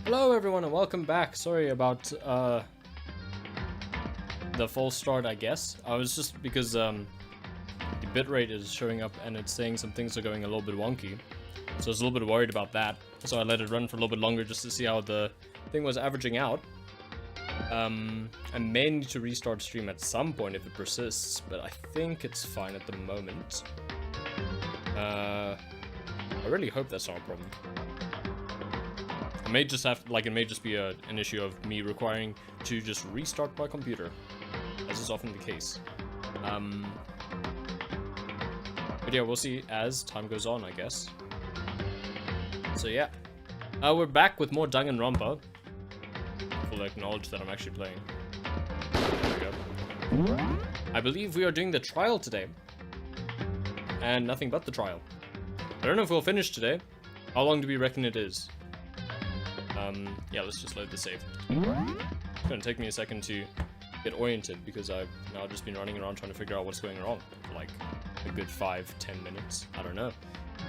Hello everyone and welcome back. Sorry about the false start, I guess. I was just because the bitrate is showing up and it's saying some things are going a little bit wonky. So I was a little bit worried about that. So I let it run for a little bit longer just to see how the thing was averaging out. I may need to restart stream at some point if it persists, but I think it's fine at the moment. I really hope that's not a problem. It may just have, like, it may just be an issue of me requiring to just restart my computer, as is often the case. But yeah, we'll see as time goes on, I guess. So yeah, we're back with more Danganronpa. We'll acknowledge that I'm actually playing. There we go. I believe we are doing the trial today, and nothing but the trial. I don't know if we'll finish today. How long do we reckon it is? Yeah, let's just load the save. It's gonna take me a second to get oriented because I've now just been running around trying to figure out what's going wrong for like a good 5-10 minutes. I don't know.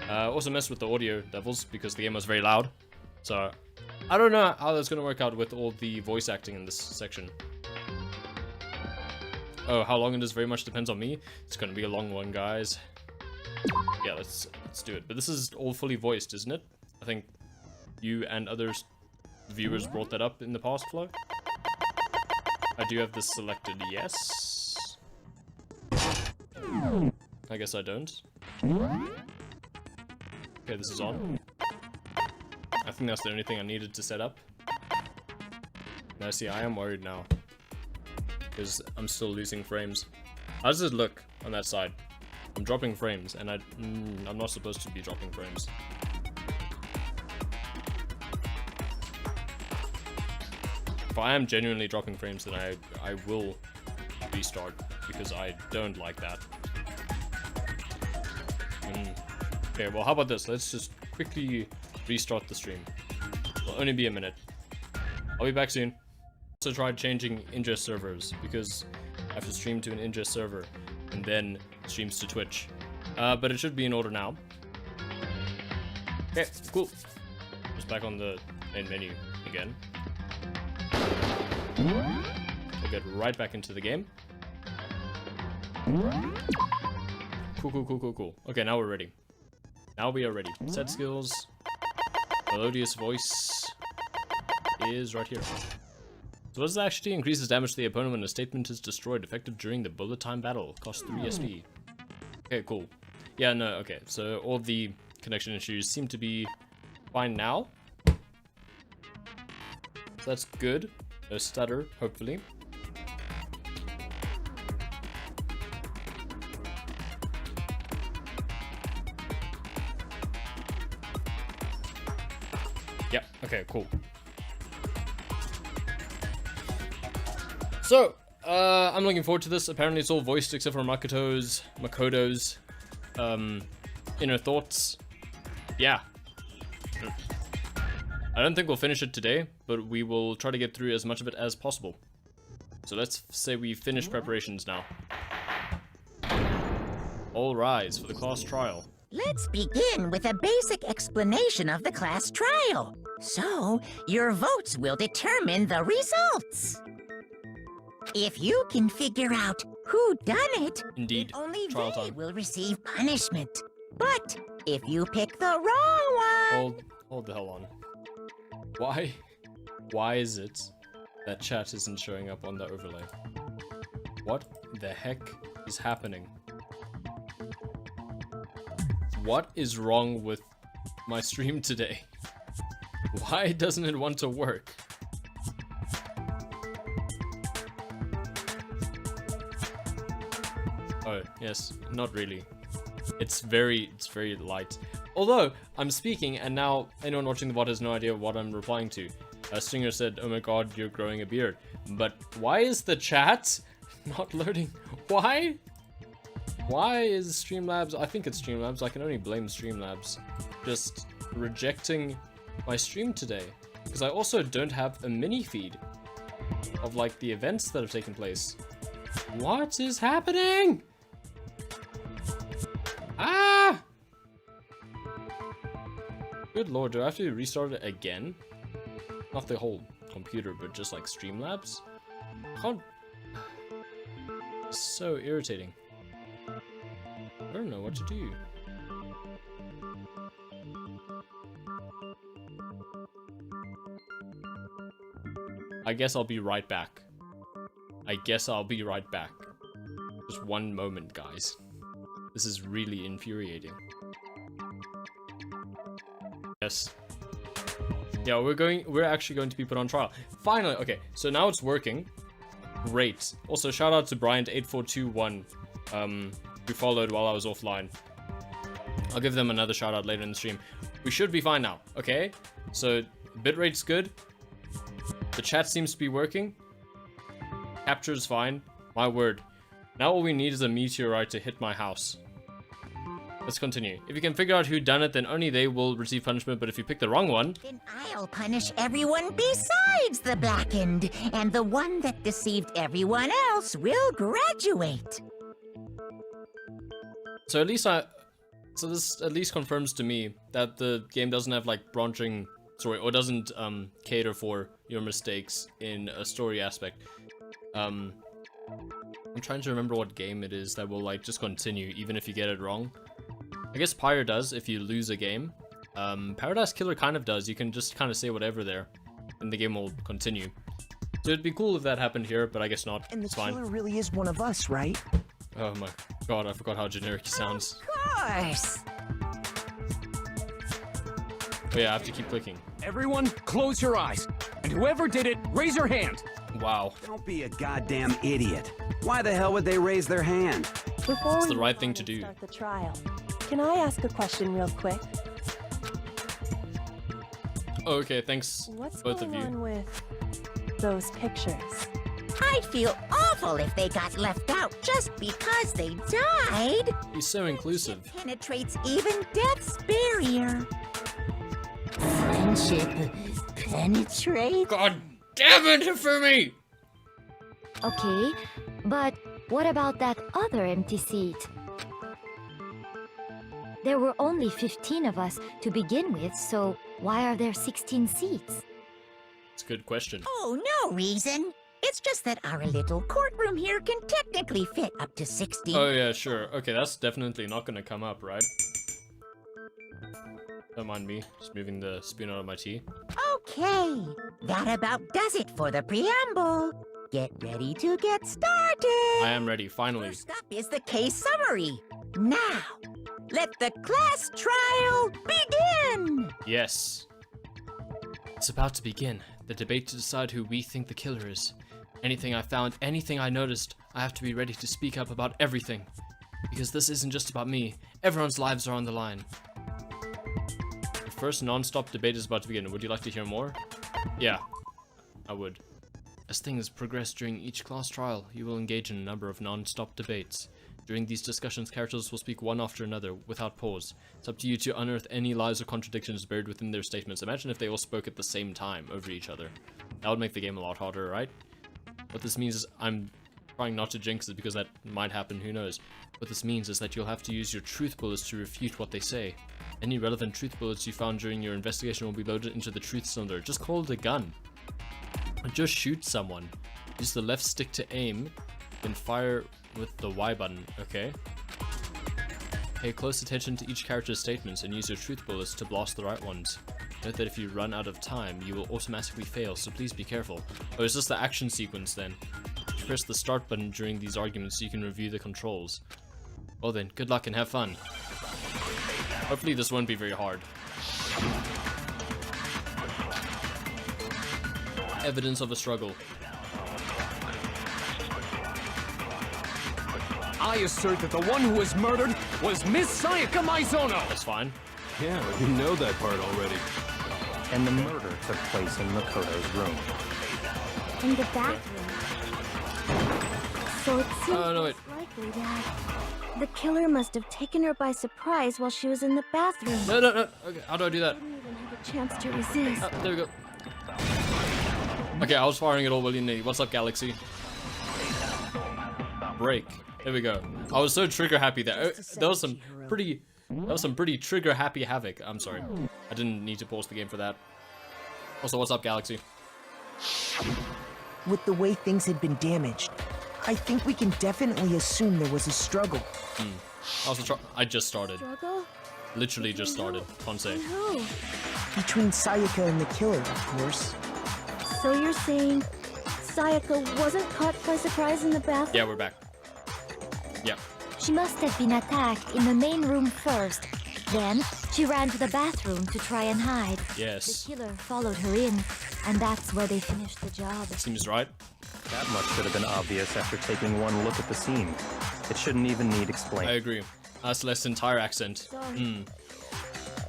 Also messed with the audio levels because the game was very loud. So I don't know how that's gonna work out with all the voice acting in this section. Oh, how long it is very much depends on me. It's gonna be a long one, guys. Yeah, let's do it. But this is all fully voiced, isn't it? I think you and others viewers brought that up in the past flow. I do have this selected, yes. I guess I don't. Okay, this is on. I think that's the only thing I needed to set up. Now see, I am worried now. Because I'm still losing frames. How does it look on that side? I'm dropping frames, and I'm not supposed to be dropping frames. If I am genuinely dropping frames, then I will restart, because I don't like that. Okay, well, how about this? Let's just quickly restart the stream. It'll only be a minute. I'll be back soon. Also tried changing ingest servers, because I have to stream to an ingest server, and then streams to Twitch. But it should be in order now. Okay, cool. Just back on the main menu again. We'll get right back into the game. Cool. Okay, now we're ready. Now we are ready. Set skills. Melodious voice is right here. So what does that actually increases damage to the opponent when a statement is destroyed, effective during the bullet time battle. Cost 3 SP. Okay, cool. Yeah, no, okay. So all the connection issues seem to be fine now. So that's good. No stutter, hopefully. Yep, okay, cool. So, I'm looking forward to this. Apparently it's all voiced except for Makoto's inner thoughts. Yeah. I don't think we'll finish it today, but we will try to get through as much of it as possible. So let's say we finish preparations now. All rise for the class trial. Let's begin with a basic explanation of the class trial. So, your votes will determine the results. If you can figure out who done it, Indeed, only trial they time. will receive punishment. But if you pick the wrong one... Hold the hell on. Why is it that chat isn't showing up on the overlay? What the heck is happening? What is wrong with my stream today? Why doesn't it want to work? Oh, yes, not really. It's very light. Although, I'm speaking, and now anyone watching the VOD has no idea what I'm replying to. Stinger said, oh my god, you're growing a beard. But why is the chat not loading? Why? Why is Streamlabs, I think it's Streamlabs, I can only blame Streamlabs, just rejecting my stream today? Because I also don't have a mini feed of like the events that have taken place. What is happening? Ah! Good lord, do I have to restart it again? Not the whole computer, but just like Streamlabs. I can't. It's so irritating. I don't know what to do. I guess I'll be right back. Just one moment, guys. This is really infuriating. Yes. Yeah, we're actually going to be put on trial. Finally, okay, so now it's working. Great. Also, shout out to Bryant8421, who followed while I was offline. I'll give them another shout out later in the stream. We should be fine now, okay? So, bitrate's good. The chat seems to be working. Capture's fine. My word. Now all we need is a meteorite to hit my house. Let's continue. If you can figure out who done it, then only they will receive punishment, but if you pick the wrong one... Then I'll punish everyone besides the blackened, and the one that deceived everyone else will graduate. So at least So this at least confirms to me that the game doesn't have like branching... Sorry, or doesn't cater for your mistakes in a story aspect. I'm trying to remember what game it is that will like just continue even if you get it wrong. I guess Pyre does if you lose a game. Paradise Killer kind of does. You can just kind of say whatever there, and the game will continue. So it'd be cool if that happened here, but I guess not. And the it's fine. killer really is one of us, right? Oh my god, I forgot how generic he sounds. Of course. Oh yeah, I have to keep clicking. Everyone, close your eyes. And whoever did it, raise your hand. Wow. Don't be a goddamn idiot. Why the hell would they raise their hand? Before It's we the right thing to do. start the trial, can I ask a question real quick? Okay, thanks What's both going of you. on with those pictures? I'd feel awful if they got left out just because they died. He's so inclusive. Penetrates even death's barrier. Friendship penetrates. God damn it, Hifumi! Okay, but what about that other empty seat? There were only 15 of us to begin with, so why are there 16 seats? It's a good question. Oh, no reason. It's just that our little courtroom here can technically fit up to 16. Oh yeah, sure. Okay, that's definitely not gonna come up, right? Don't mind me, just moving the spoon out of my tea. Okay, that about does it for the preamble. Get ready to get started. I am ready, finally. First up is the case summary. Now, let the class trial begin. Yes. It's about to begin. The debate to decide who we think the killer is. Anything I found, anything I noticed, I have to be ready to speak up about everything. Because this isn't just about me. Everyone's lives are on the line. The first non-stop debate is about to begin. Would you like to hear more? Yeah, I would. As things progress during each class trial, you will engage in a number of non-stop debates. During these discussions, characters will speak one after another, without pause. It's up to you to unearth any lies or contradictions buried within their statements. Imagine if they all spoke at the same time over each other. That would make the game a lot harder, right? What this means is, I'm trying not to jinx it because that might happen, who knows. What this means is that you'll have to use your truth bullets to refute what they say. Any relevant truth bullets you found during your investigation will be loaded into the truth cylinder. Just call it a gun. Or just shoot someone. Use the left stick to aim, then fire with the Y button, okay? Pay close attention to each character's statements and use your truth bullets to blast the right ones. Note that if you run out of time, you will automatically fail, so please be careful. Oh, it's just the action sequence then. Press the start button during these arguments so you can review the controls. Well then, good luck and have fun. Hopefully this won't be very hard. Evidence of a struggle. I assert that the one who was murdered was Miss Sayaka Maizono. That's fine. Yeah, we know that part already. And the murder took place in Makoto's room. In the bathroom. So it seems Oh, no, wait. likely that the killer must have taken her by surprise while she was in the bathroom. No, no, no. Okay, how do I do that? Didn't even have a chance to resist. Oh, there we go. Okay, I was firing it all willy-nilly. What's up, Galaxy? Break. There we go. I was so trigger happy there. That was some pretty trigger happy havoc. I'm sorry. I didn't need to pause the game for that. Also, what's up, Galaxy? With the way things had been damaged, I think we can definitely assume there was a struggle. I just started. Struggle? Literally just started. Can't say. Who? Between Sayaka and the killer, of course. So you're saying Sayaka wasn't caught by surprise in the bathroom? Yeah, we're back. Yeah. She must have been attacked in the main room first. Then she ran to the bathroom to try and hide. Yes. The killer followed her in, and that's where they finished the job. Seems right. That much should have been obvious after taking one look at the scene. It shouldn't even need I explaining. agree. Celeste's entire accent. Sorry.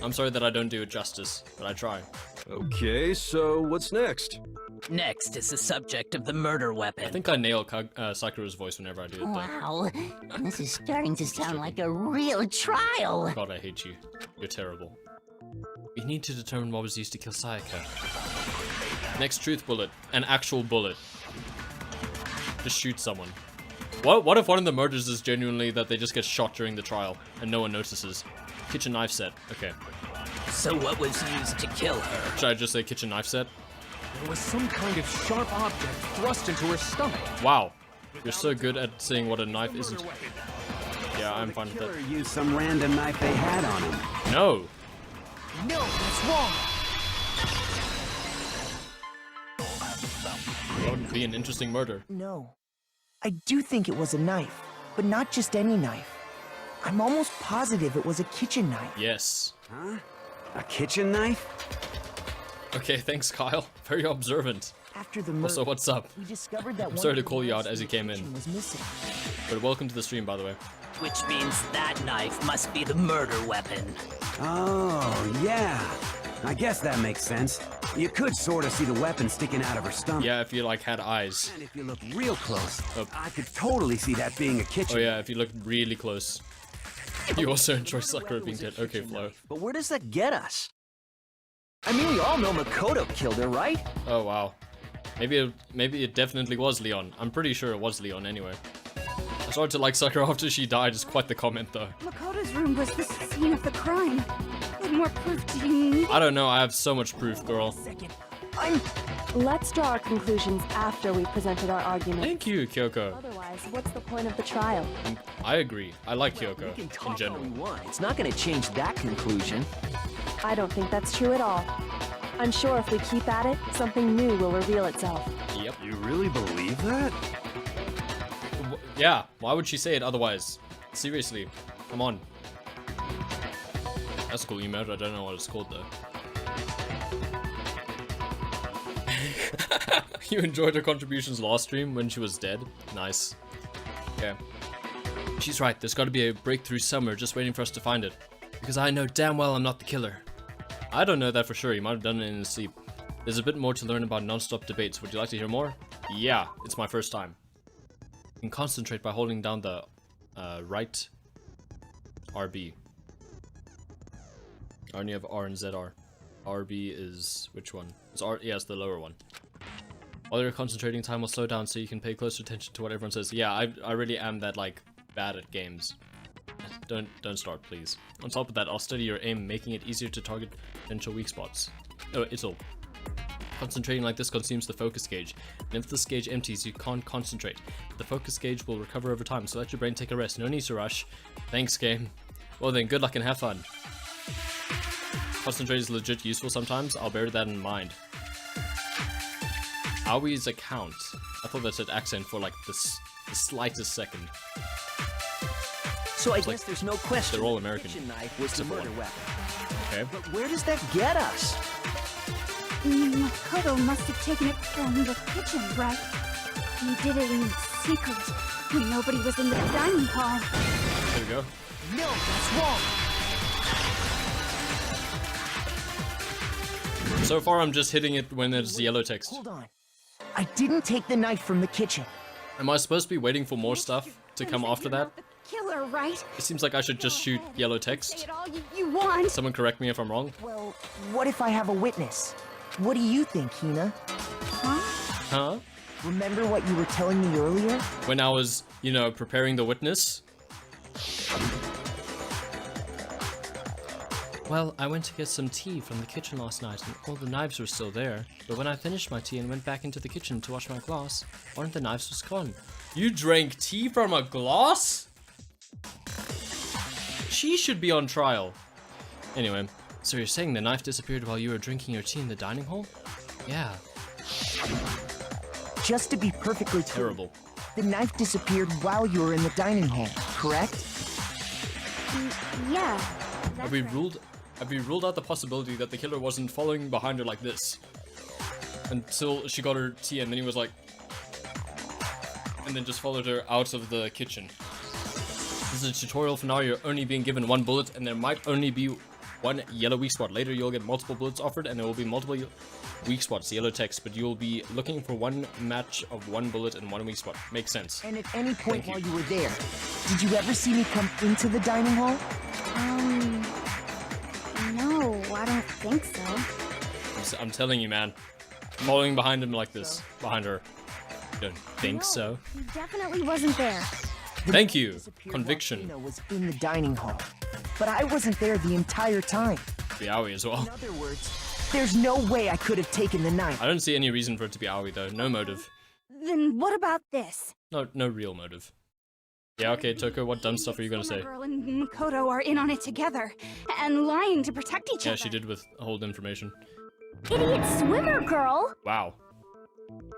I'm sorry that I don't do it justice, but I try. Okay, so what's next? Next is the subject of the murder I weapon. think I nail Sakura's voice whenever I do it, though. Wow, this is starting to sound like a real trial. God, I hate you. You're terrible. We need to determine what was used to kill Sayaka. Next truth bullet. An actual bullet. Just shoot someone. What if one of the murders is genuinely that they just get shot during the trial and no one notices? Kitchen knife set. Okay. So what was used to kill her? Should I just say kitchen knife set? There was some kind of sharp object thrust into her stomach. Wow. You're so good at saying what a knife isn't. Yeah, I'm fine with Killer that. used some random knife they had on him. No. No, that's wrong. That would be an interesting murder. No. I do think it was a knife, but not just any knife. I'm almost positive it was a kitchen knife. Yes. Huh? A kitchen knife? Okay, thanks, Kyle. Very observant. After the murder, Also, what's up? we discovered that I'm one sorry to of the call you out knives as you the came in. kitchen was missing. But welcome to the stream, by the way. Which means that knife must be the murder weapon. Oh, yeah. I guess that makes sense. You could sort of see the weapon sticking out of her stomach. Yeah, if you, like, had eyes. And if you look real close, Oh. I could totally see that being a kitchen. Oh, yeah, if you look really close. You also enjoy Sakura being dead. Okay, Flo. But where does that get us? I mean, we all know Makoto killed her, right? Oh, wow. Maybe it definitely was Leon. I'm pretty sure it was Leon anyway. I started to like Sakura after she died is quite the comment, though. Makoto's room was the scene of the crime. What more proof do you need? I don't know, I have so much proof, girl. Let's draw our conclusions after we presented our argument. Thank you, Kyoko. Otherwise, what's the point of the trial? I agree. I like Kyoko, in general. It's not going to change that conclusion. I don't think that's true at all. I'm sure if we keep at it, something new will reveal itself. Yep. You really believe that? Yeah, why would she say it otherwise? Seriously, come on. That's a cool emote, I don't know what it's called though. You enjoyed her contributions last stream when she was dead? Nice. Okay. She's right, there's gotta be a breakthrough somewhere just waiting for us to find it. Because I know damn well I'm not the killer. I don't know that for sure, he might have done it in his sleep. There's a bit more to learn about non-stop debates, would you like to hear more? Yeah, it's my first time. You can concentrate by holding down the right RB. I only have R and ZR. RB is which one? It's R. Yeah, it's the lower one. While you're concentrating, time will slow down so you can pay closer attention to what everyone says. Yeah, I really am that like bad at games. Don't start, please. On top of that, I'll study your aim, making it easier to target potential weak spots. Oh, it's all. Concentrating like this consumes the focus gauge, and if this gauge empties, you can't concentrate. The focus gauge will recover over time, so let your brain take a rest. No need to rush. Thanks, game. Well then, good luck and have fun. Concentrate is legit useful sometimes. I'll bear that in mind. Awie's account. I thought that said accent for like the slightest second. So I It's guess like there's no question they're all the American. kitchen knife was the Except for murder one. weapon. Okay. But where does that get us? Makoto must have taken it from the kitchen, right? He did it in secret, when nobody was in the dining hall. There we go. No, that's wrong. So far, I'm just hitting it when there's yellow text. Hold on. I didn't take the knife from the kitchen. Am I supposed to be waiting for more stuff to come after that? Killer, right? It seems like I should just shoot yellow Say text. it all you want. Someone correct me if I'm wrong. Well, what if I have a witness? What do you think, Hina? Huh? Remember what you were telling me earlier? When I was, you know, preparing the witness? Well, I went to get some tea from the kitchen last night and all the knives were still there. But when I finished my tea and went back into the kitchen to wash my glass, one of the knives was gone. You drank tea from a glass? She should be on trial. Anyway, so you're saying the knife disappeared while you were drinking your tea in the dining hall? Yeah. Just to be perfectly clear, Terrible. the knife disappeared while you were in the dining hall, correct? Yeah. Have we ruled out the possibility that the killer wasn't following behind her like this until she got her tea and then he was like, and then just followed her out of the kitchen? This is a tutorial for now. You're only being given one bullet and there might only be one yellow weak spot. Later you'll get multiple bullets offered and there will be multiple weak spots, yellow text, but you'll be looking for one match of one bullet and one weak spot. Makes sense. And at any point while you were there, did you ever see me come into the dining hall? No, I don't think so. I'm telling you, man. Following behind him like this. Behind her. You don't think so? He definitely wasn't there. Thank you. Conviction. Tina was in the dining hall, but I wasn't there the entire time. Be Aoi as well. In other words, there's no way I could have taken the knife. I don't see any reason for it to be Aoi though. No motive. Then what about this? No real motive. Yeah, okay, Toko, what dumb stuff are you gonna say? Girl and Makoto are in on it together and lying to protect each other. Yeah, she did withhold information. Idiot swimmer girl! Wow.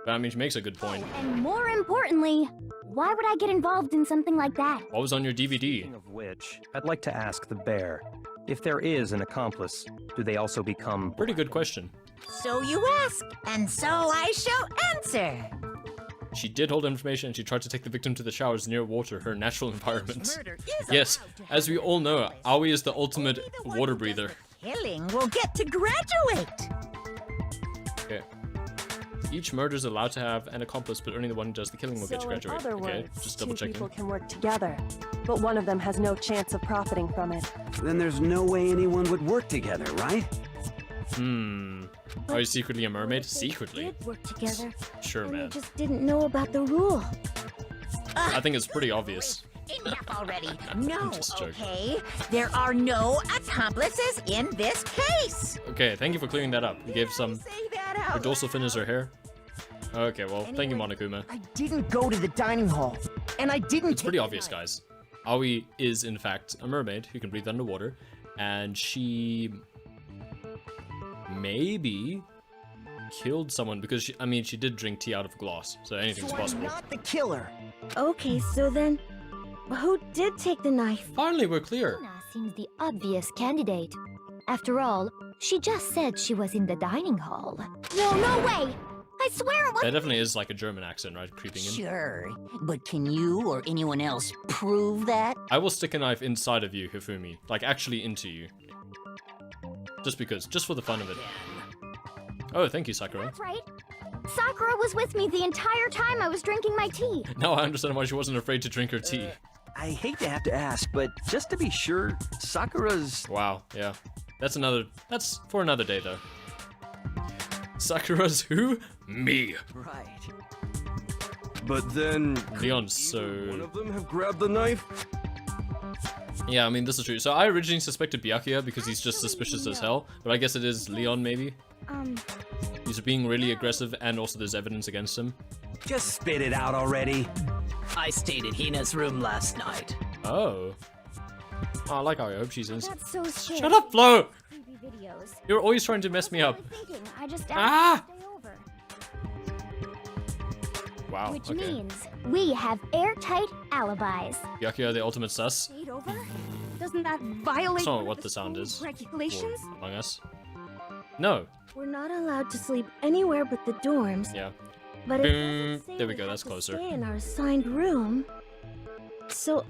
But I mean, she makes a good point. And more importantly, why would I get involved in something like that? What was on your DVD? Speaking of which, I'd like to ask the bear, if there is an accomplice, do they also become... Pretty good question. So you ask, and so I shall answer. She did hold information and she tried to take the victim to the showers near water, her natural environment. Murder is Yes, allowed to as we all know, Aoi is the ultimate Only the one water who does breather. the killing will get to graduate. Okay. Each murder is allowed to have an accomplice, but only the one who does the killing will get to So in graduate. other Okay, words, just two double checking. people can work together, but one of them has no chance of profiting from it. Then there's no way anyone would work together, right? Are you secretly a mermaid? They Secretly? did work together, Sure, and they man. just didn't know about the rule. I think it's pretty obvious. Enough already. No, Just joking. okay? There are no accomplices in this case. Okay, thank you for clearing that up. You gave some... Say that Her out dorsal fin is her hair. Okay, well, thank you, Monokuma. I didn't go to the dining hall, and I didn't. It's pretty obvious, guys. Aoi is, in fact, a mermaid who can breathe underwater, and she... maybe killed someone because she, I mean, she did drink tea out of a glass, so anything's So I'm possible. not the killer. Okay, so then, who did take the knife? Finally, we're clear. Hina seems the obvious candidate. After all, she just said she was in the dining hall. No way! I swear it was. That definitely is like a German accent, right? Creeping in. Sure, but can you or anyone else prove that? I will stick a knife inside of you, Hifumi. Like, actually into you. Just because. Just for the fun of it. Oh, thank you, Sakura. That's right. Sakura was with me the entire time I was drinking my tea. Now I understand why she wasn't afraid to drink her tea. I hate to have to ask, but just to be sure, Sakura's... Wow, yeah. That's for another day, though. Sakura's who? Me. Right. But then... Leon's one so... of them have grabbed the knife? Yeah, I mean, this is true. So I originally suspected Byakuya because he's just suspicious as hell, but I guess it is Leon, maybe? He's being really aggressive, and also there's evidence against him. Just spit it out already. I stayed in Hina's room last night. Oh. Oh, I like how I hope she's innocent. That's so scary. Shut up, Flo! Creepy videos. You're always trying to mess me up. Thinking. I just Ah! asked to stay over. Wow, Which okay. means we have airtight alibis. Byakuya, the ultimate sus. Stayed over? Doesn't that violate That's not one of what the the sound school's is. regulations? For Among Us. No. We're not allowed to sleep anywhere but the dorms. Yeah. But it doesn't say There we we go, have that's to closer. Stay in our assigned room. So,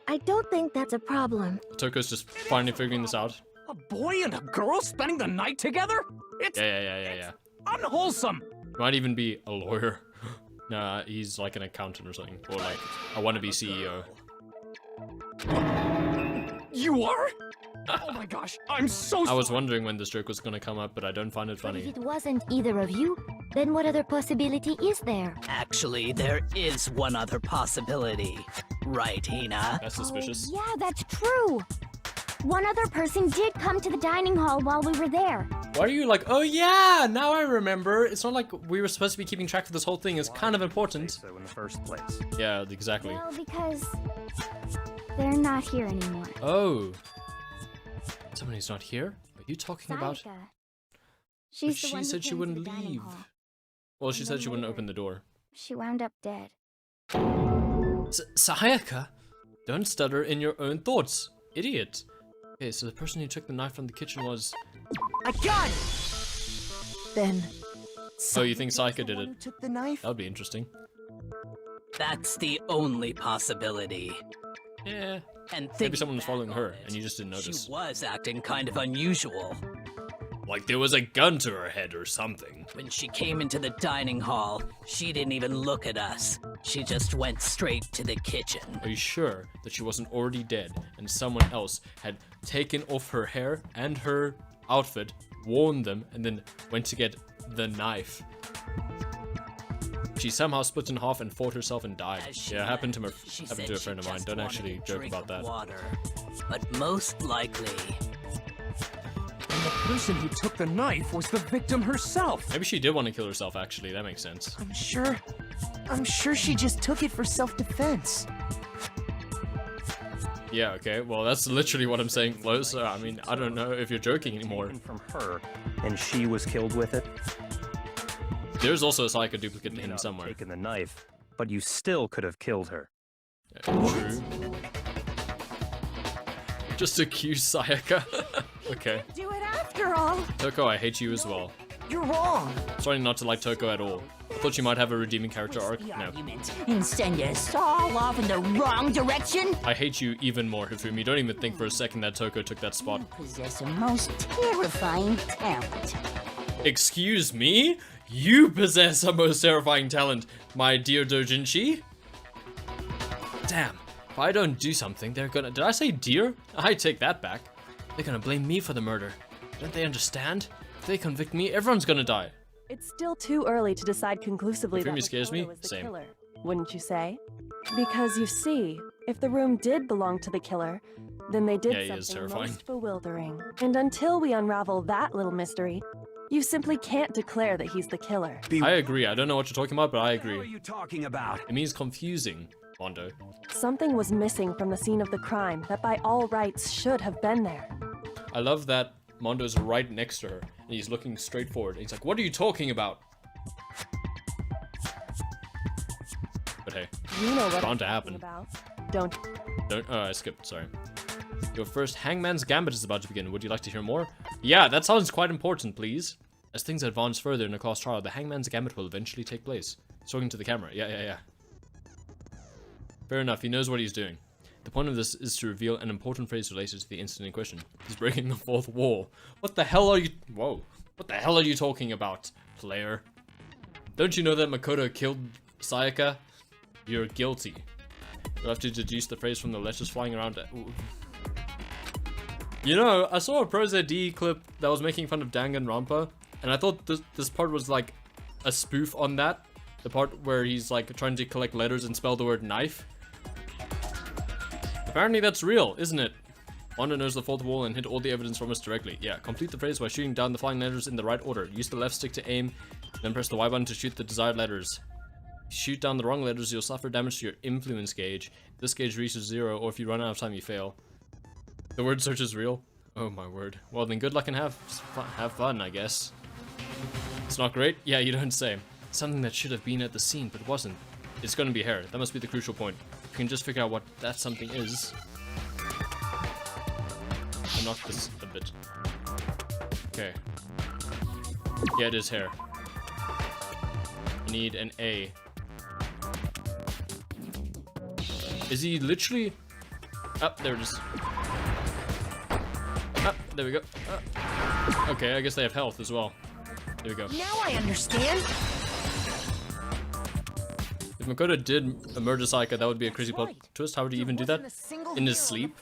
I don't think that's a problem. Toko's just finally figuring this out. A boy and a girl spending the night together? It's Yeah. unwholesome. Might even be a lawyer. Nah, he's like an accountant or something. Or like a wannabe CEO. You are? Oh my gosh, I'm so I was wondering when this joke was gonna come up, but I don't find it But if funny. it wasn't either of you, then what other possibility is there? Actually, there is one other possibility. Right, Hina? That's suspicious. Oh, yeah, that's true. One other person did come to the dining hall while we were there. Why are you like, oh yeah, now I remember. It's not like we were supposed to be keeping track of this whole thing. It's kind of important. So in the first place. Yeah, exactly. Well, because they're not here anymore. Oh. Someone who's not here? Are you talking about? Sayaka. But She's the she one who said she came to wouldn't the dining leave. hall. Well, she And said then she wouldn't later- open the door. She wound up dead. Sayaka? Don't stutter in your own thoughts, idiot. Okay, so the person who took the knife from the kitchen was... I got it! Then... Oh, you think someone Sayaka was the did one it? who took the knife? That would be interesting. That's the only possibility. Yeah. And Maybe someone was following her, and you just didn't She notice. was acting kind of unusual. Like there was a gun to her head or something. When she came into the dining hall, she didn't even look at us. She just went straight to the kitchen. Are you sure that she wasn't already dead, and someone else had taken off her hair and her outfit, worn them, and then went to get the knife? She somehow split in half and fought herself and died. As she Yeah, it happened to left, she happened said to a she friend of mine. just Don't wanted actually a joke drink about of that. Water. But most likely, And the person who took the knife was the victim herself. Maybe she did want to kill herself, actually. That makes sense. I'm sure she just took it for self-defense. Yeah, okay. Well, that's literally what I'm saying, Flo. So, I mean, I don't know if you're joking anymore. From her, and she was killed with it. There's also a Sayaka duplicate You may in not have somewhere. taken the knife, but you still could have killed her. Yeah, true. Just accuse Sayaka. Okay. Do it after all. Toko, I hate you as well. You're wrong. Starting not to like Toko at all. I thought you might have a redeeming character arc. The No. argument and send us all off in the wrong direction. I hate you even more, Hifumi. Don't even think for a second that Toko took that spot. You possess a most terrifying talent. Excuse me? You possess a most terrifying talent, my dear Dojinshi. Damn. If I don't do something, they're gonna... Did I say dear? I take that back. They're gonna blame me for the murder. Don't they understand? If they convict me, everyone's gonna die. It's still too early to decide conclusively If that Yumi scares me, Makoto was the same. killer, wouldn't you say? Because you see, if the room did belong to the killer, then they did Yeah, he is something terrifying. most bewildering. And until we unravel that little mystery, you simply can't declare that he's the killer. I agree. I don't know what you're talking about, but I What are agree. you talking about? It means confusing, Mondo. Something was missing from the scene of the crime that by all rights should have been there. I love that Mondo's right next to her, and he's looking straight forward. And he's like, what are you talking about? But hey, You know what bound I'm to talking happen. about, don't Don't, I skipped, sorry. Your first Hangman's Gambit is about to begin. Would you like to hear more? Yeah, that sounds quite important, please. As things advance further in the class trial, the Hangman's Gambit will eventually take place. He's talking to the camera. Yeah. Fair enough, he knows what he's doing. The point of this is to reveal an important phrase related to the incident in question. He's breaking the fourth wall. What the hell are you... Whoa. What the hell are you talking about, player? Don't you know that Makoto killed Sayaka? You're guilty. You'll have to deduce the phrase from the letters flying around. Ooh. You know, I saw a ProZD clip that was making fun of Danganronpa, and I thought this part was like a spoof on that. The part where he's like trying to collect letters and spell the word knife. Apparently that's real, isn't it? Mondo knows the fourth wall and hit all the evidence from us directly. Yeah, complete the phrase by shooting down the flying letters in the right order. Use the left stick to aim, then press the Y button to shoot the desired letters. If you shoot down the wrong letters, you'll suffer damage to your influence gauge. If this gauge reaches 0, or if you run out of time, you fail. The word search is real? Oh my word. Well then good luck and have fun, I guess. It's not great? Yeah, you don't say. Something that should have been at the scene, but wasn't. It's gonna be hair. That must be the crucial point. You can just figure out what that something is. I'll knock this a bit. Okay. Yeah, it is hair. I need an A. Is he literally... Oh, there it is. Ah, there we go. Okay, I guess they have health as well. There we go. Now I understand. If Makoto did murder Sayaka, that would be a crazy plot twist. How would he even do that? In his sleep?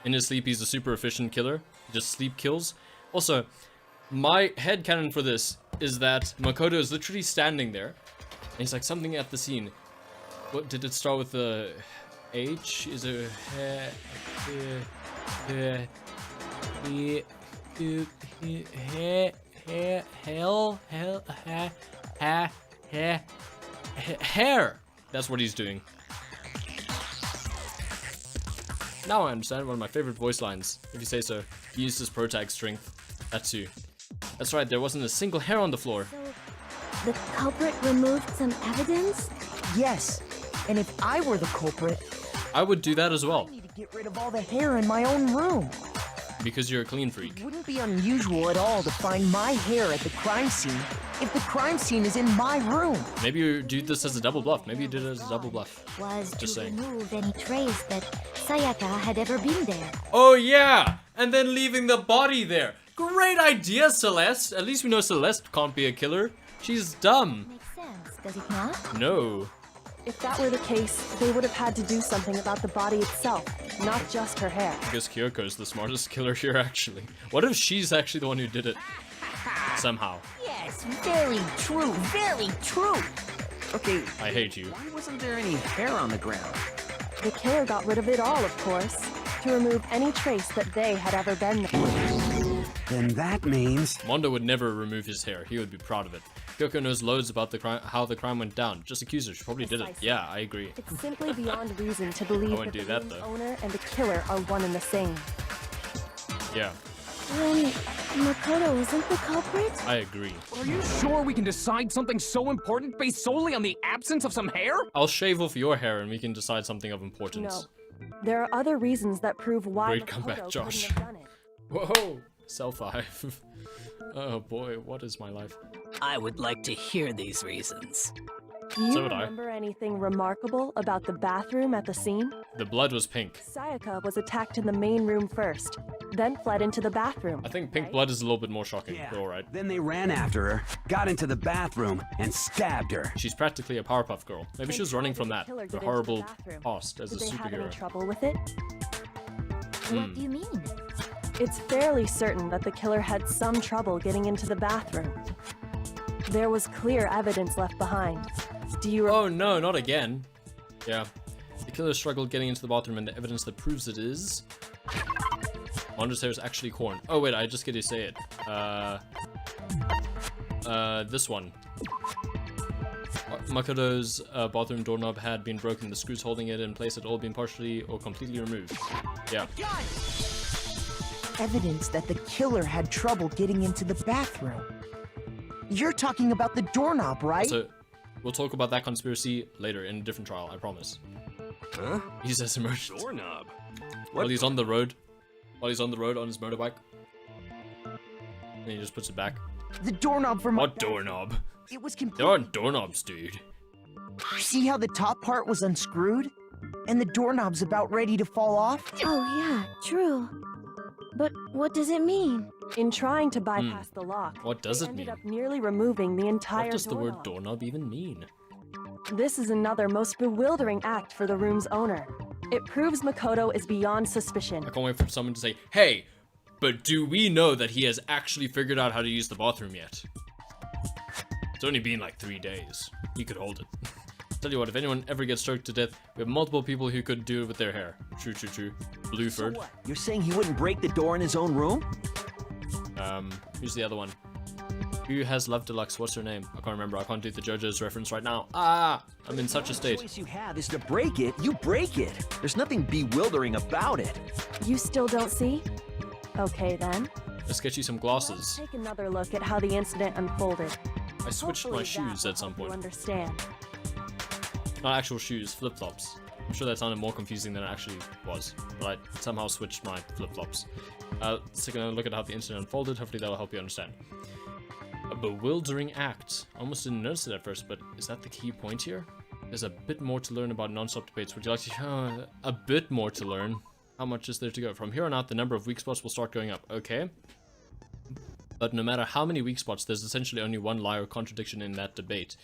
In his sleep, he's a super efficient killer. He just sleep kills. Also, my headcanon for this is that Makoto is literally standing there, and he's like, something at the scene. What did it start with? The H? Is it Hair. That's what he's doing. Now I understand one of my favorite voice lines, if you say so. He used his protag strength. That too. That's right, there wasn't a single hair on the floor. So, the culprit removed some evidence? Yes, and if I were the culprit, I would do that as well. I need to get rid of all the hair in my own room. Because you're a clean freak. It wouldn't be unusual at all to find my hair at the crime scene if the crime scene is in my room. Maybe you do this as a double bluff. Maybe you did it as a double bluff. Was Just to saying. remove any trace that Sayaka had ever been there. Oh yeah! And then leaving the body there. Great idea, Celeste. At least we know Celeste can't be a killer. She's dumb. Makes sense, does it not? No. If that were the case, they would have had to do something about the body itself, not just her hair. I guess Kyoko's the smartest killer here, actually. What if she's actually the one who did it? Somehow. Yes, very true, very true. Okay, I hate you. why wasn't there any hair on the ground? The killer got rid of it all, of course, to remove any trace that they had ever been there. Then that means... Mondo would never remove his hair. He would be proud of it. Kyoko knows loads about the crime, how the crime went down. Just accuse her. She probably did it. Precisely. Yeah, I agree. It's simply beyond reason to believe wouldn't that do the that, room's though. owner and the killer are one and the same. Yeah, Then Makoto isn't the culprit? I agree. Are you sure we can decide something so important based solely on the absence of some hair? I'll shave off your hair and we can decide something of importance. No. There are other reasons that prove why Great Makoto comeback, couldn't Josh. have done it. Whoa! Self-hive. Oh boy, what is my life? I would like to hear these reasons. Do you So would I. remember anything remarkable about the bathroom at the scene? The blood was pink. Sayaka was attacked in the main room first, then fled into the bathroom. I think pink right? blood is a little bit more shocking, Yeah. but alright. Then they ran after her, got into the bathroom, and stabbed her. She's practically a Powerpuff Girl. Maybe she was running from that. Killer Her get into the horrible bathroom? past as a Did they have any superhero. trouble with it? What do you mean? It's fairly certain that the killer had some trouble getting into the bathroom. There was clear evidence left behind. Do you Oh no, not again. Yeah. The killer struggled getting into the bathroom and the evidence that proves it is... Mondo's hair is actually corn. Oh wait, I just get to say it. This one. Makoto's bathroom doorknob had been broken. The screws holding it in place had all been partially or completely removed. Yeah. Evidence that the killer had trouble getting into the bathroom. You're talking about the doorknob, right? So, we'll talk about that conspiracy later in a different trial, I promise. Huh? He says emerged. Doorknob. While he's on the road. While he's on the road on his motorbike. And he just puts it back. The doorknob for my What doorknob? It was There completely... aren't doorknobs, dude. See how the top part was unscrewed? And the doorknob's about ready to fall off? Oh yeah, true. But what does it mean? In trying to bypass the lock, What does they it ended mean? up nearly removing the entire What does the word doorknob. doorknob even mean? This is another most bewildering act for the room's owner. It proves Makoto is beyond suspicion. I can't wait for someone to say, hey, but do we know that he has actually figured out how to use the bathroom yet? It's only been like 3 days. He could hold it. Tell you what, if anyone ever gets choked to death, we have multiple people who could do it with their hair. True, true, true. Blueford. You're saying he wouldn't break the door in his own room? Who's the other one? Who has Love Deluxe? What's her name? I can't remember. I can't do the JoJo's reference right now. Ah! I'm in such a The state. choice you have is to break it, you break it. There's nothing bewildering about it. You still don't see? Okay then. Let's get you some Let's glasses. take another look at how the incident unfolded. I switched my Hopefully shoes that at some will help point. you understand. Not actual shoes, flip-flops. I'm sure that sounded more confusing than it actually was, but I somehow switched my flip-flops. Let's take another look at how the incident unfolded. Hopefully that will help you understand. A bewildering act. Almost didn't notice it at first, but is that the key point here? There's a bit more to learn about non-stop debates. Would you like to... a bit more to learn. How much is there to go? From here on out, the number of weak spots will start going up. Okay. But no matter how many weak spots, there's essentially only one lie or contradiction in that debate.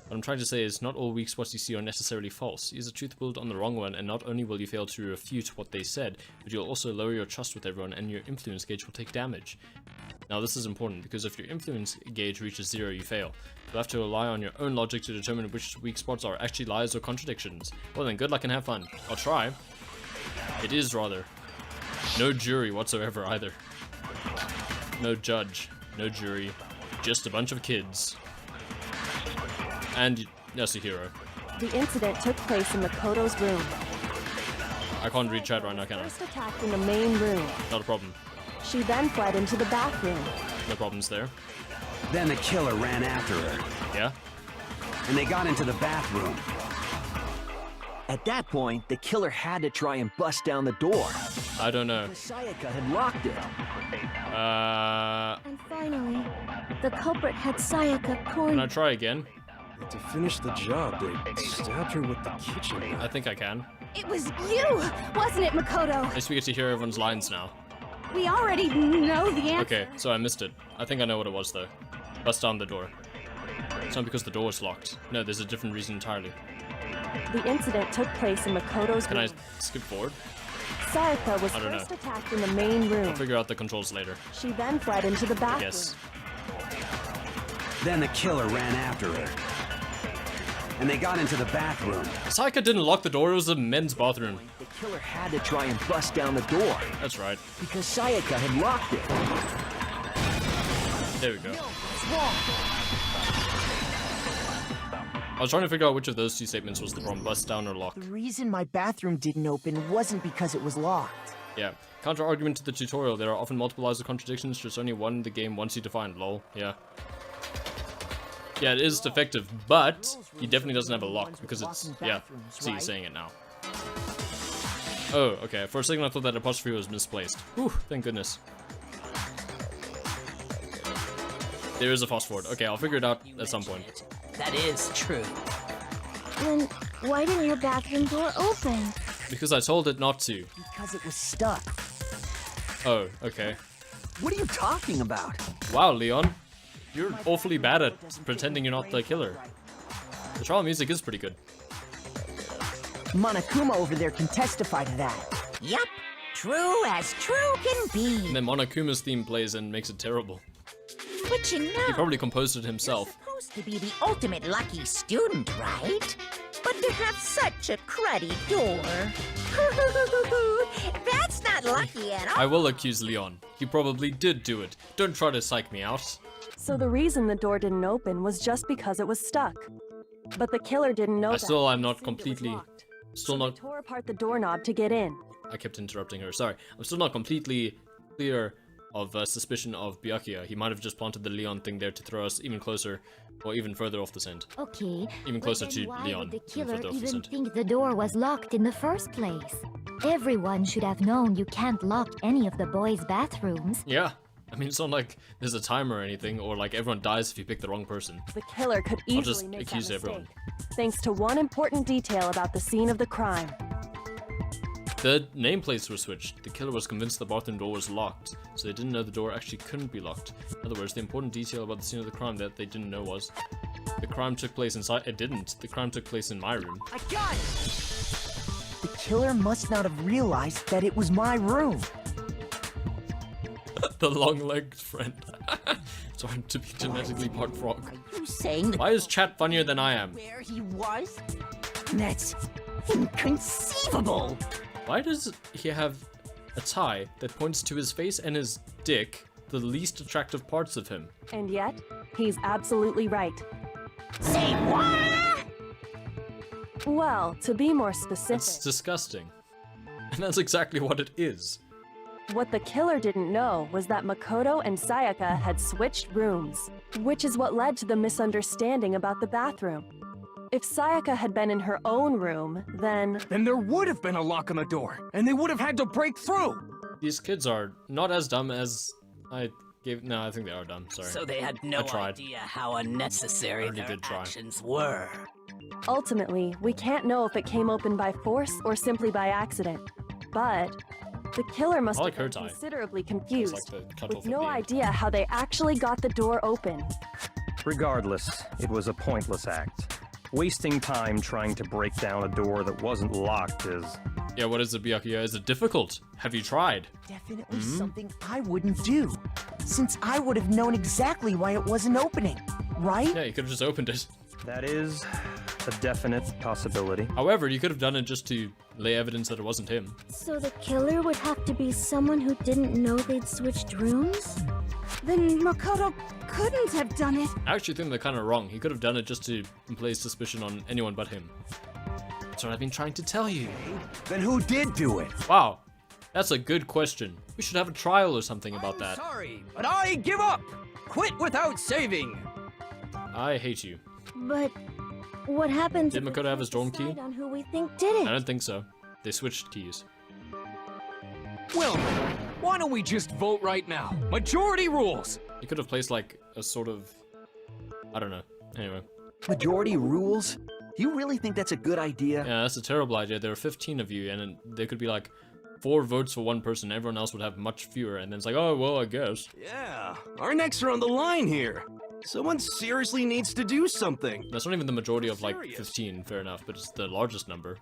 What I'm trying to say is not all weak spots you see are necessarily false. Use a truth built on the wrong one, and not only will you fail to refute what they said, but you'll also lower your trust with everyone, and your influence gauge will take damage. Now this is important, because if your influence gauge reaches 0, you fail. You'll have to rely on your own logic to determine which weak spots are actually lies or contradictions. Well then, good luck and have fun. I'll try. It is rather. No jury whatsoever either. No judge, no jury, just a bunch of kids. And Yasuhiro. The incident took place in Makoto's room. I can't read chat right now, can I? First attacked in the main room. Not a problem. She then fled into the bathroom. No problems there. Then the killer ran after her, Yeah? and they got into the bathroom. At that point, the killer had to try and bust down the door. I don't know. Sayaka had locked it. And finally, the culprit had Sayaka Can I cornered. try again? To finish the job, they stabbed her with the kitchen knife. I think I can. It was you, wasn't it, Makoto? At least we get to hear everyone's lines now. We already know the answer. Okay, so I missed it. I think I know what it was though. Bust down the door. It's not because the door is locked. No, there's a different reason entirely. The incident took place in Makoto's Can I room. skip forward? Sayaka was I don't first know. attacked in the main room. I'll figure out the controls later. She then fled into the bathroom. Yes. Then the killer ran after her, and they got into the bathroom. Sayaka didn't lock the door, it was a men's bathroom. The killer had to try and bust down the door That's right. because Sayaka had locked it. There we go. I was trying to figure out which of those two statements was the problem, bust down or lock. The reason my bathroom didn't open wasn't because it was locked. Yeah. Counter argument to the tutorial, there are often multiple lies of contradictions, just only one the game wants you to find, lol. Yeah. Yeah, it is defective, but he definitely doesn't have a lock because it's, yeah, see, he's saying it now. Oh, okay, for a second I thought that apostrophe was misplaced. Whew, thank goodness. There is a fast forward. Okay, I'll figure it out at some point. That is true. Then why didn't your bathroom door open? Because I told it not to. Because it was stuck. Oh, okay. What are you talking about? Wow, Leon. You're awfully bad at pretending you're not the killer. The trial music is pretty good. Monokuma over there can testify to that. Yup, true as true can be. And then Monokuma's theme plays and makes it terrible. But you know, He probably composed it you're himself. supposed to be the ultimate lucky student, right? But to have such a cruddy door. That's not lucky at all. I will accuse Leon. He probably did do it. Don't try to psych me out. So the reason the door didn't open was just because it was stuck. But the killer didn't know that. Still, I'm not He assumed it was completely... locked. Still So not... they tore apart the doorknob to get in. I kept interrupting her. Sorry. I'm still not completely clear of suspicion of Byakuya. He might have just planted the Leon thing there to throw us even closer, or even further off the scent. Okay, Even but closer then to why Leon, would the even killer further off the even scent. think the door was locked in the first place? Everyone should have known you can't lock any of the boys' bathrooms. Yeah. I mean, it's not like there's a timer or anything, or like everyone dies if you pick the wrong person. The killer could I'll easily just make that accuse mistake, everyone. thanks to one important detail about the scene of the crime. The nameplates were switched. The killer was convinced the bathroom door was locked, so they didn't know the door actually couldn't be locked. In other words, the important detail about the scene of the crime that they didn't know was the crime took place inside. It didn't. The crime took place in my room. I got it! The killer must not have realized that it was my room. The long-legged friend. Sorry to be genetically part frog. You saying that Why is chat funnier than I am? where he was? That's inconceivable. Why does he have a tie that points to his face and his dick, the least attractive parts of him? And yet, he's absolutely right. Say what? Well, to be more specific, It's disgusting. And that's exactly what it is. what the killer didn't know was that Makoto and Sayaka had switched rooms, which is what led to the misunderstanding about the bathroom. If Sayaka had been in her own room, then Then there would have been a lock on the door, and they would have had to break through. These kids are not as dumb as I gave. No, I think they are dumb. Sorry. So they had no I tried. idea how unnecessary I already their did try. actions were. ultimately, we can't know if it came open by force or simply by accident. But the killer must I like have her been tie. considerably It's confused, like the cut with off no beard. idea how they actually got the door open. Regardless, it was a pointless act. Wasting time trying to break down a door that wasn't locked is... Yeah, what is it, Byakuya? Is it difficult? Have you tried? Definitely something I wouldn't do, since I would have known exactly why it wasn't opening, right? Yeah, you could have just opened it. That is a definite possibility. However, you could have done it just to lay evidence that it wasn't him. So the killer would have to be someone who didn't know they'd switched rooms? Then Makoto couldn't have done it. I actually think they're kind of wrong. He could have done it just to place suspicion on anyone but him. That's what I've been trying to tell you. Then who did do it? Wow, that's a good question. We should have a trial or something about that. Sorry, but I give up. Quit without saving. I hate you. But what happened Did Makoto have his dorm key? on who we think did it? I don't think so. They switched keys. Well, why don't we just vote right now? Majority rules. He could have placed like a sort of, I don't know. Anyway. Majority rules? Do you really think that's a good idea? Yeah, that's a terrible idea. There are 15 of you, and there could be like 4 votes for one person. Everyone else would have much fewer, and then it's like, oh, well, I guess. Yeah, our necks are on the line here. Someone seriously needs to do something. That's not even the majority of like 15, fair enough, but it's the largest number.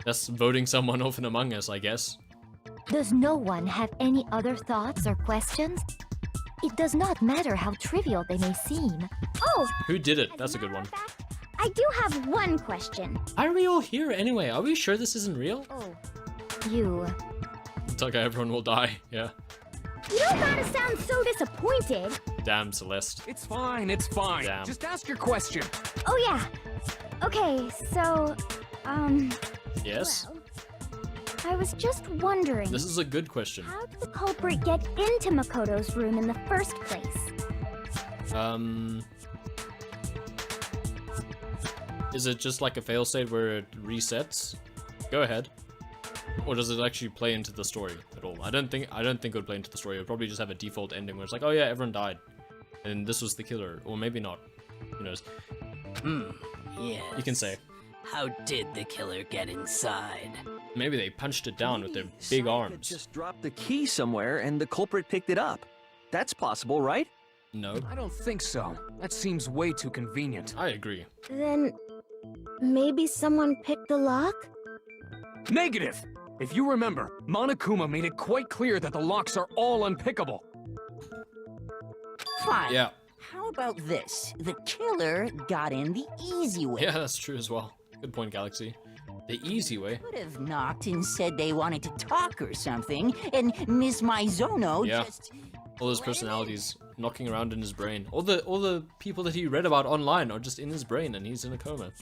That's voting someone off in Among Us, I guess. Does no one have any other thoughts or questions? It does not matter how trivial they may seem. Oh! Who did it? That's a good one. I do have one question. Why are we all here anyway? Are we sure this isn't real? Oh. You. It's like everyone will die, yeah. You don't gotta sound so disappointed. Damn, Celeste. It's fine, it's fine. Damn. Just ask your question. Oh yeah. Okay, so, Yes? well, I was just wondering, This is a good question. how did the culprit get into Makoto's room in the first place? Is it just like a failsafe where it resets? Go ahead. Or does it actually play into the story at all? I don't think it would play into the story. It would probably just have a default ending where it's like, oh yeah, everyone died. And this was the killer. Or maybe not. Who knows? Yes. You can say. How did the killer get inside? Maybe they punched it down with their big Sayaka arms. just dropped the key somewhere and the culprit picked it up. That's possible, right? No. I don't think so. That seems way too convenient. I agree. Then, maybe someone picked the lock? Negative! If you remember, Monokuma made it quite clear that the locks are all unpickable. Fine. Yeah. How about this? The killer got in the easy way. Yeah, that's true as well. Good point, Galaxy. The easy way. Could have knocked and said they wanted to talk or something, and Miss Maizono Yeah. just... All his personalities knocking around in his brain. All the people that he read about online are just in his brain, and he's in a coma.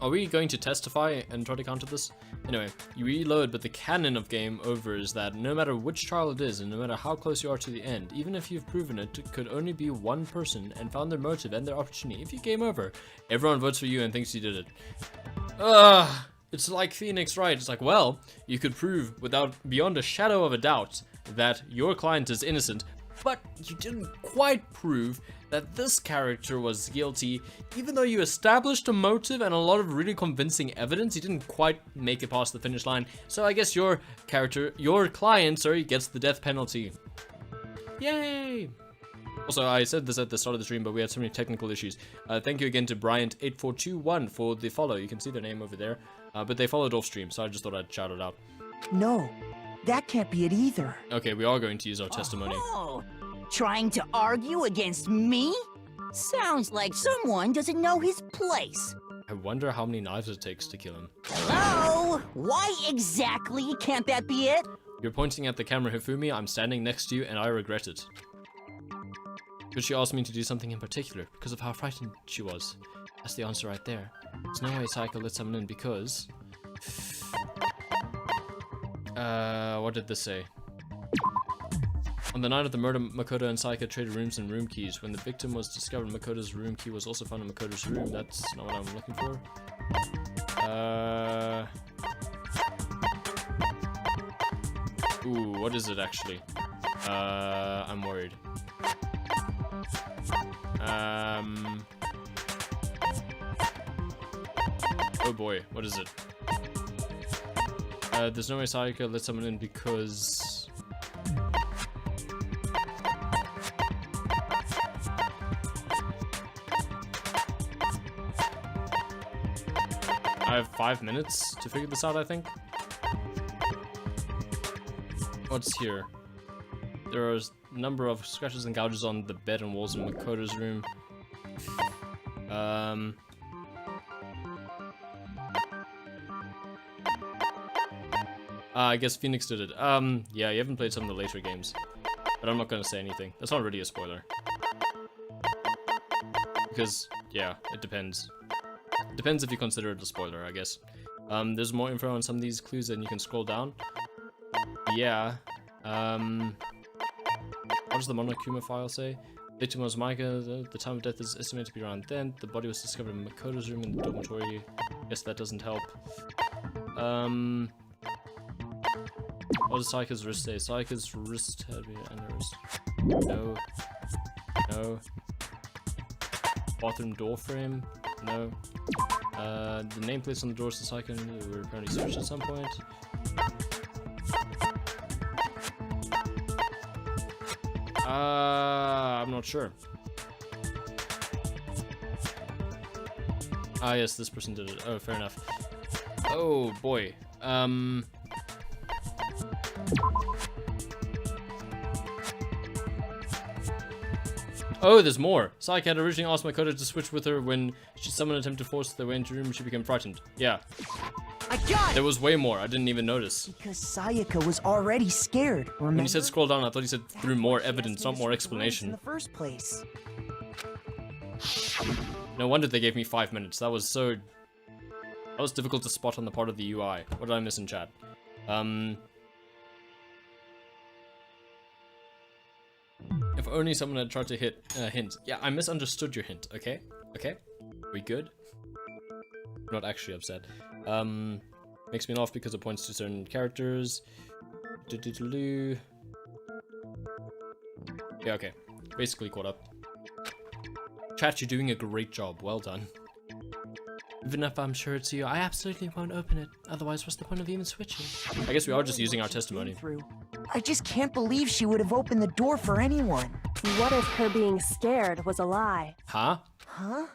Are we going to testify and try to counter this? Anyway, you reload, but the canon of game over is that no matter which trial it is, and no matter how close you are to the end, even if you've proven it could only be one person and found their motive and their opportunity, if you game over, everyone votes for you and thinks you did it. It's like Phoenix Wright. It's like, well, you could prove beyond a shadow of a doubt that your client is innocent, but you didn't quite prove that this character was guilty. Even though you established a motive and a lot of really convincing evidence, you didn't quite make it past the finish line. So I guess your client, gets the death penalty. Yay! Also, I said this at the start of the stream, but we had so many technical issues. Thank you again to Bryant8421 for the follow. You can see their name over there. But they followed off stream, so I just thought I'd shout it out. No, that can't be it either. Okay, we are going to use our testimony. Oh, trying to argue against me? Sounds like someone doesn't know his place. I wonder how many knives it takes to kill him. Hello? Why exactly can't that be it? You're pointing at the camera, Hifumi. I'm standing next to you, and I regret it. Could she ask me to do something in particular because of how frightened she was? That's the answer right there. There's no way Sayaka let someone in because... what did this say? On the night of the murder, Makoto and Sayaka traded rooms and room keys. When the victim was discovered, Makoto's room key was also found in Makoto's room. That's not what I'm looking for. Ooh, what is it actually? I'm worried. Oh boy, what is it? There's no way Sayaka let someone in because... I have 5 minutes to figure this out, I think. What's here? There are a number of scratches and gouges on the bed and walls in Makoto's room. I guess Phoenix did it. Yeah, you haven't played some of the later games. But I'm not gonna say anything. That's not really a spoiler. Because, yeah, it depends. It depends if you consider it a spoiler, I guess. There's more info on some of these clues and you can scroll down. Yeah. What does the Monokuma file say? Victim was Micah. The time of death is estimated to be around then. The body was discovered in Makoto's room in the dormitory. Guess that doesn't help. What does Saika's wrist say? Saika's wrist had been aneurysm. No. No. Bathroom door frame? No. The nameplates on the doors to Saika were apparently switched at some point. I'm not sure. Ah, yes, this person did it. Oh, fair enough. Oh, boy. Oh, there's more. Saika had originally asked Makoto to switch with her when someone attempted to force their way into the room. She became frightened. Yeah. I got it! There was way more. I didn't even notice. Because Sayaka was already scared, remember? When he said scroll down, I thought he said through more evidence, not more explanation. In the first place. No wonder they gave me 5 minutes. That was difficult to spot on the part of the UI. What did I miss in chat? If only someone had tried to hit a hint. Yeah, I misunderstood your hint, okay? Okay? We good? I'm not actually upset. Makes me laugh because it points to certain characters. Yeah, okay. Basically caught up. Chat, you're doing a great job. Well done. Even if I'm sure it's you, I absolutely won't open it. Otherwise, what's the point of even switching? I guess we are just using our testimony. I just can't believe she would have opened the door for anyone. What if her being scared was a lie? Huh? Huh?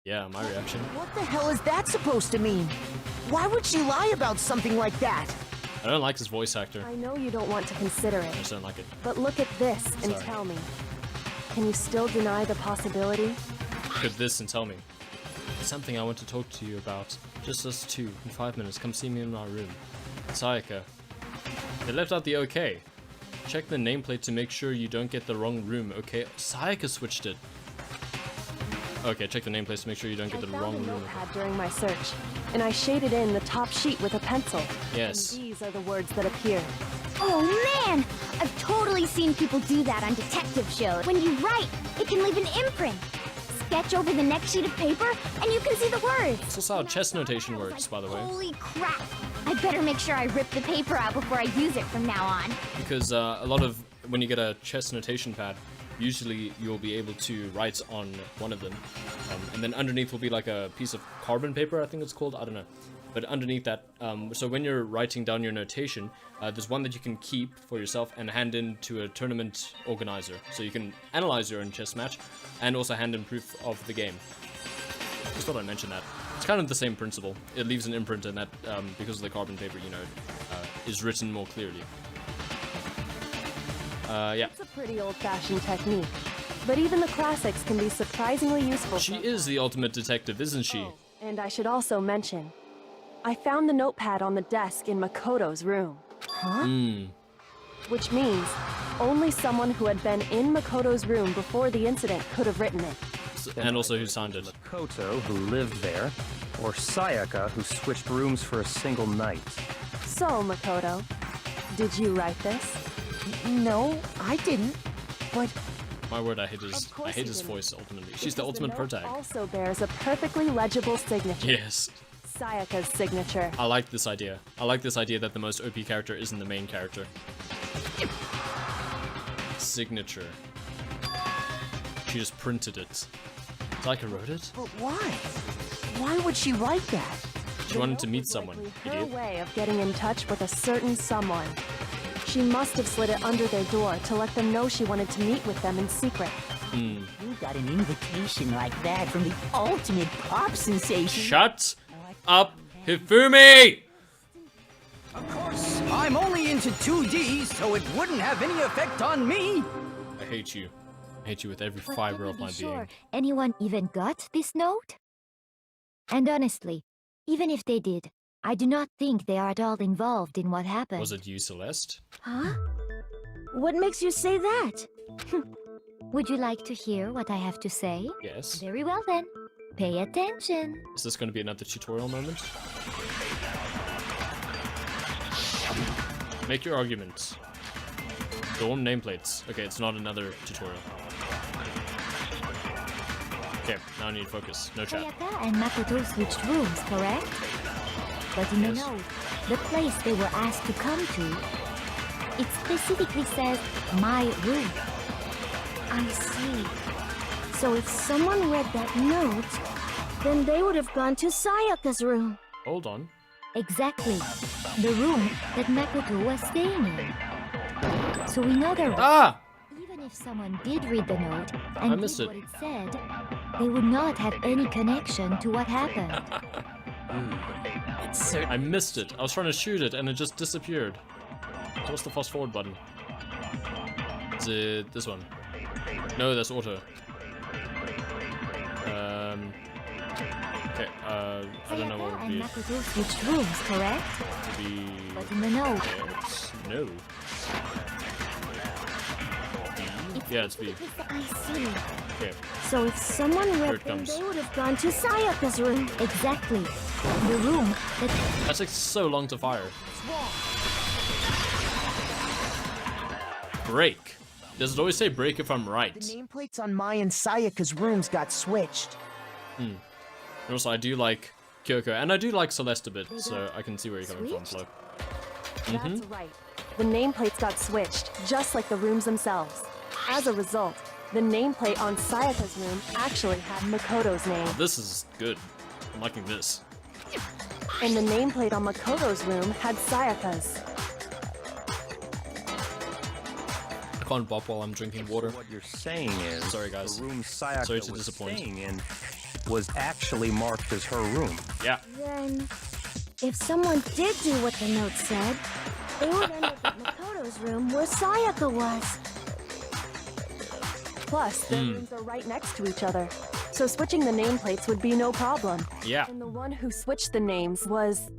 Yeah, my reaction. What the hell is that supposed to mean? Why would she lie about something like that? I don't like this voice actor. I know you don't want to consider it. I just don't like it. But look at this and tell me. Can you still deny the possibility? Look at this and tell me. There's something I want to talk to you about. Just us two. In 5 minutes, come see me in my room. Sayaka. They left out the OK. Check the nameplate to make sure you don't get the wrong room, okay? Sayaka switched it. Okay, check the nameplate to make sure you don't get the wrong room. I found a notepad during my search, and I shaded in the top sheet with a pencil. Yes. And these are the words that appear. Oh man! I've totally seen people do that on detective shows. When you write, it can leave an imprint. Sketch over the next sheet of paper, and you can see the words. This is how chess notation works, by the way. Holy crap! I better make sure I rip the paper out before I use it from now on. Because a lot of, when you get a chess notation pad, usually you'll be able to write on one of them. And then underneath will be like a piece of carbon paper, I think it's called, I don't know. But underneath that, so when you're writing down your notation, there's one that you can keep for yourself and hand in to a tournament organizer. So you can analyze your own chess match and also hand in proof of the game. Just thought I'd mention that. It's kind of the same principle. It leaves an imprint and that, because of the carbon paper, you know, is written more clearly. Yeah. It's a pretty old-fashioned technique. But even the classics can be surprisingly useful. She is the ultimate detective, isn't she? Oh, and I should also mention, I found the notepad on the desk in Makoto's room. Huh? Which means only someone who had been in Makoto's room before the incident could have written it. And also who signed it. Makoto, who lived there, or Sayaka, who switched rooms for a single night. So, Makoto, did you write this? No, I didn't. But my word, I hate his voice ultimately. She's the ultimate protag. Also bears a perfectly legible signature. Yes. Sayaka's signature. I like this idea. I like this idea that the most OP character isn't the main character. Signature. She just printed it. Sayaka wrote it? But why? Why would she write that? She wanted to meet someone, Her idiot. way of getting in touch with a certain someone. She must have slid it under their door to let them know she wanted to meet with them in secret. You got an invitation like that from the ultimate pop sensation. Shut up, Hifumi! Of course, I'm only into 2D, so it wouldn't have any effect on me. I hate you. I hate you with every fiber of my being. Anyone even got this note? And honestly, even if they did, I do not think they are at all involved in what happened. Was it you, Celeste? Huh? What makes you say that? Would you like to hear what I have to say? Yes. Very well then. Pay attention. Is this going to be another tutorial moment? Make your arguments. Dorm nameplates. Okay, it's not another tutorial. Okay, now I need focus. No chat. Sayaka and Makoto switched rooms, correct? But in the note, the place they were asked to come to, it specifically says, my room. I see. So if someone read that note, then they would have gone to Sayaka's room. Hold on. Exactly. The room that Makoto was staying in. So we know they're even if someone did read the note and did what it said, they would not have any connection to what happened. I missed it. I was trying to shoot it and it just disappeared. So what's the fast forward button? Is it this one? No, that's auto. Okay, I don't know what would be. Makoto switched rooms, correct? But in the note. No. Yeah, it's B. I see. Okay. So if someone read them, they would have gone to Sayaka's room. Exactly. The room that... That takes so long to fire. Break. Does it always say break if I'm right? The nameplates on my and Sayaka's rooms got switched. And also, I do like Kyoko, and I do like Celeste a bit, so I can see where you're coming from, Flo. That's right. The nameplates got switched, just like the rooms themselves. As a result, the nameplate on Sayaka's room actually had Makoto's name. This is good. I'm liking this. And the nameplate on Makoto's room had Sayaka's. I can't bop while I'm drinking water. What you're saying is, sorry guys. The room Sayaka sorry to was disappoint. staying in was actually marked as her room. Yeah. Then, if someone did do what the note said, they would end up at Makoto's room where Sayaka was. Plus, their rooms are right next to each other, so switching the nameplates would be no problem. Yeah. And the one who switched the names was...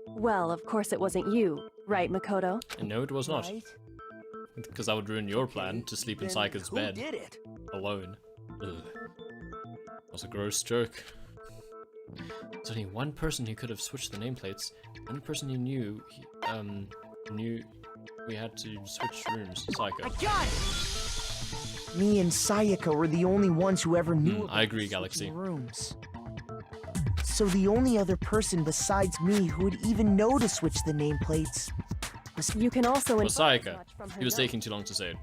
Well, of course it wasn't you, right, Makoto? No, it was not. Because that would ruin your plan to sleep in Sayaka's bed. Who did it? Alone. Ugh. That was a gross joke. There's only one person who could have switched the nameplates. The only person who knew, knew we had to switch rooms. Sayaka. I got it! Me and Sayaka were the only ones who ever knew about I agree, Galaxy. rooms. So the only other person besides me who would even know to switch the nameplates was... You can also Sayaka. He was taking too long to say it.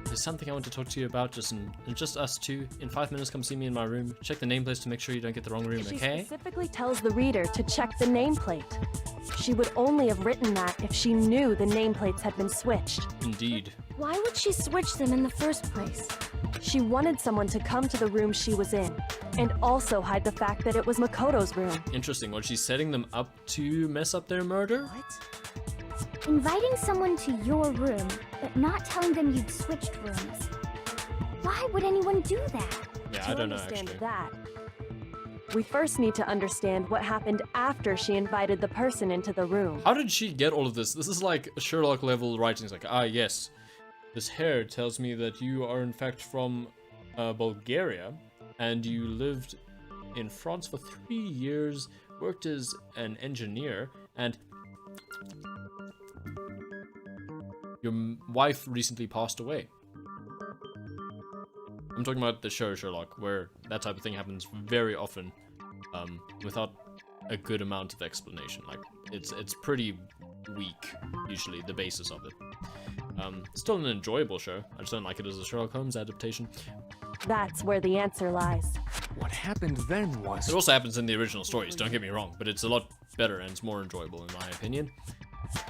There's something I want to talk to you about, just us two. In 5 minutes, come see me in my room. Check the nameplates to make sure you don't get the wrong room, okay? She specifically tells the reader to check the nameplate. She would only have written that if she knew the nameplates had been switched. Indeed. Why would she switch them in the first place? She wanted someone to come to the room she was in, and also hide the fact that it was Makoto's room. Interesting. Was she setting them up to mess up their murder? What? Inviting someone to your room, but not telling them you'd switched rooms. Why would anyone do that? Yeah, I don't know, actually. That, we first need to understand what happened after she invited the person into the room. How did she get all of this? This is like Sherlock level writing. It's like, ah, yes. This hair tells me that you are in fact from Bulgaria, and you lived in France for 3 years, worked as an engineer, and your wife recently passed away. I'm talking about the show Sherlock, where that type of thing happens very often, without a good amount of explanation. Like, it's pretty weak, usually, the basis of it. Still an enjoyable show. I just don't like it as a Sherlock Holmes adaptation. That's where the answer lies. What happened then was... It also happens in the original stories, don't get me wrong, but it's a lot better and it's more enjoyable in my opinion.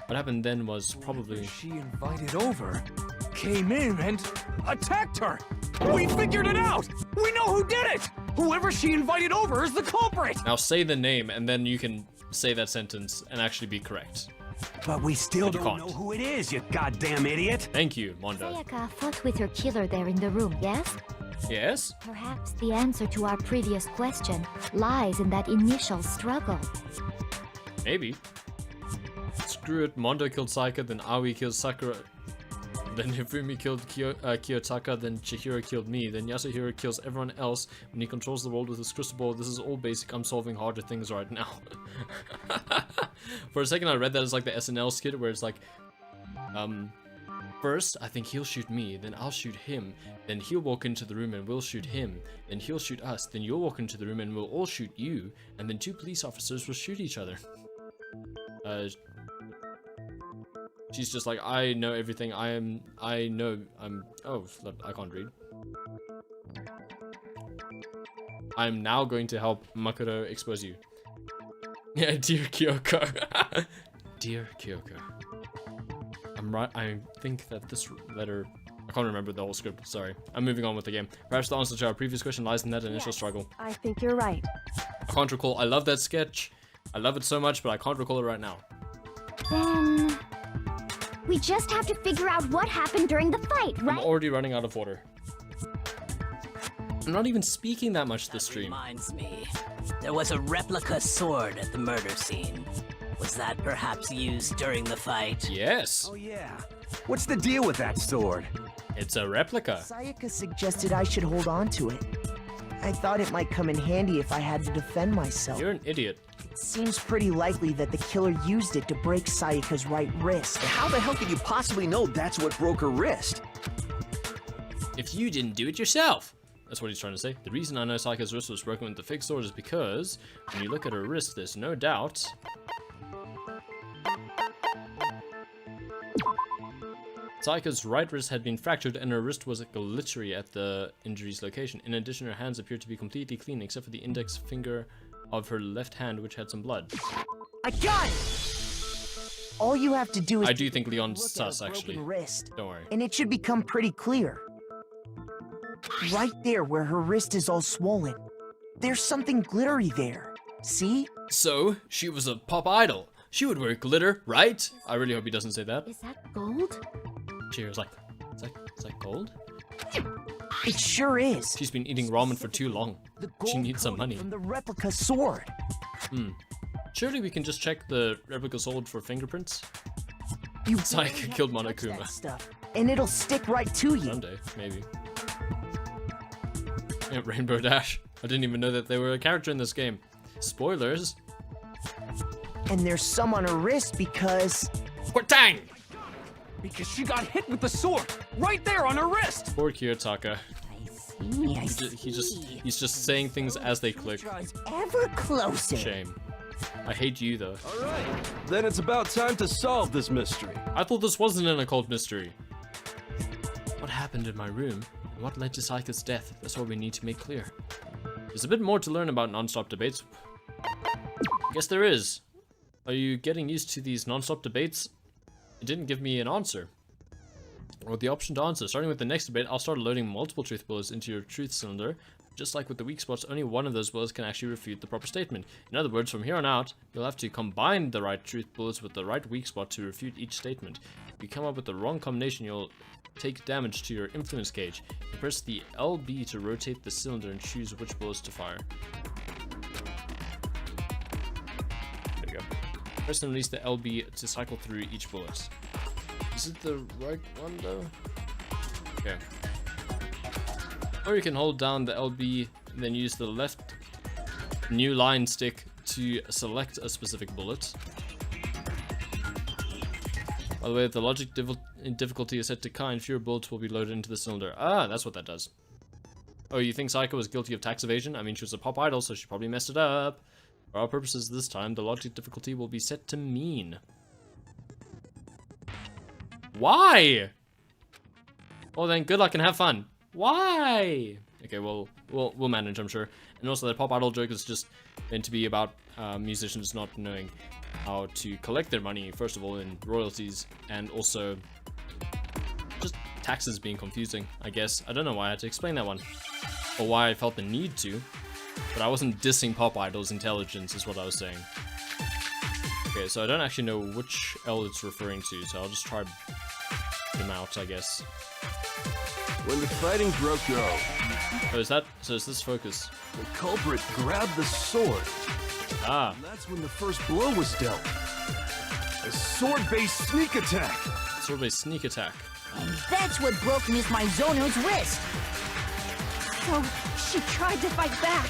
What happened then was probably... She invited over, came in and attacked her! We figured it out! We know who did it! Whoever she invited over is the culprit! Now say the name and then you can say that sentence and actually be correct. But we still But you don't can't. know who it is, you goddamn idiot! Thank you, Mondo. Sayaka fought with her killer there in the room, yes? Yes? Perhaps the answer to our previous question lies in that initial struggle. Maybe. It's screw it. Mondo killed Sayaka, then Aoi killed Sakura. Then Hifumi killed Kiyotaka, then Chihiro killed me, then Yasuhiro kills everyone else when he controls the world with his crystal ball. This is all basic. I'm solving harder things right now. For a second I read that as like the SNL skit where it's like, first, I think he'll shoot me, then I'll shoot him, then he'll walk into the room and we'll shoot him, then he'll shoot us, then you'll walk into the room and we'll all shoot you, and then 2 police officers will shoot each other. She's just like, I know everything, oh, I can't read. I'm now going to help Makoto expose you. Yeah, dear Kyoko. Dear Kyoko. I'm right, I think that this letter, I can't remember the whole script, sorry. I'm moving on with the game. Perhaps the answer to our previous question lies in that initial struggle. I think you're right. I can't recall, I love that sketch. I love it so much, but I can't recall it right now. Then... we just have to figure out what happened during the fight, right? I'm already running out of water. I'm not even speaking that much this stream. Reminds me, there was a replica sword at the murder scene. Was that perhaps used during the fight? Yes. Oh yeah. What's the deal with that sword? It's a replica. Sayaka suggested I should hold on to it. I thought it might come in handy if I had to defend myself. You're an idiot. It seems pretty likely that the killer used it to break Sayaka's right wrist. How the hell could you possibly know that's what broke her wrist? If you didn't do it yourself. That's what he's trying to say. The reason I know Sayaka's wrist was broken with the fake sword is because when you look at her wrist, there's no doubt Sayaka's right wrist had been fractured and her wrist was glittery at the injury's location. In addition, her hands appeared to be completely clean except for the index finger of her left hand, which had some blood. I got it! All you have to do is... I do think Leon's sus, actually. Wrist, don't worry. And it should become pretty clear. Right there where her wrist is all swollen. There's something glittery there. See? So, she was a pop idol. She would wear glitter, right? I really hope he doesn't say that. Is that gold? Cheers, like, is that gold? It sure is. She's been eating ramen for too long. She needs some money. From the replica sword. Surely we can just check the replica sword for fingerprints? You Sayaka killed Monokuma. Stuff, and it'll stick right to you. Someday, maybe. Yeah, Rainbow Dash. I didn't even know that they were a character in this game. Spoilers. And there's some on her wrist because... Dang! Because she got hit with the sword right there on her wrist. Poor Kiyotaka. I see. He's just saying things as they click. Ever closer. Shame. I hate you though. All right, then it's about time to solve this mystery. I thought this wasn't an occult mystery. What happened in my room? And what led to Sayaka's death? That's what we need to make clear. There's a bit more to learn about non-stop debates. I guess there is. Are you getting used to these non-stop debates? It didn't give me an answer. Or the option to answer. Starting with the next debate, I'll start loading multiple truth bullets into your truth cylinder. Just like with the weak spots, only one of those bullets can actually refute the proper statement. In other words, from here on out, you'll have to combine the right truth bullets with the right weak spot to refute each statement. If you come up with the wrong combination, you'll take damage to your influence gauge. You press the LB to rotate the cylinder and choose which bullets to fire. There you go. Press and release the LB to cycle through each bullet. Is it the right one though? Okay. Or you can hold down the LB and then use the left new line stick to select a specific bullet. By the way, if the logic difficulty is set to kind, fewer bullets will be loaded into the cylinder. Ah, that's what that does. Oh, you think Sayaka was guilty of tax evasion? I mean, she was a pop idol, so she probably messed it up. For our purposes this time, the logic difficulty will be set to mean. Why? Well then, good luck and have fun. Why? Okay, well, we'll manage, I'm sure. And also, that pop idol joke is just meant to be about musicians not knowing how to collect their money, first of all, in royalties, and also just taxes being confusing, I guess. I don't know why I had to explain that one, or why I felt the need to, but I wasn't dissing pop idols' intelligence, is what I was saying. Okay, so I don't actually know which L it's referring to, so I'll just try them out, I guess. When the fighting broke out. Oh, is that? So is this focus? The culprit grabbed the sword. Ah. And that's when the first blow was dealt. A sword-based sneak attack. Sword-based sneak attack. And that's what broke Miss Mizono's wrist. So she tried to fight back.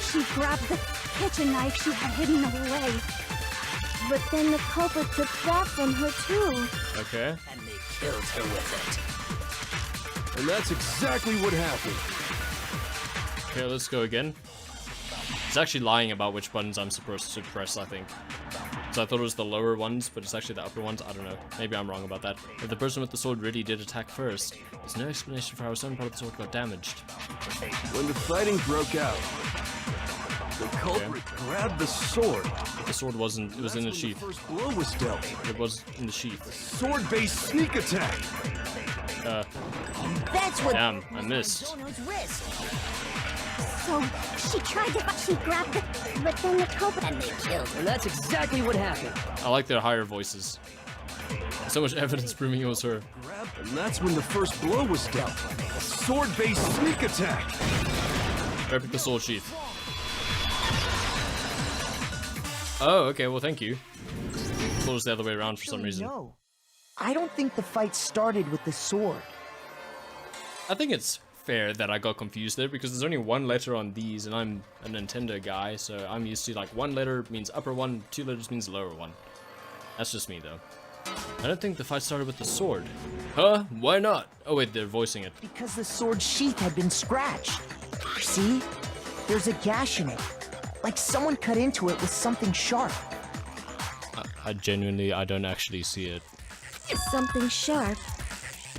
She grabbed the kitchen knife she had hidden away. But then the culprit took that from her too. Okay. And they killed her with And that's exactly what happened. Okay, let's go again. It's actually lying about which buttons I'm supposed to press, I think. So I thought it was the lower ones, but it's actually the upper ones. I don't know. Maybe I'm wrong about that. If the person with the sword really did attack first, there's no explanation for how some part of the sword got damaged. When the fighting broke out, the culprit grabbed the sword. The sword wasn't. It was in the sheath. The first blow was dealt. It was in the sheath. Sword-based sneak attack. That's what. Damn, I missed. Mizono's wrist. So she tried to, she grabbed it, but then the culprit and they killed her. And that's exactly what happened. I like their higher voices. So much evidence proving it was her. And that's when the first blow was dealt. A sword-based sneak attack. Right with the sword sheath. Oh, okay. Well, thank you. I thought it was the other way around for some reason. No, I don't think the fight started with the sword. I think it's fair that I got confused there because there's only one letter on these, and I'm a Nintendo guy, so I'm used to like one letter means upper one, two letters means lower one. That's just me though. I don't think the fight started with the sword. Huh? Why not? Oh wait, they're voicing it. Because the sword sheath had been scratched. See? There's a gash in it. Like someone cut into it with something sharp. I genuinely, I don't actually see it. Something sharp?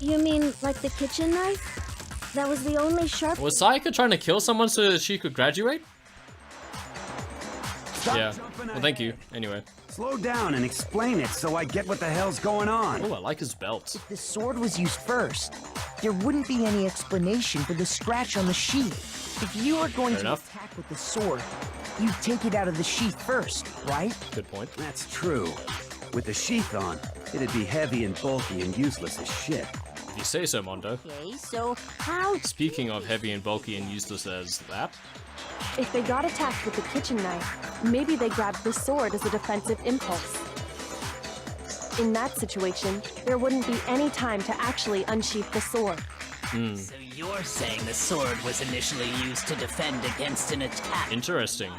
You mean like the kitchen knife? That was the only sharp. Was Sayaka trying to kill someone so that she could graduate? Yeah. Well, thank you. Anyway. Slow down and explain it so I get what the hell's going on. Oh, I like his belt. If the sword was used first, there wouldn't be any explanation for the scratch on the sheath. If you were going to attack with the sword, you'd take it out of the sheath first, right? Good point. That's true. With the sheath on, it'd be heavy and bulky and useless as shit. If you say so, Mondo. Okay, so how... Speaking of heavy and bulky and useless as that. If they got attacked with the kitchen knife, maybe they grabbed the sword as a defensive impulse. In that situation, there wouldn't be any time to actually unsheath the sword. So you're saying the sword was initially used to defend against an attack? Interesting.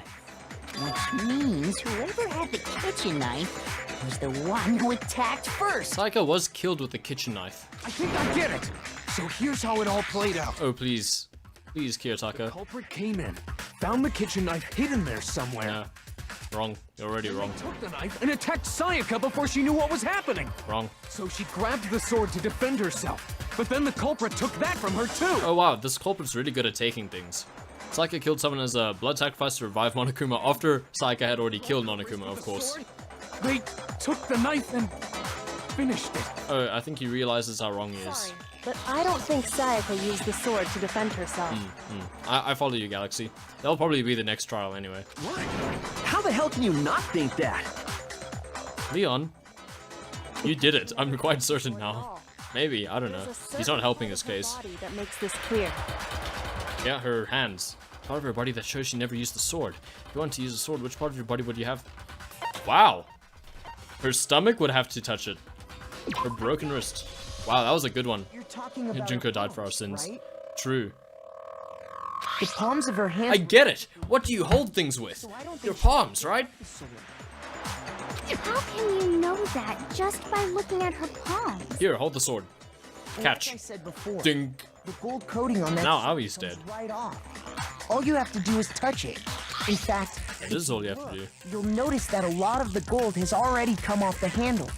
Which means whoever had the kitchen knife was the one who attacked first. Sayaka was killed with the kitchen knife. I think I get it. So here's how it all played out. Oh, please. Please, Kiyotaka. The culprit came in, found the kitchen knife hidden there somewhere. Nah. Wrong. You're already wrong. Took the knife and attacked Sayaka before she knew what was happening. Wrong. So she grabbed the sword to defend herself. But then the culprit took that from her too. Oh wow, this culprit's really good at taking things. Sayaka killed someone as a blood sacrifice to revive Monokuma after Sayaka had already killed Monokuma, of course. They took the knife and finished it. Oh, I think he realizes how wrong he is. But I don't think Sayaka used the sword to defend herself. I follow you, Galaxy. That'll probably be the next trial anyway. What? How the hell can you not think that? Leon, you did it. I'm quite certain now. Maybe, I don't know. He's not helping his case. That makes this clear. Yeah, her hands. Part of her body that shows she never used the sword. If you want to use a sword, which part of your body would you have? Wow. Her stomach would have to touch it. Her broken wrist. Wow, that was a good one. You're talking about Junko died for our sins. right? True. The palms of her hands. I get it. What do you hold things with? Your palms, right? How can you know that just by looking at her palms? Here, hold the sword. Catch. Like I said before, Ding. the gold coating on that Now sword Aoi's comes dead. right off. All you have to do is touch it. In fact, That is all you have to do. you'll notice that a lot of the gold has already come off the handle.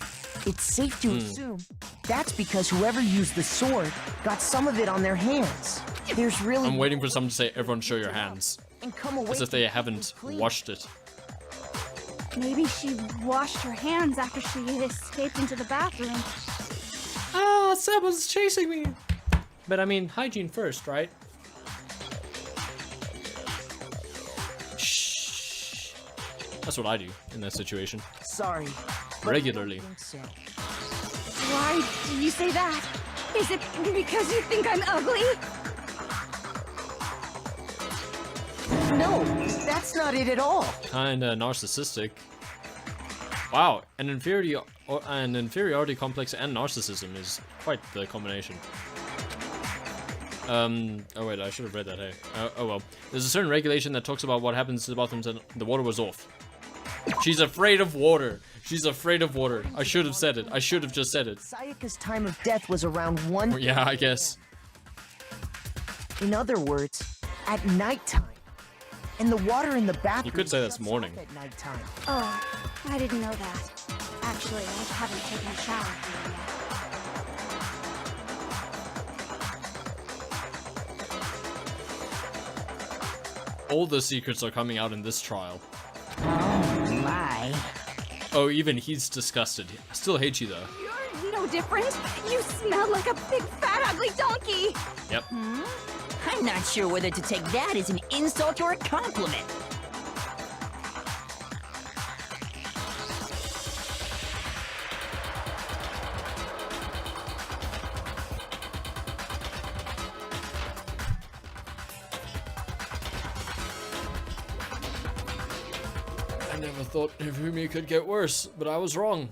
It's safe to assume that's because whoever used the sword got some of it on their hands. There's really I'm waiting for someone to say, everyone show your hands. and come away As if they haven't washed it. Maybe she washed her hands after she escaped into the bathroom. Ah, someone's chasing me. But I mean, hygiene first, right? Shh. That's what I do in that situation. Sorry. Regularly. Why do you say that? Is it because you think I'm ugly? No, that's not it at all. Kinda narcissistic. Wow, an inferiority complex and narcissism is quite the combination. Oh wait, I should have read that, hey. Oh well. There's a certain regulation that talks about what happens to the bathrooms and the water was off. She's afraid of water. She's afraid of water. I should have said it. I should have just said it. Sayaka's time of death was around 1 PM. Yeah, I guess. In other words, at nighttime. And the water in the bathroom. You could say that's morning. At nighttime. Oh, I didn't know that. Actually, I haven't taken a shower yet. All the secrets are coming out in this trial. Oh my. Oh, even he's disgusted. I still hate you though. You're no different. You smell like a big fat ugly donkey. Yep. I'm not sure whether to take that as an insult or a compliment. I never thought Hifumi could get worse, but I was wrong.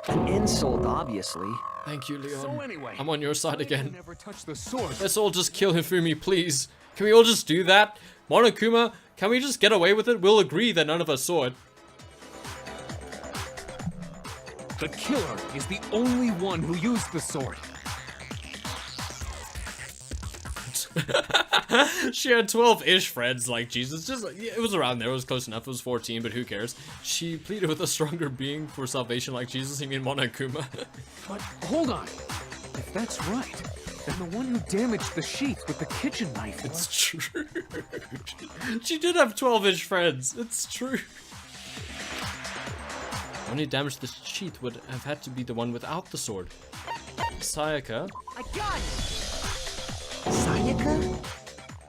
An insult, obviously. Thank you, Leon. So anyway, I'm on your side again. never touched the sword. Let's all just kill Hifumi, please. Can we all just do that? Monokuma, can we just get away with it? We'll agree that none of us saw it. The killer is the only one who used the sword. She had 12-ish friends, like Jesus. Just it was around there. It was close enough. It was 14, but who cares? She pleaded with a stronger being for salvation, like Jesus. You mean Monokuma? But hold on. If that's right, then the one who damaged the sheath with the kitchen knife. It's true. She did have 12-ish friends. It's true. The one who damaged the sheath would have had to be the one without the sword. Sayaka. I got it. Sayaka?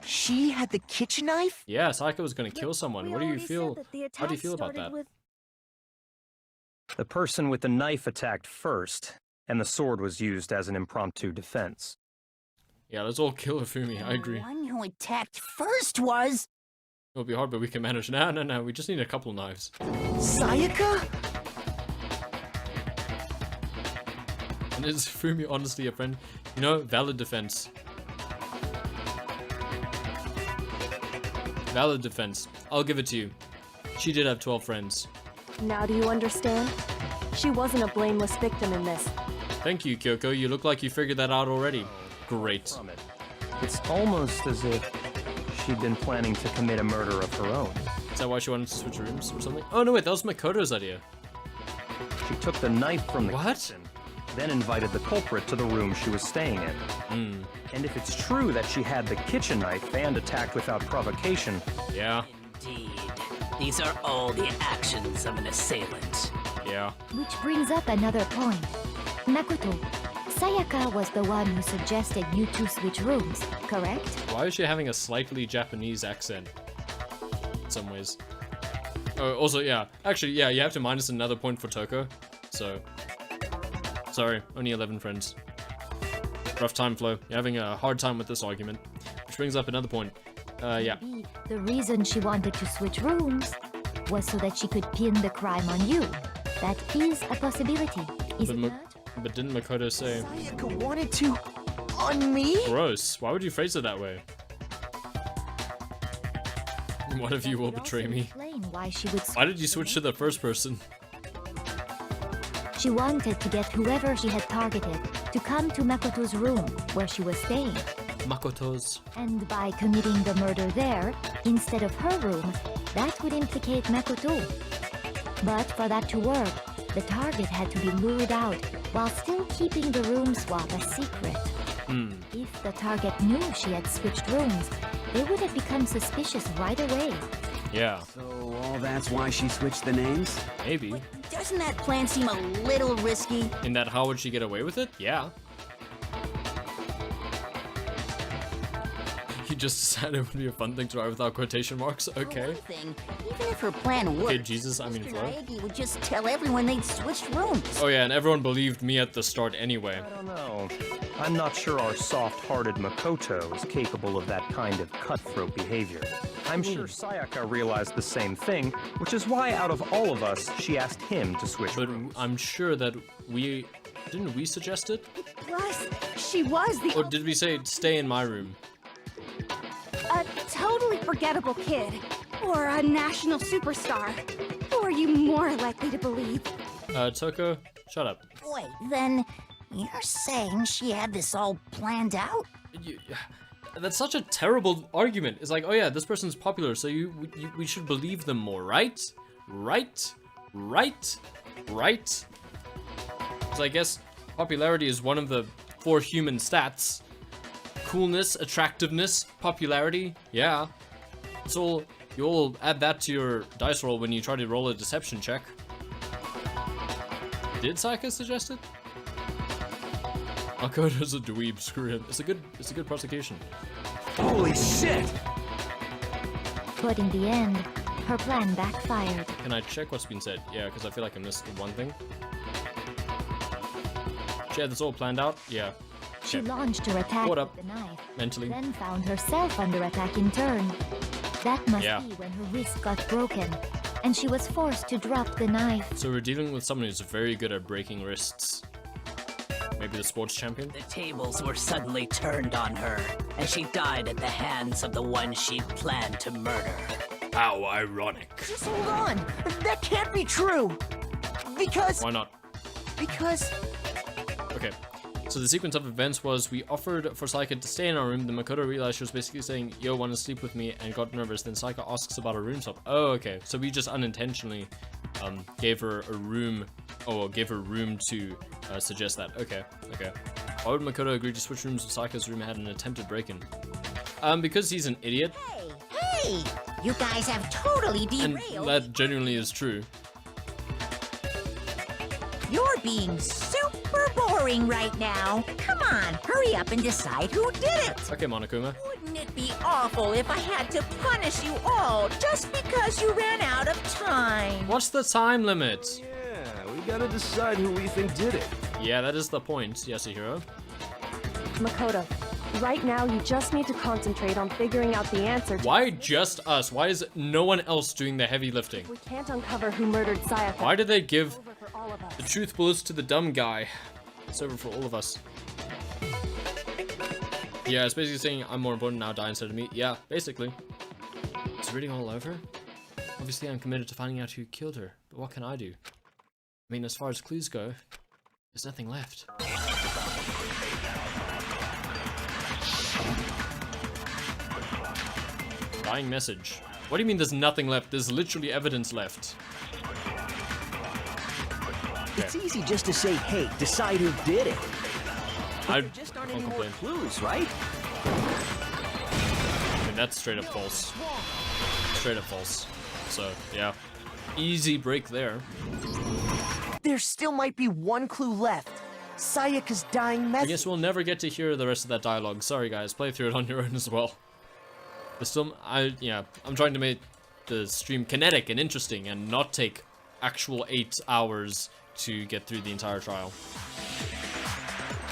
She had the kitchen knife? Yeah, Sayaka was gonna kill someone. What do you feel? How do you feel about that? The person with the knife attacked first, and the sword was used as an impromptu defense. Yeah, let's all kill Hifumi. I agree. The one who attacked first was... It'll be hard, but we can manage. No. We just need a couple of knives. Sayaka? And is Hifumi honestly a friend? You know, valid defense. Valid defense. I'll give it to you. She did have 12 friends. Now do you understand? She wasn't a blameless victim in this. Thank you, Kyoko. You look like you figured that out already. Great. It's almost as if she'd been planning to commit a murder of her own. Is that why she wanted to switch rooms or something? Oh no, wait, that was Makoto's idea. She took the knife from the kitchen, then invited the culprit to the room she was staying in. And if it's true that she had the kitchen knife and attacked without provocation... Yeah. Indeed. These are all the actions of an assailant. Yeah. Which brings up another point. Makoto, Sayaka was the one who suggested you two switch rooms, correct? Why is she having a slightly Japanese accent? In some ways. Oh, also, yeah. Actually, yeah, you have to minus another point for Toko. So... Sorry, only 11 friends. Rough time, Flo. You're having a hard time with this argument. Which brings up another point. Yeah. Maybe the reason she wanted to switch rooms was so that she could pin the crime on you. That is a possibility, is it not? But didn't Makoto say... Sayaka wanted to... on me? Gross. Why would you phrase it that way? One of you will betray me. Why she would Why did you switch to the first person? She wanted to get whoever she had targeted to come to Makoto's room where she was staying. Makoto's. And by committing the murder there, instead of her room, that would implicate Makoto. But for that to work, the target had to be lured out while still keeping the room swap a secret. If the target knew she had switched rooms, they would have become suspicious right away. Yeah. So all that's why she switched the names? Maybe. Doesn't that plan seem a little risky? In that, how would she get away with it? Yeah. just decided it would be a fun thing to write without quotation marks. Okay. Thing, even if her plan worked, Okay, Jesus, I mean Flo. Naegi would just tell everyone they'd switched rooms. Oh yeah, and everyone believed me at the start anyway. I don't know. I'm not sure our soft-hearted Makoto is capable of that kind of cutthroat behavior. I'm sure Sayaka realized the same thing, which is why out of all of us, she asked him to switch rooms. I'm sure that didn't we suggest it? Plus, she was the... Or did we say, stay in my room? A totally forgettable kid. Or a national superstar. Who are you more likely to believe? Toko, shut up. Wait, then you're saying she had this all planned out? That's such a terrible argument. It's like, oh yeah, this person's popular, so we should believe them more, right? Right? Right? Right? So I guess popularity is one of the 4 human stats. Coolness, attractiveness, popularity, yeah. So you'll add that to your dice roll when you try to roll a deception check. Did Sayaka suggest it? Makoto's a dweeb, screw him. It's a good prosecution. Holy shit! But in the end, her plan backfired. Can I check what's been said? Yeah, because I feel like I missed one thing. She had this all planned out? Yeah. She launched her attack with the knife, mentally, then found herself under attack in turn. That must be when her wrist got broken, and she was forced to drop the knife. So we're dealing with someone who's very good at breaking wrists. Maybe the sports champion? The tables were suddenly turned on her, and she died at the hands of the one she'd planned to murder. How ironic. Just hold on. That can't be true. Because... Why not? Because... Okay. So the sequence of events was we offered for Sayaka to stay in our room, then Makoto realized she was basically saying, yo, wanna sleep with me, and got nervous, then Sayaka asks about a room swap. Oh, okay. So we just unintentionally gave her a room, gave her room to suggest that. Okay, okay. Why would Makoto agree to switch rooms with Sayaka's room and had an attempted break-in? Because he's an idiot. Hey! You guys have totally derailed. And that genuinely is true. You're being super boring right now. Come on, hurry up and decide who did it. Okay, Monokuma. Wouldn't it be awful if I had to punish you all just because you ran out of time? What's the time limit? Yeah, we gotta decide who we think did it. Yeah, that is the point, Yasuhiro. Makoto, right now you just need to concentrate on figuring out the answer. Why just us? Why is no one else doing the heavy lifting? We can't uncover who murdered Sayaka. Why did they give the truth bullets to the dumb guy? It's over for all of us. Yeah, it's basically saying I'm more important now, die instead of me. Yeah, basically. It's really all over? Obviously I'm committed to finding out who killed her, but what can I do? I mean, as far as clues go, there's nothing left. Dying message. What do you mean there's nothing left? There's literally evidence left. It's easy just to say, hey, decide who did it. I just aren't any more clues, right? I mean, that's straight up false. Straight up false. So, yeah. Easy break there. There still might be one clue left. Sayaka's dying message. I guess we'll never get to hear the rest of that dialogue. Sorry guys, play through it on your own as well. But still, I'm trying to make the stream kinetic and interesting and not take actual 8 hours to get through the entire trial.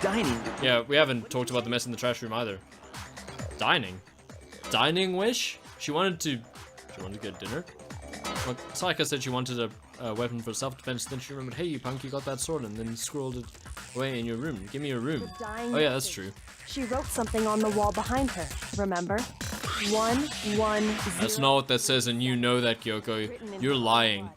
Dining. Yeah, we haven't talked about the mess in the trash room either. Dining? Dining wish? She wanted to get dinner? Well, Sayaka said she wanted a weapon for self-defense, then she remembered, hey you punk, you got that sword, and then scrolled it away in your room. Give me a room. Oh yeah, that's true. She wrote something on the wall behind her, remember? 110. That's not what that says, and you know that, Kyoko. You're lying.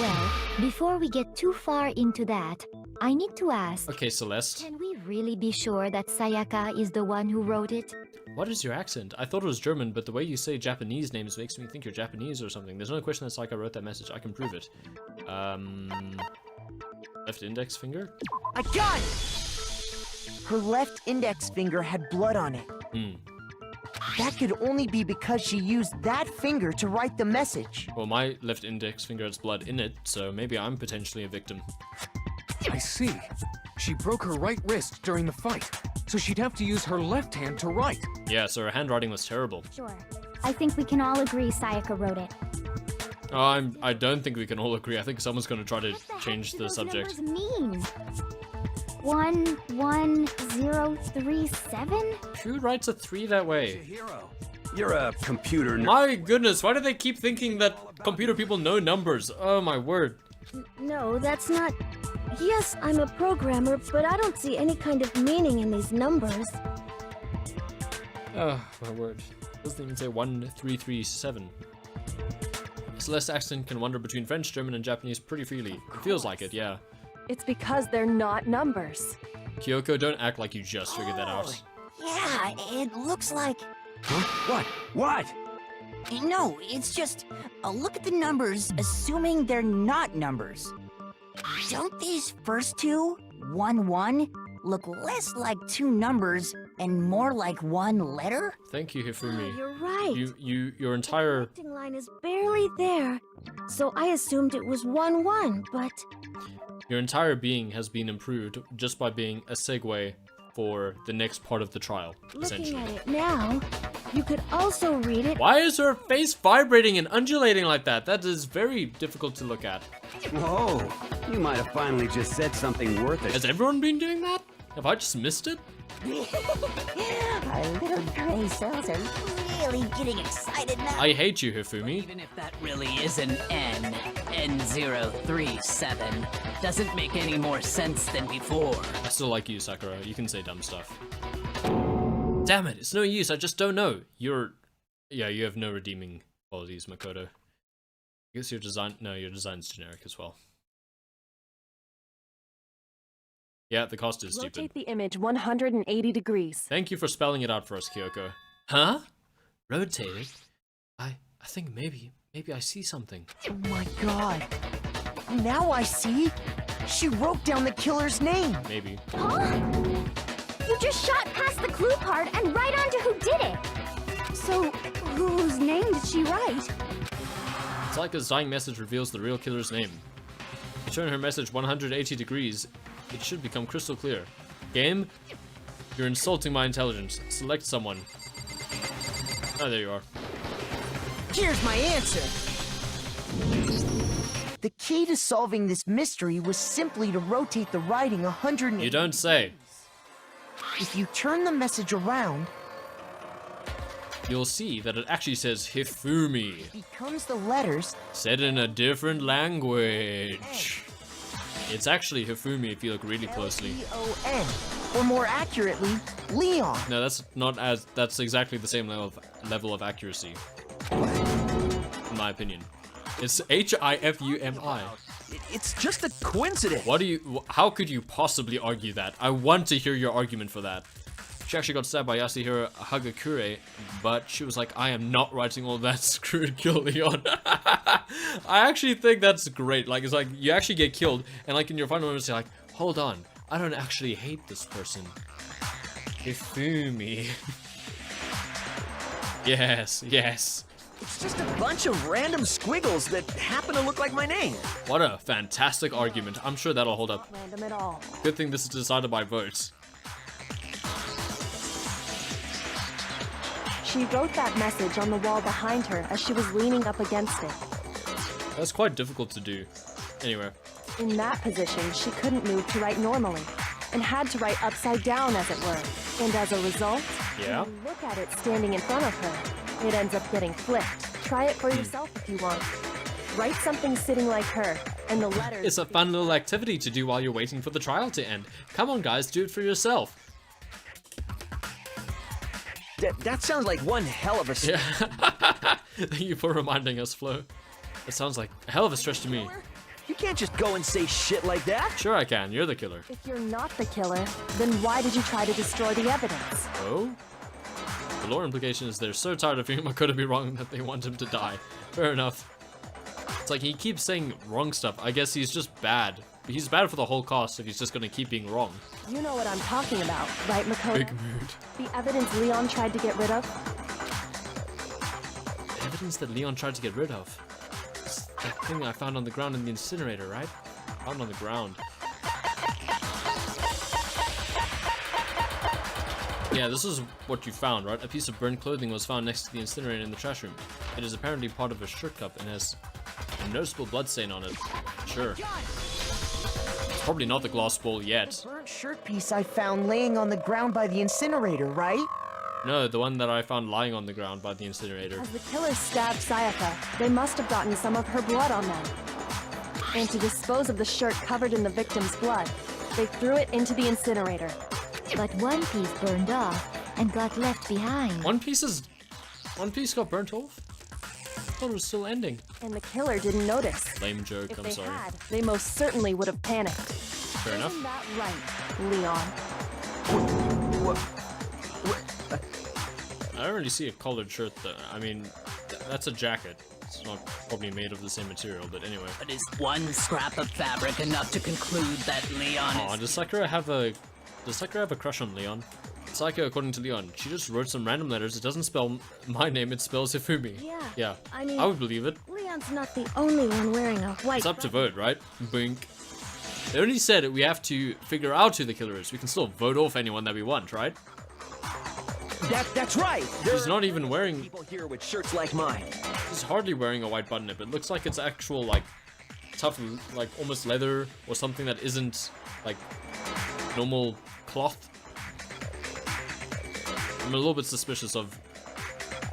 Well, before we get too far into that, I need to ask... Okay, Celeste. Can we really be sure that Sayaka is the one who wrote it? What is your accent? I thought it was German, but the way you say Japanese names makes me think you're Japanese or something. There's no question that Sayaka wrote that message. I can prove it. Left index finger? I got it! Her left index finger had blood on it. That could only be because she used that finger to write the message. Well, my left index finger has blood in it, so maybe I'm potentially a victim. I see. She broke her right wrist during the fight, so she'd have to use her left hand to write. Yeah, so her handwriting was terrible. Sure. I think we can all agree Sayaka wrote it. I don't think we can all agree. I think someone's going to try to change the subject. What does mean? 11037? Who writes a 3 that way? You're a computer nerd. My goodness, why do they keep thinking that computer people know numbers? Oh my word. No, that's not... Yes, I'm a programmer, but I don't see any kind of meaning in these numbers. Oh, my word. Doesn't even say 1337. Celeste's accent can wander between French, German, and Japanese pretty freely. It feels like it, yeah. It's because they're not numbers. Kyoko, don't act like you just figured that out. Yeah, it looks like... Huh? What? No, it's just... look at the numbers, assuming they're not numbers. Don't these first two, 1-1, look less like two numbers and more like one letter? Thank you, Hifumi. Oh, you're right. Your entire... The connecting line is barely there, so I assumed it was 1-1, but... Your entire being has been improved just by being a segue for the next part of the trial, essentially. Looking at it now, you could also read it... Why is her face vibrating and undulating like that? That is very difficult to look at. Whoa, you might have finally just said something worth it. Has everyone been doing that? Have I just missed it? Our little gray cells are really getting excited now. I hate you, Hifumi. Even if that really is an N037, doesn't make any more sense than before. I still like you, Sakura. You can say dumb stuff. Damn it, it's no use, I just don't know. Yeah, you have no redeeming qualities, Makoto. I guess your design's generic as well. Yeah, the cost is stupid. Rotate the image 180 degrees. Thank you for spelling it out for us, Kyoko. Huh? Rotate it? I think maybe I see something. Oh my god. Now I see. She wrote down the killer's name. Maybe. Huh? You just shot past the clue part and right onto who did it. So, whose name did she write? It's like a dying message reveals the real killer's name. You turn her message 180 degrees, it should become crystal clear. Game, you're insulting my intelligence. Select someone. Oh, there you are. Here's my answer. The key to solving this mystery was simply to rotate the writing 180 You don't say. If you turn the message around, you'll see that it actually says Hifumi. it becomes the letters Said in a different language. It's actually Hifumi if you look really closely. L-E-O-N, or more accurately, Leon. No, that's exactly the same level of accuracy. In my opinion. It's H-I-F-U-M-I. It's just a coincidence. How could you possibly argue that? I want to hear your argument for that. She actually got stabbed by Yasuhiro Hagakure, but she was like, I am not writing all that, screw it, kill Leon. I actually think that's great. Like, it's like, you actually get killed, and like in your final moments, you're like, hold on, I don't actually hate this person. Hifumi. Yes. It's just a bunch of random squiggles that happen to look like my name. What a fantastic argument. I'm sure that'll hold up. Random at all. Good thing this is decided by votes. She wrote that message on the wall behind her as she was leaning up against it. That's quite difficult to do. Anyway. In that position, she couldn't move to write normally, and had to write upside down, as it were. And as a result, when you look at it standing in front of her, it ends up getting flipped. Try it for yourself if you want. Write something sitting like her, and the letters... It's a fun little activity to do while you're waiting for the trial to end. Come on, guys, do it for yourself. That sounds like one hell of a... Yeah. Thank you for reminding us, Flo. It sounds like a hell of a stretch to me. You can't just go and say shit like that. Sure I can, you're the killer. If you're not the killer, then why did you try to destroy the evidence? Oh? The lore implication is they're so tired of hearing Makoto be wrong that they want him to die. Fair enough. It's like he keeps saying wrong stuff. I guess he's just bad. He's bad for the whole cast if he's just gonna keep being wrong. You know what I'm talking about, right, Makoto? Big mood. The evidence Leon tried to get rid of? The evidence that Leon tried to get rid of? It's that thing I found on the ground in the incinerator, right? Found on the ground. Yeah, this is what you found, right? A piece of burnt clothing was found next to the incinerator in the trash room. It is apparently part of a shirt cup and has a noticeable blood stain on it. Sure. It's probably not the glass bowl yet. The burnt shirt piece I found laying on the ground by the incinerator, right? No, the one that I found lying on the ground by the incinerator. As the killers stabbed Sayaka, they must have gotten some of her blood on them. And to dispose of the shirt covered in the victim's blood, they threw it into the incinerator. But one piece burned off and got left behind. One piece got burnt off? I thought it was still ending. And the killer didn't notice. Lame joke, If I'm they sorry. had, they most certainly would have panicked. Fair enough. Isn't that right, Leon? I don't really see a collared shirt though. I mean, that's a jacket. It's not probably made of the same material, but anyway. But is one scrap of fabric enough to conclude that Leon Aw, does Sakura have a crush on Leon? Sayaka, according to Leon, she just wrote some random letters. It doesn't spell my name, it spells Hifumi. Yeah. I mean, I would believe it. Leon's not the only one wearing a white. It's up to vote, right? Bink. They only said we have to figure out who the killer is. We can still vote off anyone that we want, right? That's right. She's not even wearing... People here with shirts like mine. She's hardly wearing a white button-up. It looks like it's actual, like, tough, like, almost leather or something that isn't, like, normal cloth. I'm a little bit suspicious of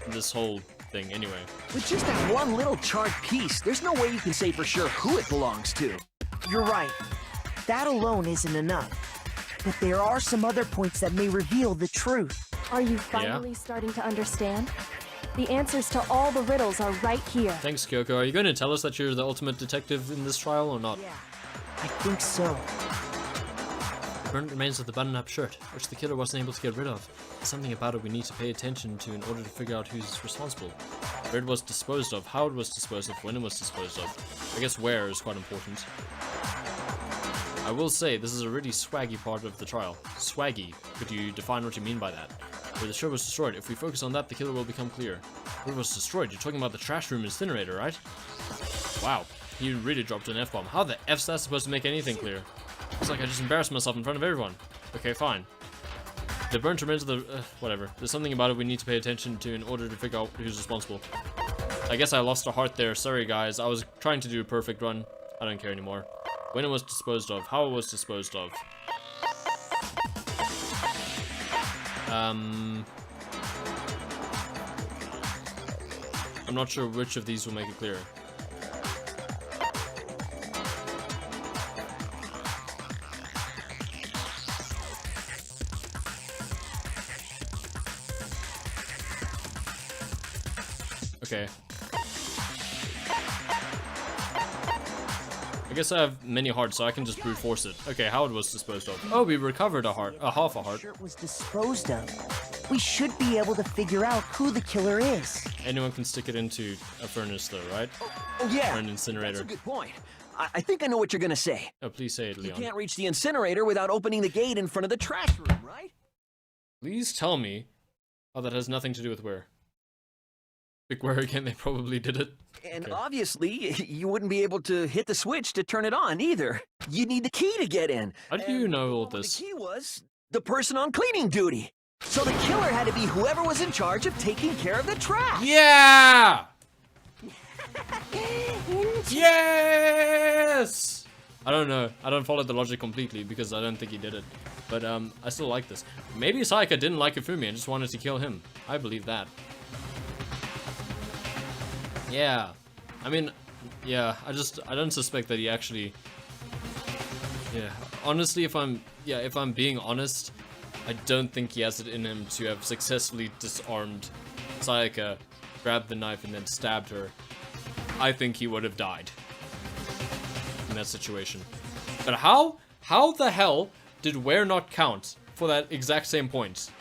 this whole thing anyway. With just that one little charred piece, there's no way you can say for sure who it belongs to. You're right. That alone isn't enough. But there are some other points that may reveal the truth. Are you finally starting to understand? The answers to all the riddles are right here. Thanks, Kyoko. Are you going to tell us that you're the ultimate detective in this trial or not? Yeah, I think so. Burnt remains of the button-up shirt, which the killer wasn't able to get rid of. There's something about it we need to pay attention to in order to figure out who's responsible. Where it was disposed of, how it was disposed of, when it was disposed of. I guess where is quite important. I will say, this is a really swaggy part of the trial. Swaggy. Could you define what you mean by that? Where the shirt was destroyed. If we focus on that, the killer will become clear. Where it was destroyed? You're talking about the trash room incinerator, right? Wow. You really dropped an F-bomb. How the F's that supposed to make anything clear? It's like I just embarrassed myself in front of everyone. Okay, fine. The burnt remains of the... whatever. There's something about it we need to pay attention to in order to figure out who's responsible. I guess I lost a heart there. Sorry, guys. I was trying to do a perfect run. I don't care anymore. When it was disposed of. How it was disposed of. I'm not sure which of these will make it clear. Okay. I guess I have many hearts, so I can just brute force it. Okay, how it was disposed of. Oh, we recovered a heart, half a heart. The shirt was disposed of. We should be able to figure out who the killer is. Anyone can stick it into a furnace, though, right? Oh yeah, or an incinerator. That's a good point. I think I know what you're gonna say. Oh, please say it, Leon. You can't reach the incinerator without opening the gate in front of the trash room, right? Please tell me how that has nothing to do with where. Big where again, they probably did it. And obviously, you wouldn't be able to hit the switch to turn it on either. You need the key to get in. How do you know all this? The key was the person on cleaning duty. So the killer had to be whoever was in charge of taking care of the trash. Yeah! Yes! I don't know. I don't follow the logic completely because I don't think he did it. But I still like this. Maybe Sayaka didn't like Hifumi and just wanted to kill him. I believe that. Yeah. I mean, yeah, I don't suspect that he actually... Yeah. Honestly, if I'm being honest, I don't think he has it in him to have successfully disarmed Sayaka, grabbed the knife, and then stabbed her. I think he would have died in that situation. But how the hell did where not count for that exact same point?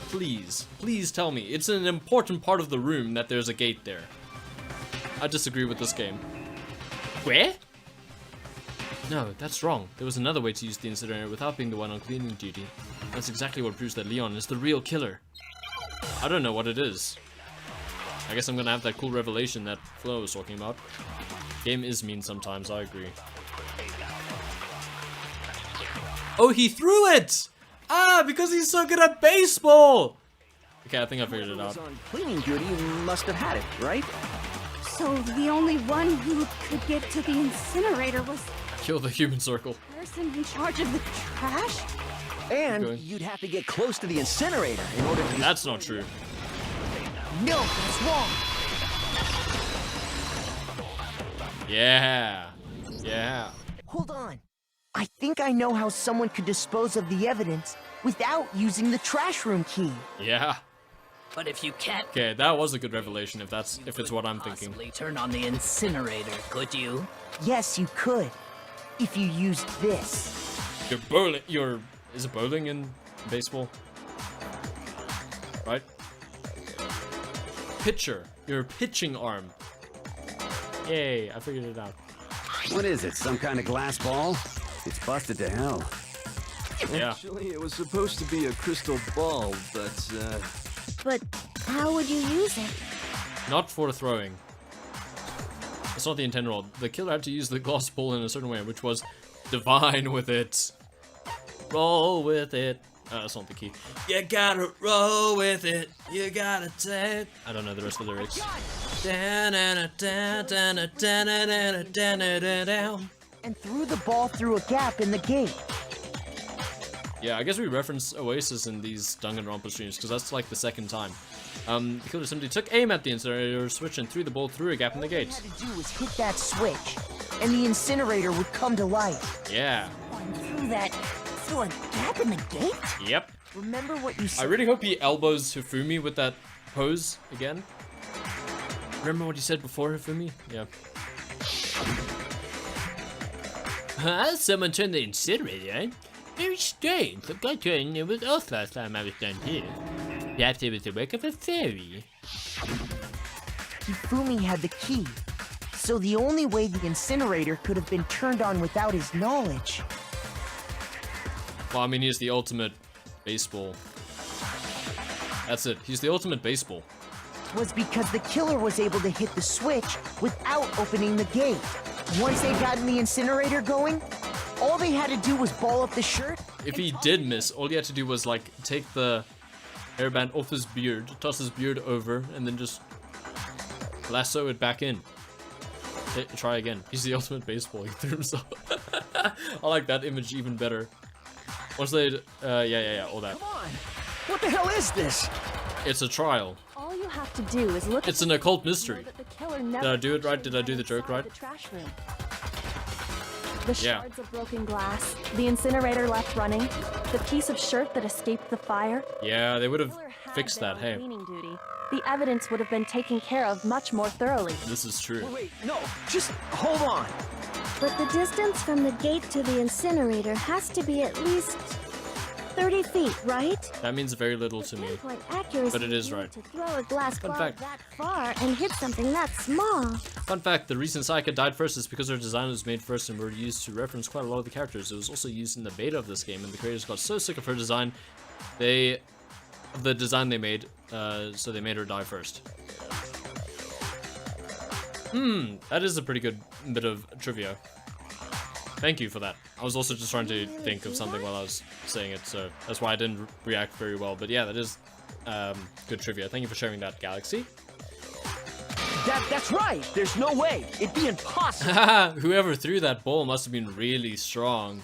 Please tell me. It's an important part of the room that there's a gate there. I disagree with this game. Where? No, that's wrong. There was another way to use the incinerator without being the one on cleaning duty. That's exactly what proves that Leon is the real killer. I don't know what it is. I guess I'm gonna have that cool revelation that Flo was talking about. Game is mean sometimes, I agree. Oh, he threw it! Ah, because he's so good at baseball! Okay, I think I figured it out. On cleaning duty must have had it, right? So the only one who could get to the incinerator was Kill the human circle. the person in charge of the trash? And you'd have to get close to the incinerator in order to... That's not true. No, that's wrong. Yeah. Yeah. Hold on. I think I know how someone could dispose of the evidence without using the trash room key. Yeah. But if you can't... Okay, that was a good revelation if it's what I'm thinking. Turn on the incinerator, could you? Yes, you could. If you used this. You're bowling. Is it bowling in baseball? Right? Pitcher. Your pitching arm. Yay, I figured it out. What is it, some kind of glass ball? It's busted to hell. Yeah. Actually, it was supposed to be a crystal ball, but, But how would you use it? Not for throwing. That's not the intent at all. The killer had to use the glass ball in a certain way, which was divine with it. Roll with it. That's not the key. You gotta roll with it. You gotta take. I don't know the rest of the lyrics. And threw the ball through a gap in the gate. Yeah, I guess we reference Oasis in these Danganronpa streams, because that's like the second time. The killer simply took aim at the incinerator switch and threw the ball through a gap in the gate. All you had to do was hit that switch, and the incinerator would come to life. Yeah. Through a gap in the gate? Yep. Remember what you said? I really hope he elbows Hifumi with that pose again. Remember what he said before, Hifumi? Yeah. Huh? Someone turned the incinerator on? Very strange. I've got to and it was off last time I was down here. Perhaps it was the work of a fairy. Hifumi had the key, so the only way the incinerator could have been turned on without his knowledge. Well, I mean, he's the ultimate baseball. That's it. He's the ultimate baseball. Was because the killer was able to hit the switch without opening the gate. Once they got the incinerator going, all they had to do was ball up the shirt. If he did miss, all he had to do was like take the hairband off his beard, toss his beard over, and then just lasso it back in. Try again. He's the ultimate baseball. He threw himself. I like that image even better. Once they, yeah, all that. Come on. What the hell is this? It's a trial. All you have to do is look. It's an occult mystery. Did I do it right? Did I do the joke right? The shards of broken glass, the incinerator left running, the piece of shirt that escaped the fire. Yeah, they would have fixed that. Hey. Cleaning duty. The evidence would have been taken care of much more thoroughly. This is true. Wait, no, just hold on. But the distance from the gate to the incinerator has to be at least 30 feet, right? That means very little to me, Like accuracy but it is right. to throw a glass Fun ball fact. that far and hit something that small. Fun fact, the reason Sayaka died first is because her design was made first and were used to reference quite a lot of the characters. It was also used in the beta of this game, and the creators got so sick of her design, the design they made, so they made her die first. That is a pretty good bit of trivia. Thank you for that. I was also just trying to think of something while I was saying it, so that's why I didn't react very well. But yeah, that is good trivia. Thank you for sharing that, Galaxy. That's right. There's no way. It'd be impossible. Whoever threw that ball must have been really strong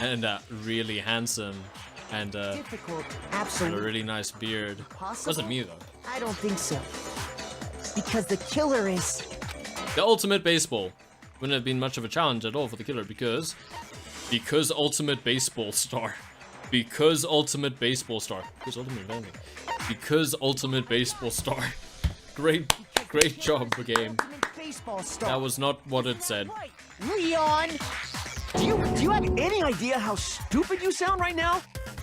and really handsome and Difficult, had a absolutely. really nice beard. Possible? Wasn't me though. I don't think so. Because the killer is... The ultimate baseball. Wouldn't have been much of a challenge at all for the killer because ultimate baseball star. Because ultimate baseball star. Because ultimate vending. Because ultimate baseball star. Great job, game. Baseball star. That was not what it said. Leon! Do you have any idea how stupid you sound right now?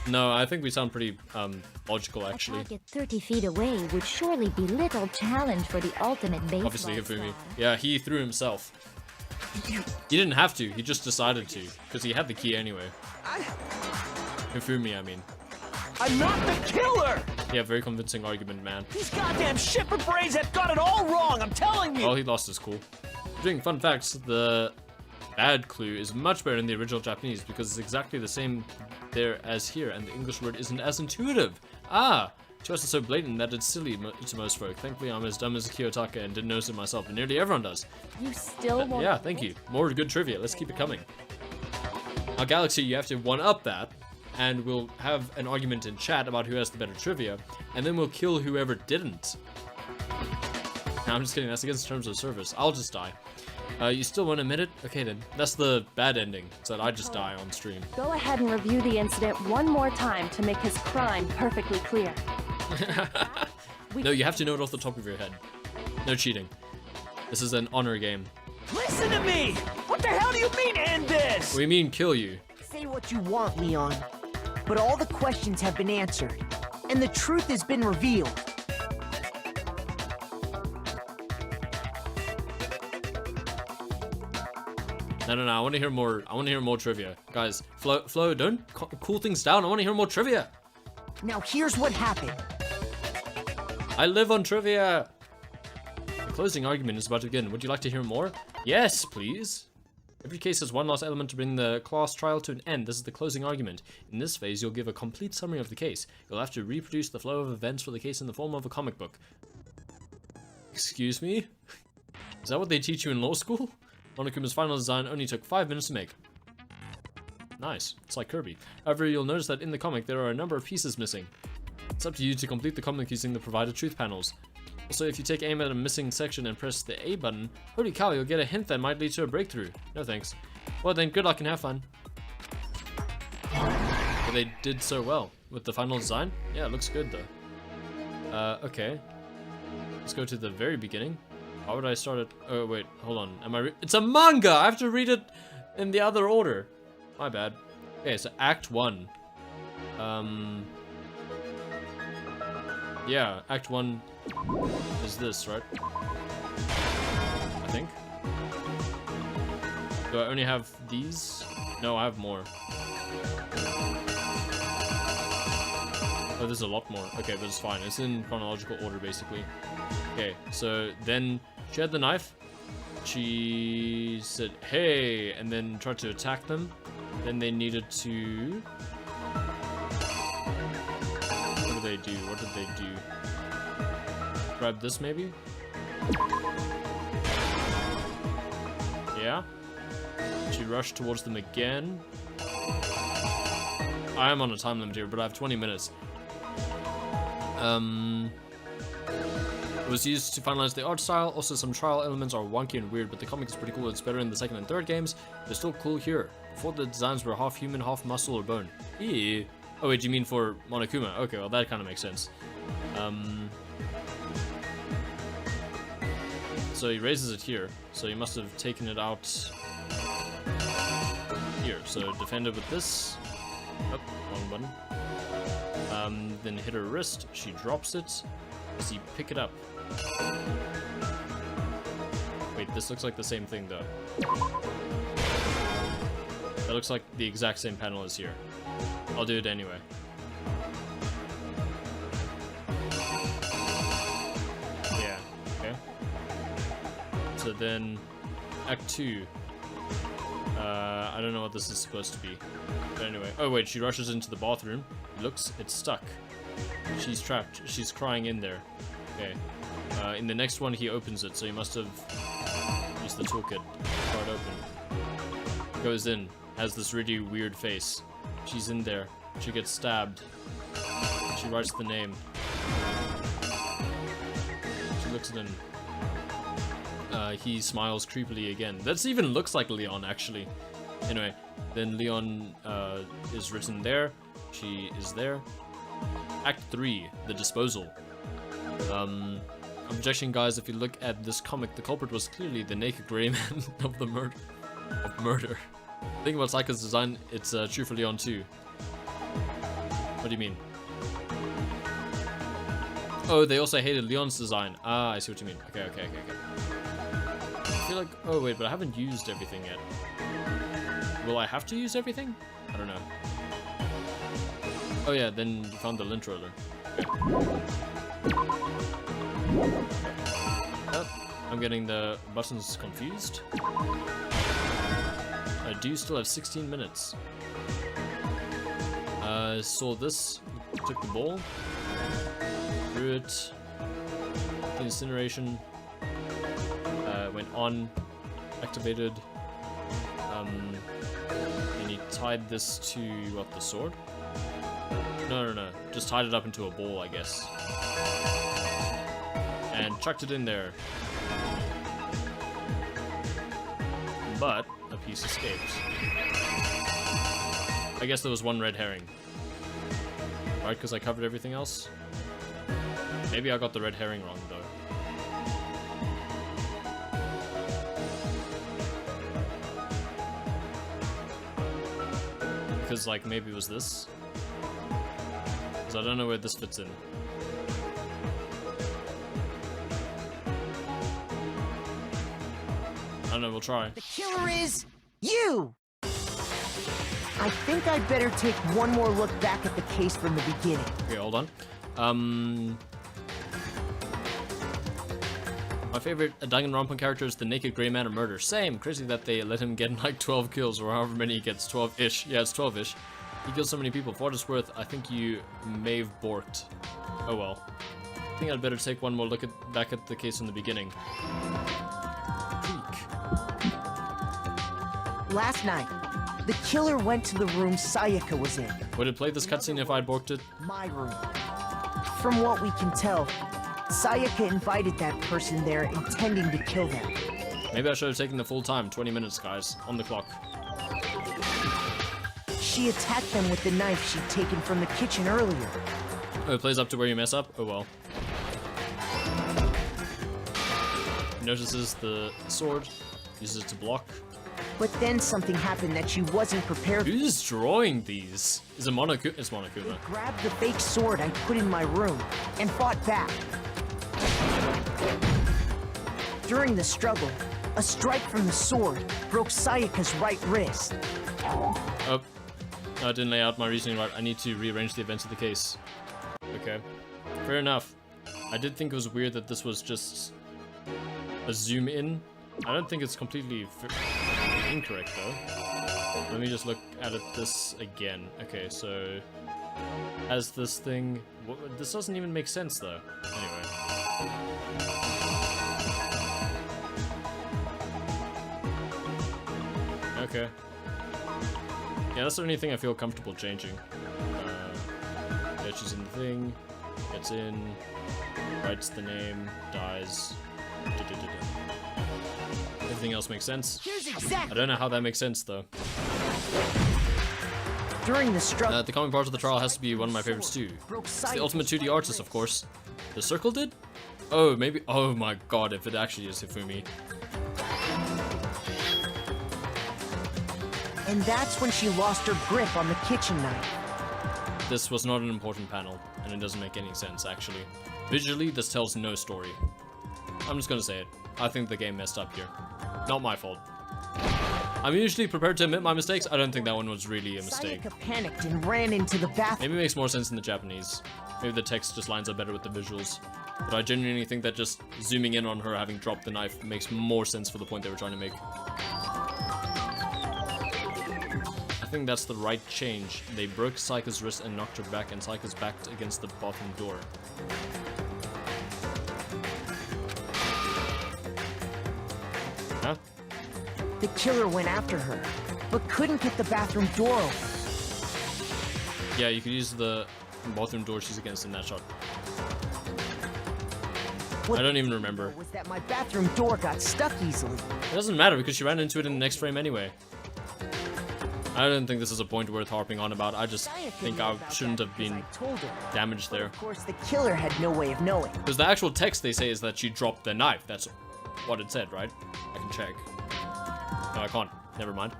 No, I think we sound pretty logical actually. A target 30 feet away would surely be little challenge for the ultimate baseball Obviously Hifumi. star. Yeah, he threw himself. He didn't have to, he just decided to. Because he had the key anyway. Hifumi, I mean. I'm not the killer! Yeah, very convincing argument, man. These goddamn shipper brains have got it all wrong, I'm telling you! Well, he lost his cool. Doing fun facts, the bad clue is much better in the original Japanese because it's exactly the same there as here, and the English word isn't as intuitive. Ah! Choice is so blatant that it's silly to most folk. Thankfully, I'm as dumb as Kiyotaka and didn't notice it myself, but nearly everyone does. You still won't... Yeah, thank you. More good trivia. Let's keep it coming. Our Galaxy, you have to one-up that, and we'll have an argument in chat about who has the better trivia, and then we'll kill whoever didn't. No, I'm just kidding. That's against terms of service. I'll just die. You still want to admit it? Okay then. That's the bad ending, so that I just die on stream. Go ahead and review the incident one more time to make his crime perfectly clear. No, you have to know it off the top of your head. No cheating. This is an honor game. Listen to me! What the hell do you mean, end this? We mean kill you. Say what you want, Leon. But all the questions have been answered, and the truth has been revealed. No, I want to hear more. I want to hear more trivia. Guys, Flo, don't cool things down. I want to hear more trivia. Now here's what happened. I live on trivia. The closing argument is about to begin. Would you like to hear more? Yes, please. Every case has one last element to bring the class trial to an end. This is the closing argument. In this phase, you'll give a complete summary of the case. You'll have to reproduce the flow of events for the case in the form of a comic book. Excuse me? Is that what they teach you in law school? Monokuma's final design only took 5 minutes to make. Nice. It's like Kirby. However, you'll notice that in the comic, there are a number of pieces missing. It's up to you to complete the comic using the provided truth panels. Also, if you take aim at a missing section and press the A button, holy cow, you'll get a hint that might lead to a breakthrough. No thanks. Well then, good luck and have fun. But they did so well with the final design. Yeah, it looks good though. Okay. Let's go to the very beginning. Why would I start it? Oh wait, hold on. Am I? It's a manga. I have to read it in the other order. My bad. Okay, so Act 1. Yeah, Act 1 is this, right? I think. Do I only have these? No, I have more. Oh, there's a lot more. Okay, but it's fine. It's in chronological order, basically. Okay, so then she had the knife. She said, hey, and then tried to attack them. Then they needed to... What did they do? What did they do? Grab this, maybe? Yeah. She rushed towards them again. I am on a time limit here, but I have 20 minutes. It was used to finalize the art style. Also, some trial elements are wonky and weird, but the comic is pretty cool. It's better in the second and third games. They're still cool here. Before, the designs were half human, half muscle or bone. Eee. Oh wait, you mean for Monokuma? Okay, well that kind of makes sense. So he raises it here. So he must have taken it out here. So defend it with this. Oh, wrong button. Then hit her wrist. She drops it. Does he pick it up? Wait, this looks like the same thing though. That looks like the exact same panel as here. I'll do it anyway. Yeah, okay. So then, Act 2. I don't know what this is supposed to be. But anyway. Oh wait, she rushes into the bathroom. Looks, it's stuck. She's trapped. She's crying in there. Okay. In the next one, he opens it, so he must have used the toolkit. Part open. Goes in. Has this really weird face. She's in there. She gets stabbed. She writes the name. She looks at him. He smiles creepily again. That even looks like Leon, actually. Anyway, then Leon is written there. She is there. Act 3, the disposal. Objection, guys. If you look at this comic, the culprit was clearly the naked gray man of the murder. Think about Sayaka's design. It's true for Leon too. What do you mean? Oh, they also hated Leon's design. Ah, I see what you mean. Okay. I feel like... Oh, wait, but I haven't used everything yet. Will I have to use everything? I don't know. Oh, yeah, then you found the lint roller. Okay. Oh, I'm getting the buttons confused. do still have 16 minutes. Saw this, took the ball, threw it, the incineration, went on, activated, and he tied this to, what, the sword? No, just tied it up into a ball, I guess. And chucked it in there. But a piece escaped. I guess there was one red herring. Right, because I covered everything else? Maybe I got the red herring wrong, though. Because, like, maybe it was this? Because I don't know where this fits in. I don't know, we'll try. The killer is you! I think I'd better take one more look back at the case from the beginning. Okay, hold on. My favorite Danganronpa character is the naked gray man of murder. Same. Crazy that they let him get like 12 kills or however many he gets. 12-ish. Yeah, it's 12-ish. He kills so many people. For what it's worth, I think you may have borked. Oh well. I think I'd better take one more look back at the case from the beginning. Last night, the killer went to the room Sayaka was in. Would it play this cutscene if I'd borked it? My room. From what we can tell, Sayaka invited that person there intending to kill them. Maybe I should have taken the full time. 20 minutes, guys. On the clock. She attacked them with the knife she'd taken from the kitchen earlier. Oh, it plays up to where you mess up? Oh well. Notices the sword. Uses it to block. But then something happened that she wasn't prepared for. Who's drawing these? Is it Monokuma? It's Monokuma. He grabbed the fake sword I put in my room and fought back. During the struggle, a strike from the sword broke Sayaka's right wrist. Oh, I didn't lay out my reasoning right. I need to rearrange the events of the case. Okay, fair enough. I did think it was weird that this was just a zoom in. I don't think it's completely incorrect though. Let me just look at this again. Okay, so as this thing, this doesn't even make sense though. Anyway. Okay. Yeah, that's the only thing I feel comfortable changing. Yeah, she's in the thing, gets in, writes the name, dies. Everything else makes sense. I don't know how that makes sense though. During the struggle, the comic part of the trial has to be one of my favorites too. It's the ultimate 2D artist, of course. The circle did? Oh, maybe. Oh my god, if it actually is Hifumi. And that's when she lost her grip on the kitchen knife. This was not an important panel, and it doesn't make any sense actually. Visually, this tells no story. I'm just gonna say it. I think the game messed up here. Not my fault. I'm usually prepared to admit my mistakes. I don't think that one was really a mistake. Sayaka panicked and ran into the bathroom. Maybe it makes more sense in the Japanese. Maybe the text just lines up better with the visuals. But I genuinely think that just zooming in on her having dropped the knife makes more sense for the point they were trying to make. I think that's the right change. They broke Sayaka's wrist and knocked her back, and Sayaka's backed against the bathroom door. Huh? The killer went after her, but couldn't get the bathroom door open. Yeah, you could use the bathroom door she's against in that shot. I don't even remember. Was that my bathroom door got stuck easily? It doesn't matter because she ran into it in the next frame anyway. I don't think this is a point worth harping on about. I just think I shouldn't have been damaged there. Of course, the killer had no way of knowing. Because the actual text they say is that she dropped the knife. That's what it said, right? I can check. No, I can't. Never mind.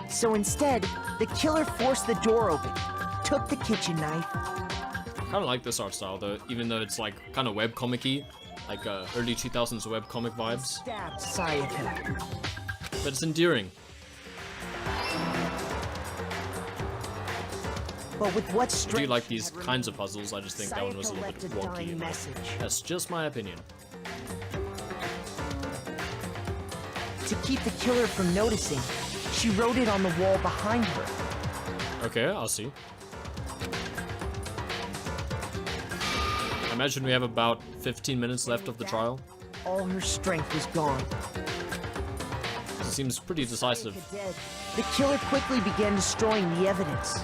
So instead, the killer forced the door open, took the kitchen knife. I kind of like this art style though, even though it's like kind of webcomic-y, like early 2000s webcomic vibes. Stabbed Sayaka. But it's endearing. But with what strength I do like these kinds of puzzles, I just think that one was a little bit wonky. That's just my opinion. To keep the killer from noticing, she wrote it on the wall behind her. Okay, I'll see. I imagine we have about 15 minutes left of the trial. All her strength was gone. It seems pretty decisive. The killer quickly began destroying the evidence.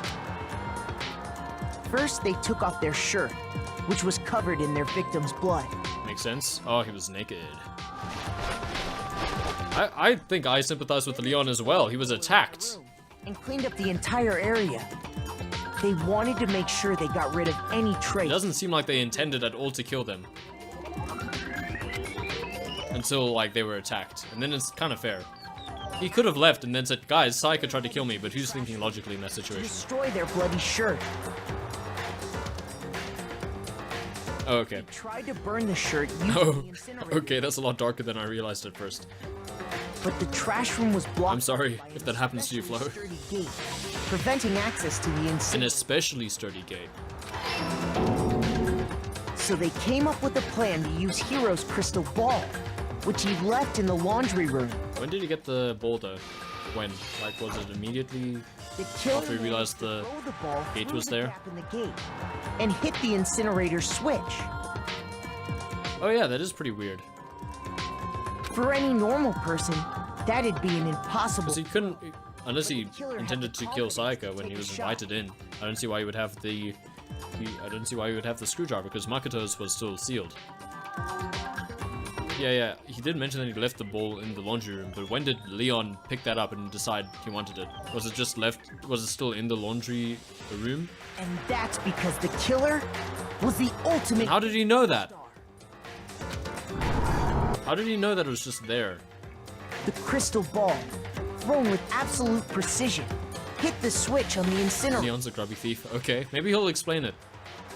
First, they took off their shirt, which was covered in their victim's blood. Makes sense. Oh, he was naked. I think I sympathize with Leon as well. He was attacked. And cleaned up the entire area. They wanted to make sure they got rid of any trace. It doesn't seem like they intended at all to kill them. Until, like, they were attacked. And then it's kind of fair. He could have left and then said, guys, Sayaka tried to kill me, but who's thinking logically in that situation? Destroy their bloody shirt. Oh, okay. They tried to burn the shirt using Oh, the incinerator. okay, that's a lot darker than I realized at first. But the trash room was blocked. I'm sorry if that happens to you, Flo. Gate, preventing access to the An incinerator. especially sturdy gate. So they came up with a plan to use Hero's crystal ball, which he left in the laundry room. When did he get the ball though? When? Like, was it immediately The killer after he realized the throw the ball gate through was the there? gap in the gate and hit the incinerator switch. Oh yeah, that is pretty weird. For any normal person, that'd be an impossible. Because he couldn't, unless he intended to kill Sayaka when he was invited in. I don't see why he would have the, I don't see why he would have the screwdriver because Makoto's was still sealed. Yeah, he did mention that he left the ball in the laundry room, but when did Leon pick that up and decide he wanted it? Was it just left, was it still in the laundry room? And that's because the killer was the ultimate. And how did he know that? How did he know that it was just there? The crystal ball, thrown with absolute precision, hit the switch on the incinerator. Leon's a grubby thief. Okay, maybe he'll explain it.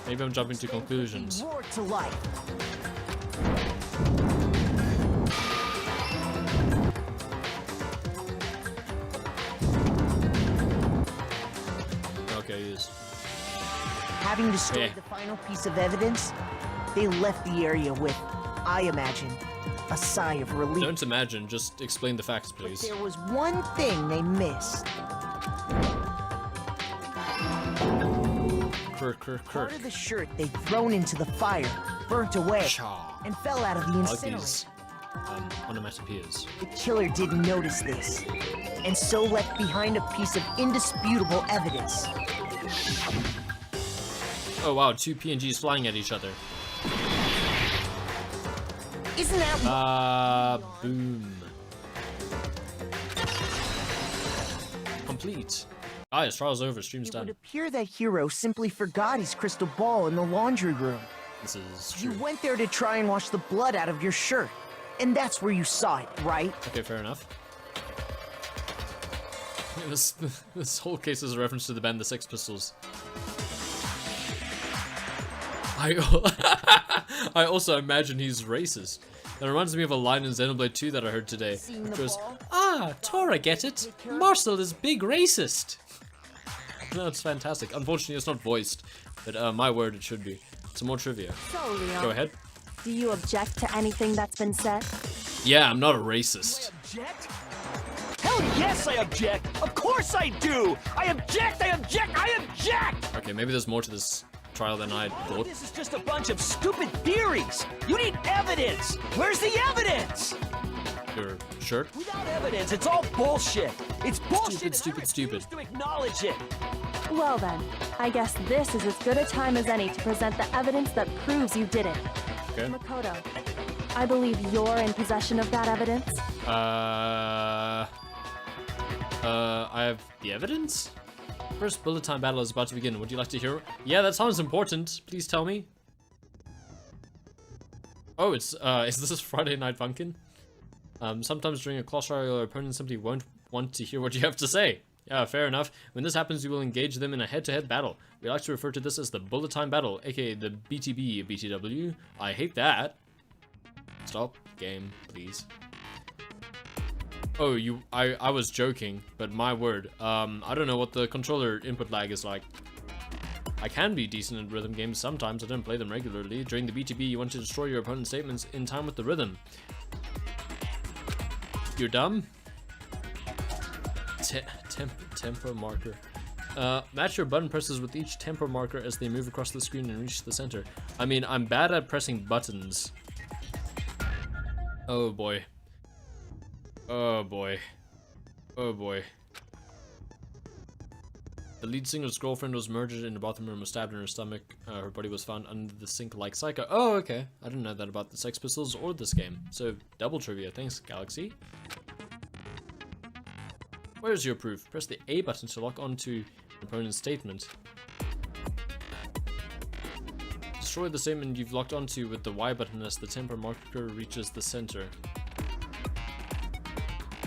Maybe I'm jumping to conclusions. Roared to life. Okay, he is. Having destroyed the final piece of evidence, they left the area with, I imagine, a sigh of relief. Don't imagine, just explain the facts, please. There was one thing they missed. Part of the shirt they'd thrown into the fire, burnt away, and fell out of the I like incinerator. these onomatopoeias. The killer didn't notice this, and so left behind a piece of indisputable evidence. Oh wow, two PNGs flying at each other. Isn't that boom. Complete. Guys, trial's over, stream's It would done. appear that Hero simply forgot his crystal ball in the laundry room. This is You true. went there to try and wash the blood out of your shirt, and that's where you saw it, right? Okay, fair enough. This whole case is a reference to the band The Sex Pistols. I also imagine he's racist. That reminds me of a line in Xenoblade 2 that I heard today, which was, "Ah, Tora, get it? Marcel is big racist." No, it's fantastic. Unfortunately, it's not voiced, but my word, it should be. Some more trivia. So, Leon, Go ahead. do you object to anything that's been said? Yeah, I'm not a racist. Object? Hell yes, I object! Of course I do! I object! I object! I object! Okay, maybe there's more to this trial than I thought. This is just a bunch of stupid theories! You need evidence! Where's the evidence? Your shirt? Without evidence, it's all bullshit! It's bullshit! Stupid. To acknowledge it! Well then, I guess this is as good a time as any to present the evidence that proves you did it. Okay. Makoto, I believe you're in possession of that evidence. I have the evidence? First bullet time battle is about to begin. Would you like to hear? Yeah, that sounds important. Please tell me. Oh, it's, is this Friday Night Funkin'? Sometimes during a class trial, your opponent simply won't want to hear what you have to say. Yeah, fair enough. When this happens, you will engage them in a head-to-head battle. We like to refer to this as the bullet time battle, aka the BTB BTW. I hate that. Stop game, please. Oh, I was joking, but my word. I don't know what the controller input lag is like. I can be decent at rhythm games sometimes. I don't play them regularly. During the BTB, you want to destroy your opponent's statements in time with the rhythm. You're dumb? Tempo marker. Match your button presses with each tempo marker as they move across the screen and reach the center. I mean, I'm bad at pressing buttons. Oh boy. Oh boy. Oh boy. The lead singer's girlfriend was murdered in the bathroom and was stabbed in her stomach. Her body was found under the sink like Psycho. Oh, okay. I didn't know that about the Sex Pistols or this game. So, double trivia. Thanks, Galaxy. Where's your proof? Press the A button to lock onto an opponent's statement. Destroy the statement you've locked onto with the Y button as the tempo marker reaches the center.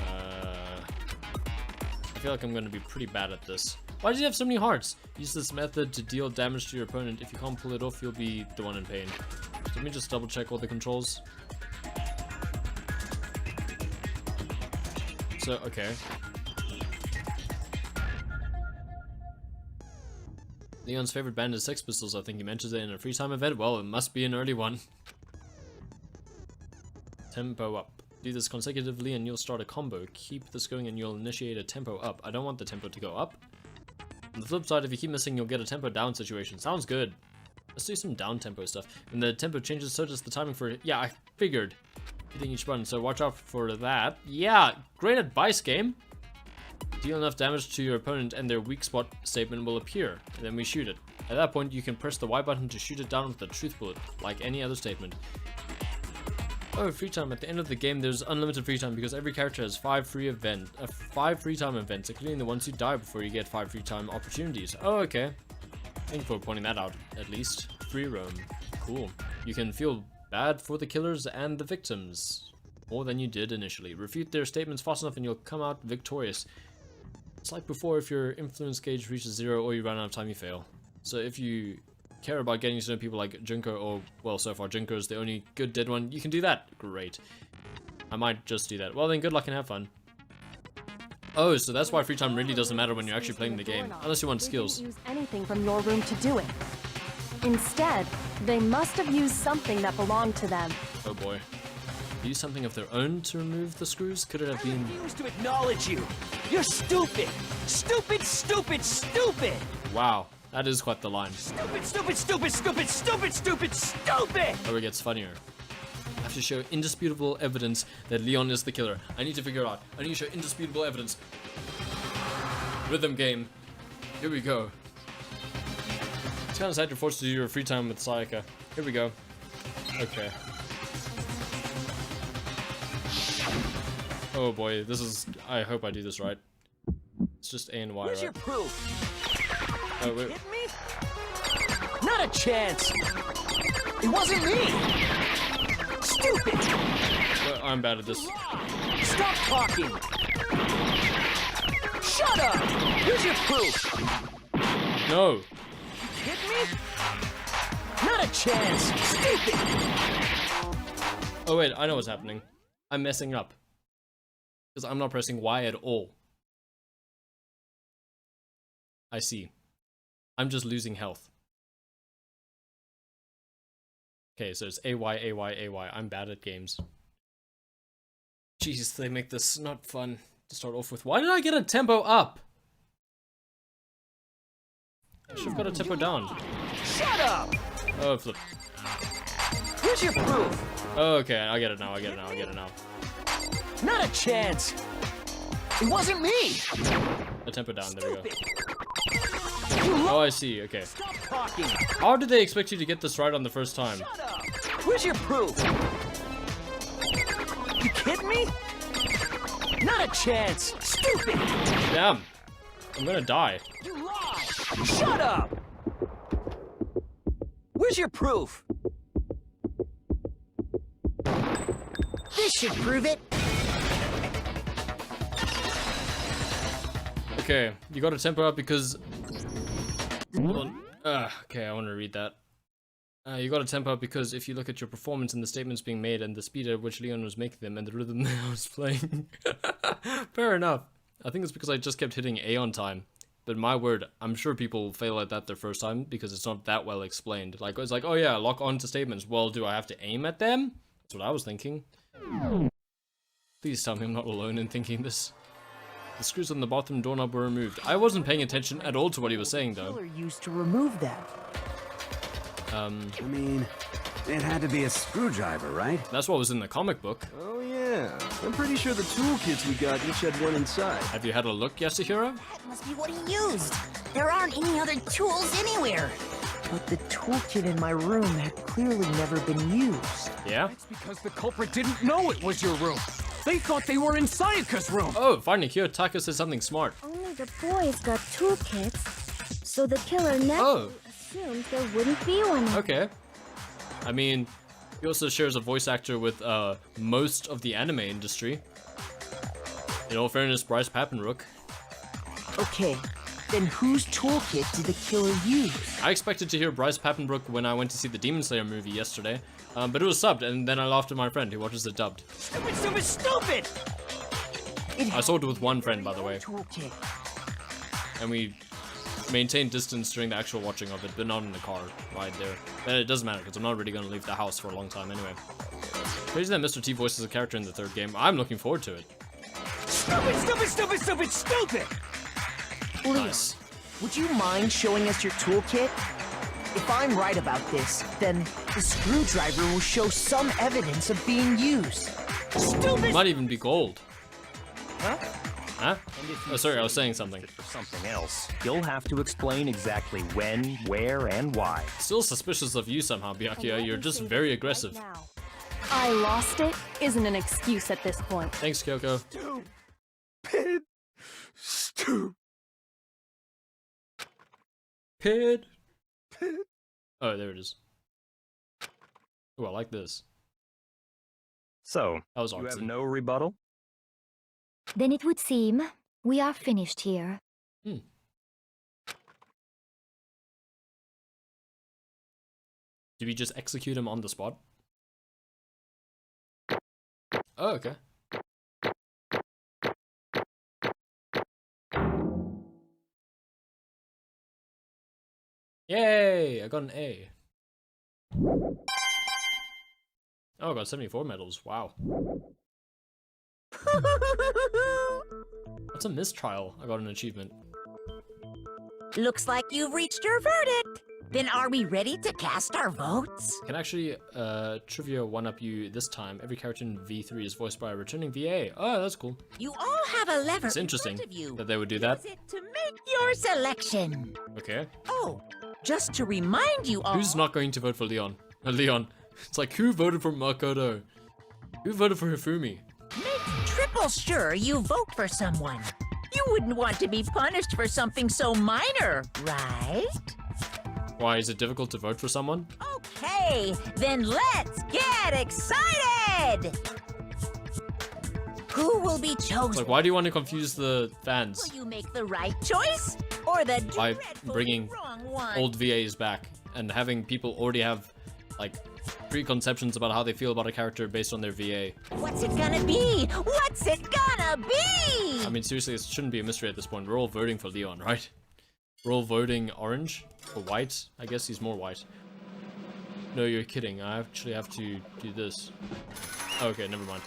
I feel like I'm going to be pretty bad at this. Why does he have so many hearts? Use this method to deal damage to your opponent. If you can't pull it off, you'll be the one in pain. So let me just double check all the controls. So, okay. Leon's favorite band is Sex Pistols. I think he mentions it in a free time event. Well, it must be an early one. Tempo up. Do this consecutively and you'll start a combo. Keep this going and you'll initiate a tempo up. I don't want the tempo to go up. On the flip side, if you keep missing, you'll get a tempo down situation. Sounds good. Let's do some down tempo stuff. When the tempo changes, so does the timing for it. Yeah, I figured. Hitting each button, so watch out for that. Yeah, great advice, game. Deal enough damage to your opponent and their weak spot statement will appear. And then we shoot it. At that point, you can press the Y button to shoot it down with a truth bullet, like any other statement. Oh, free time. At the end of the game, there's unlimited free time because every character has 5 free time events, including the ones who die before you get 5 free time opportunities. Oh, okay. Thank you for pointing that out, at least. Free roam. Cool. You can feel bad for the killers and the victims. More than you did initially. Refute their statements fast enough and you'll come out victorious. It's like before, if your influence gauge reaches 0 or you run out of time, you fail. So if you care about getting to know people like Junko, or, well, so far Junko is the only good dead one, you can do that. Great. I might just do that. Well then, good luck and have fun. Oh, so that's why free time really doesn't matter when you're actually playing the game, unless you want skills. They didn't use anything from your room to do it. Instead, they must have used something that belonged to them. Oh boy. Use something of their own to remove the screws? Could it have been... I refuse to acknowledge you! You're stupid! Stupid, stupid, stupid! Wow. That is quite the line. Stupid, stupid, stupid, stupid, stupid, stupid, stupid! Oh, it gets funnier. I have to show indisputable evidence that Leon is the killer. I need to figure it out. I need to show indisputable evidence. Rhythm game. Here we go. It's kind of sad you're forced to do your free time with Sayaka. Here we go. Okay. Oh boy, this is... I hope I do this right. It's just A and Y, Where's right? your proof? Oh, wait. Hit me? Not a chance! It wasn't me! Stupid! I'm bad at this. Stop talking! Shut up! Here's your proof! No! Hit me? Not a chance! Stupid! Oh wait, I know what's happening. I'm messing up. Because I'm not pressing Y at all. I see. I'm just losing health. Okay, so it's AY, AY, AY. I'm bad at games. Jeez, they make this not fun to start off with. Why did I get a tempo up? I should have got a tempo down. Shut up! Oh, flip. Here's your proof! Oh, okay, I get it now, I get it now, I get it now. Not a chance! It wasn't me! A tempo down, Stupid. there we go. Oh, I see, okay. Stop talking! How did they expect you to get this right on the first time? Shut up! Where's your proof? You kidding me? Not a chance! Stupid! Damn. I'm gonna die. You lie! Shut up! Where's your proof? This should prove it. Okay, you got a tempo up because... Hold on. Okay, I want to read that. You got a tempo up because if you look at your performance and the statements being made and the speed at which Leon was making them and the rhythm that I was playing. Fair enough. I think it's because I just kept hitting A on time. but my word, I'm sure people fail at that their first time because it's not that well explained. Like, it's like, oh yeah, lock on to statements. Well, do I have to aim at them? That's what I was thinking. Please tell me I'm not alone in thinking this. The screws on the bathroom doorknob were removed. I wasn't paying attention at all to what he was saying, though. Killer used to remove that. I mean, it had to be a screwdriver, right? That's what was in the comic book. Oh yeah, I'm pretty sure the toolkits we got each had one inside. Have you had a look, Yasuhiro? That must be what he used. There aren't any other tools anywhere. But the toolkit in my room had clearly never been used. Yeah? That's because the culprit didn't know it was your room. They thought they were in Sayaka's room. Oh, finally, Kiyotaka said something smart. Only the boys got toolkits, so the killer never assumed there wouldn't be one. Okay. I mean, he also shares a voice actor with most of the anime industry. In all fairness, Bryce Papenbrook. Okay, then whose toolkit did the killer use? I expected to hear Bryce Papenbrook when I went to see the Demon Slayer movie yesterday, but it was subbed, and then I laughed at my friend who watches it dubbed. Stupid, stupid, stupid! I saw it with one friend, by the way. Toolkit. And we maintained distance during the actual watching of it, but not in the car ride there. And it doesn't matter, because I'm not really going to leave the house for a long time anyway. Crazy that Mr. T voices a character in the third game. I'm looking forward to it. Stupid, stupid, stupid, stupid, stupid! Nice. Would you mind showing us your toolkit? If I'm right about this, then the screwdriver will show some evidence of being used. Stupid! Might even be gold. Huh? Huh? Oh, sorry, I was saying something. For something else, you'll have to explain exactly when, where, and why. Still suspicious of you somehow, Byakuya. You're just very aggressive. I lost it isn't an excuse at this point. Thanks, Kyoko. Stupid. Stupid. Pid. Oh, there it is. Oh, I like this. So, that was you have no rebuttal? Then it would seem we are finished here. Hmm. Did we just execute him on the spot? Oh, okay. Yay! I got an A. Oh, I got 74 medals. Wow. What's a mistrial? I got an achievement. Looks like you've reached your verdict. Then are we ready to cast our votes? Can actually trivia one-up you this time. Every character in V3 is voiced by a returning VA. Oh, that's cool. You all have a lever. It's interesting in front of you. that they would do that. Use it to make your selection. Okay. Oh, just to remind you all. Who's not going to vote for Leon? Leon. It's like, who voted for Makoto? Who voted for Hifumi? Make triple sure you vote for someone. You wouldn't want to be punished for something so minor, right? Why, is it difficult to vote for someone? Okay, then let's get excited! Who will be chosen? Like, why do you want to confuse the fans? Will you make the right choice or the By bringing wrong one? old VAs back and having people already have, like, preconceptions about how they feel about a character based on their VA. What's it gonna be? What's it gonna be? I mean, seriously, it shouldn't be a mystery at this point. We're all voting for Leon, right? We're all voting orange or white. I guess he's more white. No, you're kidding. I actually have to do this. Okay, never mind.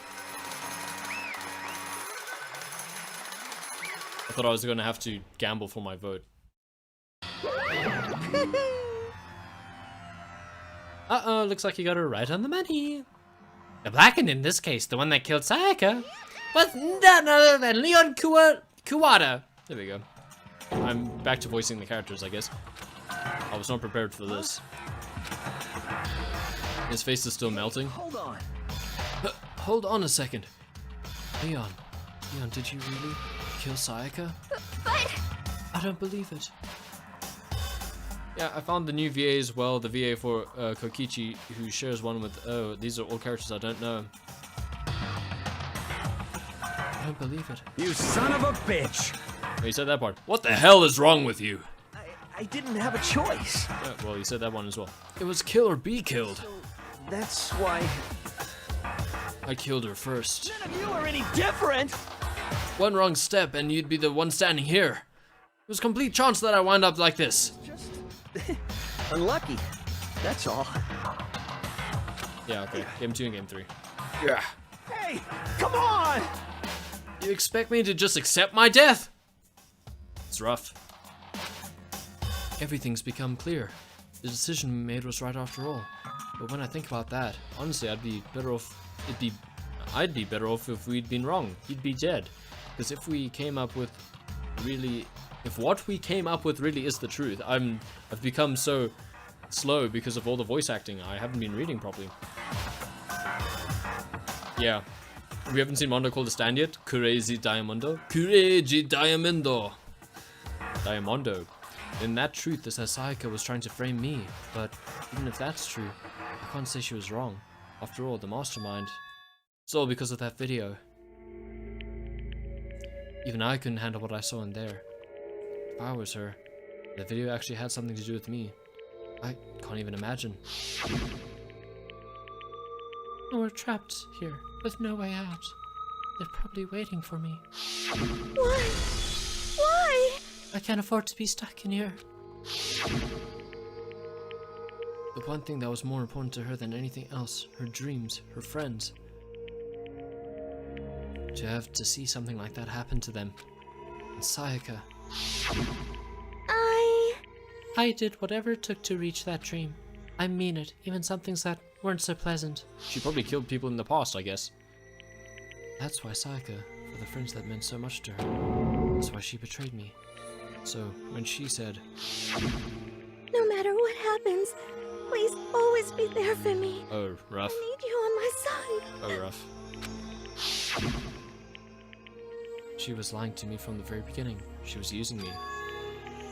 I thought I was going to have to gamble for my vote. Uh-oh, looks like you got it right on the money. The blackened, in this case, the one that killed Sayaka, was none other than Leon Kuwata. There we go. I'm back to voicing the characters, I guess. I was not prepared for this. His face is still melting. Hold on. Hold on a second. Leon, did you really kill Sayaka? But I don't believe it. Yeah, I found the new VA as well, the VA for Kokichi, who shares one with... Oh, these are all characters I don't know. I don't believe it. You son of a bitch! Oh, you said that part. What the hell is wrong with you? I didn't have a choice. Yeah, well, you said that one as well. It was kill or be killed. That's why... I killed her first. None of you are any different! One wrong step and you'd be the one standing here. was a complete chance that I wind up like this. Just unlucky. That's all. Yeah, okay. Game 2 and Game 3. Yeah. Hey, come on! You expect me to just accept my death? It's rough. Everything's become clear. The decision we made was right after all. But when I think about that, honestly, I'd be better off if we'd been wrong. He'd be dead. Because if what we came up with really is the truth, I've become so slow because of all the voice acting. I haven't been reading properly. Yeah. We haven't seen Mondo called a stand yet. Crazy Diamondo. Crazy Diamondo. Diamondo. In that truth, it says Sayaka was trying to frame me. But even if that's true, I can't say she was wrong. After all, the mastermind. It's all because of that video. Even I couldn't handle what I saw in there. If I was her, the video actually had something to do with me. I can't even imagine. We're trapped here with no way out. They're probably waiting for me. Why? Why? I can't afford to be stuck in here. The one thing that was more important to her than anything else, her dreams, her friends. To have to see something like that happen to them. And Sayaka. I did whatever it took to reach that dream. I mean it, even some things that weren't so pleasant. She probably killed people in the past, I guess. That's why Sayaka, for the friends that meant so much to her, that's why she betrayed me. So, when she said, no matter what happens, please always be there for me. Oh, rough. I need you on my side. Oh, rough. She was lying to me from the very beginning. She was using me.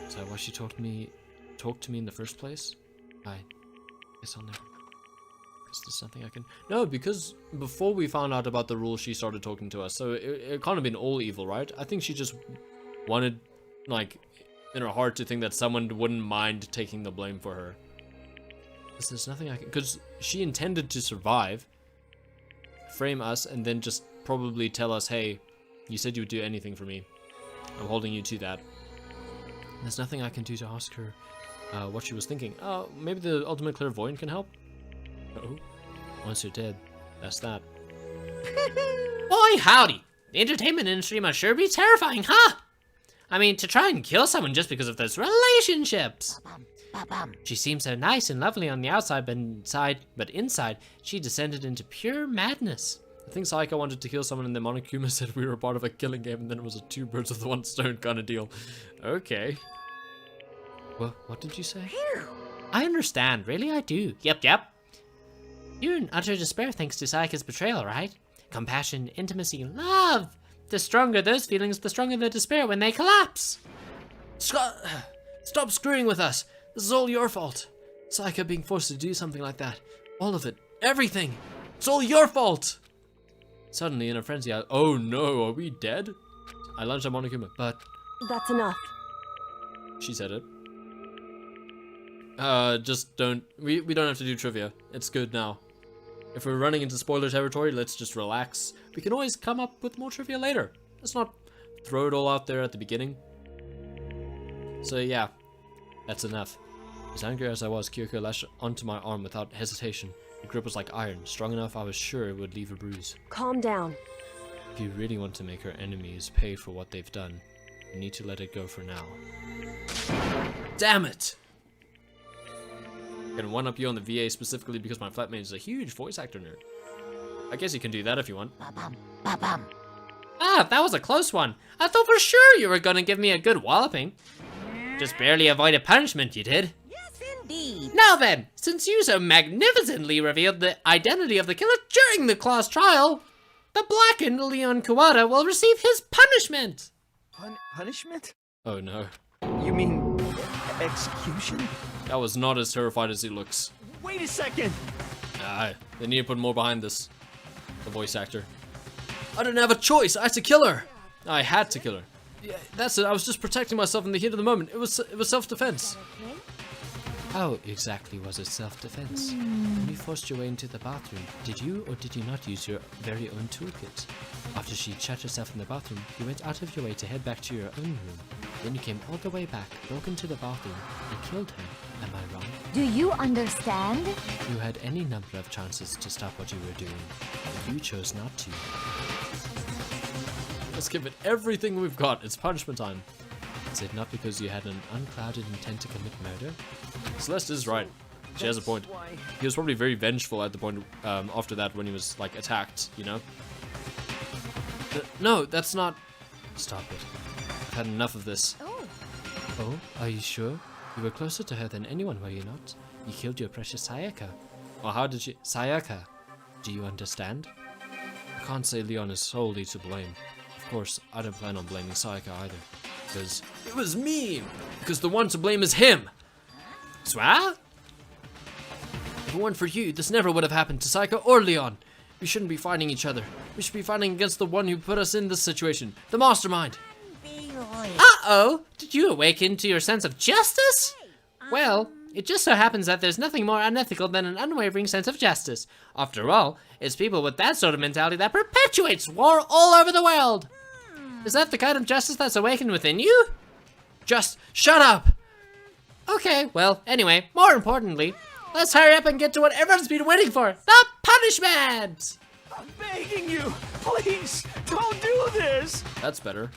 Is that why she talked to me in the first place? I guess I'll never know. Is there something I can... No, because before we found out about the rule, she started talking to us. So it can't have been all evil, right? I think she just wanted, like, in her heart to think that someone wouldn't mind taking the blame for her. Because there's nothing I can... Because she intended to survive, frame us, and then just probably tell us, hey, you said you would do anything for me. I'm holding you to that. There's nothing I can do to ask her what she was thinking. Maybe the ultimate clairvoyant can help? Oh, once you're dead, that's that. Boy, howdy! The entertainment industry must sure be terrifying, huh? I mean, to try and kill someone just because of those relationships. She seemed so nice and lovely on the outside, but inside, she descended into pure madness. I think Sayaka wanted to kill someone and then Monokuma said we were part of a killing game and then it was a two birds with one stone kind of deal. Okay. Well, what did you say? I understand, really I do. Yep. You're in utter despair thanks to Sayaka's betrayal, right? Compassion, intimacy, love! The stronger those feelings, the stronger the despair when they collapse! Stop screwing with us! This is all your fault! Sayaka being forced to do something like that. All of it. Everything! It's all your fault! Suddenly, in a frenzy, oh no, are we dead? I lunged at Monokuma, but... That's enough. She said it. Just don't... We don't have to do trivia. It's good now. If we're running into spoiler territory, let's just relax. We can always come up with more trivia later. Let's not throw it all out there at the beginning. So yeah, that's enough. As angry as I was, Kyoko lashed onto my arm without hesitation. The grip was like iron, strong enough I was sure it would leave a bruise. Calm down. If you really want to make her enemies pay for what they've done, you need to let it go for now. Damn it! I'm gonna one-up you on the VA specifically because my flatmate is a huge voice actor nerd. I guess you can do that if you want. Ah, that was a close one. I thought for sure you were gonna give me a good walloping. Just barely avoided punishment, you did. Indeed. Now then, since you so magnificently revealed the identity of the killer during the class trial, the blackened Leon Kawada will receive his punishment. Punishment? Oh no. You mean execution? That was not as terrified as he looks. Wait a second! They need to put more behind this. The voice actor. I didn't have a choice. I had to kill her. I had to kill her. Yeah, that's it. I was just protecting myself in the heat of the moment. It was self-defense. How exactly was it self-defense? When you forced your way into the bathroom, did you or did you not use your very own toolkit? After she shut herself in the bathroom, you went out of your way to head back to your own room. Then you came all the way back, broke into the bathroom, and killed her. Am I wrong? Do you understand? You had any number of chances to stop what you were doing, but you chose not to. Let's give it everything we've got. It's punishment time. Is it not because you had an unclouded intent to commit murder? Celeste is right. She has a point. He was probably very vengeful at the point after that when he was like attacked, you know? No, that's not... Stop it. I've had enough of this. Oh, are you sure? You were closer to her than anyone, were you not? You killed your precious Sayaka. Well, how did you... Sayaka, do you understand? I can't say Leon is solely to blame. Of course, I don't plan on blaming Sayaka either. Because it was me! Because the one to blame is him! Swa? If it weren't for you, this never would have happened to Sayaka or Leon. We shouldn't be fighting each other. We should be fighting against the one who put us in this situation. The mastermind! Uh-oh! Did you awaken to your sense of justice? Well, it just so happens that there's nothing more unethical than an unwavering sense of justice. After all, it's people with that sort of mentality that perpetuates war all over the world. Is that the kind of justice that's awakened within you? Just shut up! Okay, well, anyway, more importantly, let's hurry up and get to what everyone's been waiting for, the punishment! I'm begging you, please, don't do this! That's better.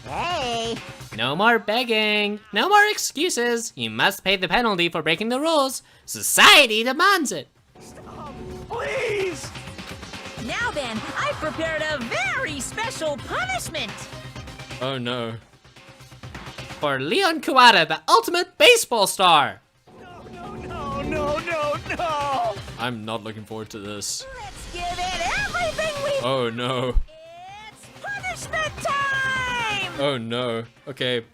Hey! No more begging, no more excuses. You must pay the penalty for breaking the rules. Society demands it. Stop, please! Now then, I've prepared a very special punishment! Oh no. For Leon Kuwata, the ultimate baseball star. No! I'm not looking forward to this. Let's give it everything we... Oh no. It's punishment time! Oh no. Okay.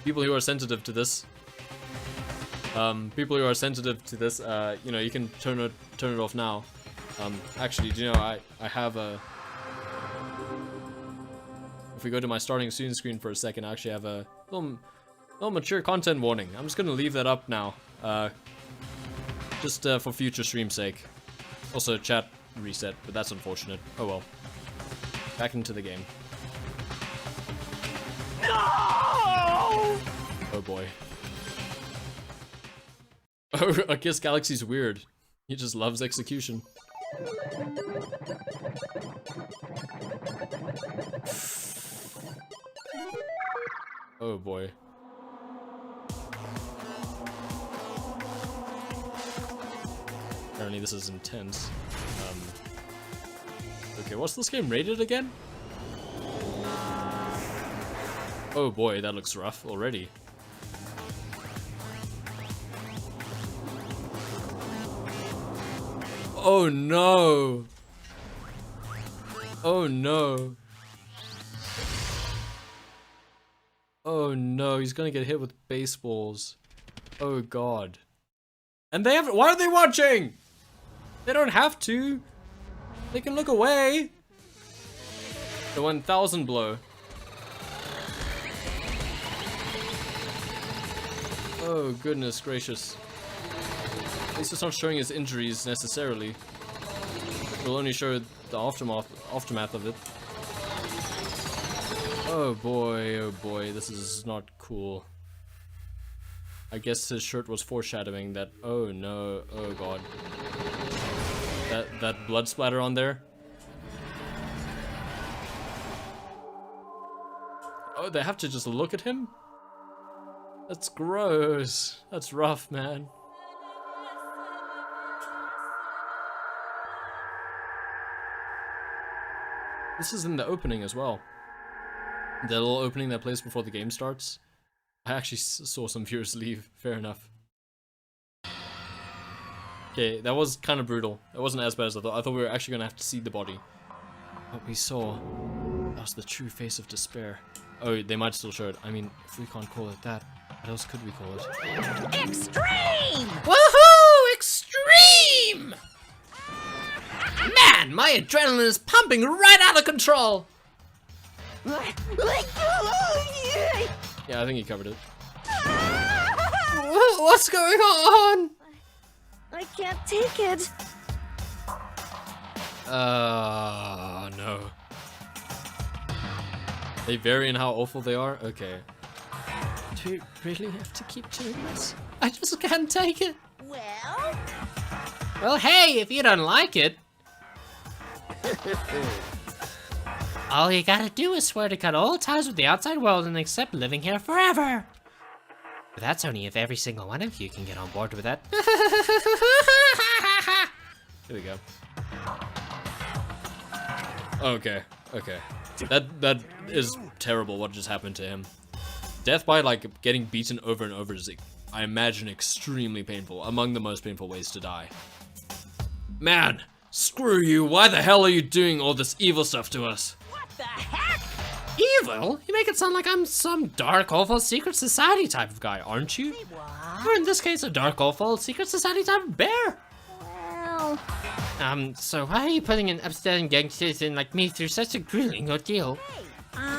People who are sensitive to this. People who are sensitive to this, you know, you can turn it off now. Actually, do you know, I have a... If we go to my starting soon screen for a second, I actually have a little mature content warning. I'm just gonna leave that up now. Just for future stream's sake. Also, chat reset, but that's unfortunate. Oh well. Back into the game. No! Oh boy. Oh, I guess Galaxy's weird. He just loves execution. Oh boy. Apparently this is intense. Okay, what's this game rated again? Oh boy, that looks rough already. Oh no! Oh no! Oh no, he's gonna get hit with baseballs. Oh god. And they have- why are they watching? They don't have to. They can look away. The 1000 blow. Oh goodness gracious. At least it's not showing his injuries necessarily. It'll only show the aftermath of it. Oh boy, this is not cool. I guess his shirt was foreshadowing that. Oh no, oh god. That blood splatter on there. Oh, they have to just look at him? That's gross. That's rough, man. This is in the opening as well. The little opening that plays before the game starts. I actually saw some viewers leave. Fair enough. Okay, that was kind of brutal. It wasn't as bad as I thought. I thought we were actually gonna have to see the body. What we saw, that was the true face of despair. Oh, they might still show it. I mean, if we can't call it that, what else could we call it? Extreme! Woohoo! Extreme! Man, my adrenaline is pumping right out of control! Yeah, I think he covered it. What's going on? I can't take it. No. They vary in how awful they are? Okay. Do we really have to keep doing this? I just can't take it. Well? Well, hey, if you don't like it. All you gotta do is swear to cut all ties with the outside world and accept living here forever. But that's only if every single one of you can get on board with that. There we go. Okay, okay. That is terrible what just happened to him. Death by, like, getting beaten over and over is, I imagine, extremely painful. Among the most painful ways to die. Man, screw you. Why the hell are you doing all this evil stuff to us? What the heck? Evil? You make it sound like I'm some dark, awful secret society type of guy, aren't you? Or in this case, a dark, awful secret society type of bear. Well... So why are you putting an upstanding gangster like me through such a grueling ordeal?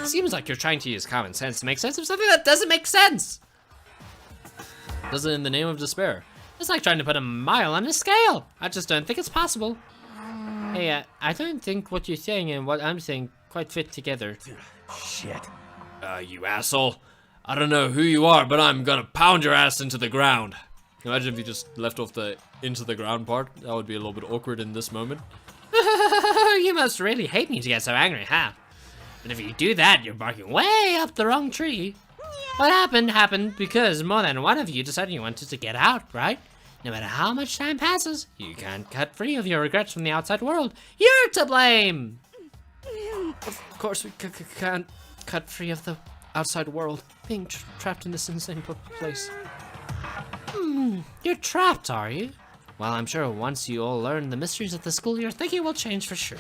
Seems like you're trying to use common sense to make sense of something that doesn't make sense. Does it in the name of despair? It's like trying to put a mile on a scale. I just don't think it's possible. Hey, I don't think what you're saying and what I'm saying quite fit together. Shit. You asshole. I don't know who you are, but I'm gonna pound your ass into the ground. Imagine if you just left off the into the ground part. That would be a little bit awkward in this moment. You must really hate me to get so angry, huh? But if you do that, you're barking way up the wrong tree. What happened because more than one of you decided you wanted to get out, right? No matter how much time passes, you can't cut free of your regrets from the outside world. You're to blame! Of course we can't cut free of the outside world. Being trapped in this insane place. You're trapped, are you? Well, I'm sure once you all learn the mysteries of the school, your thinking will change for sure.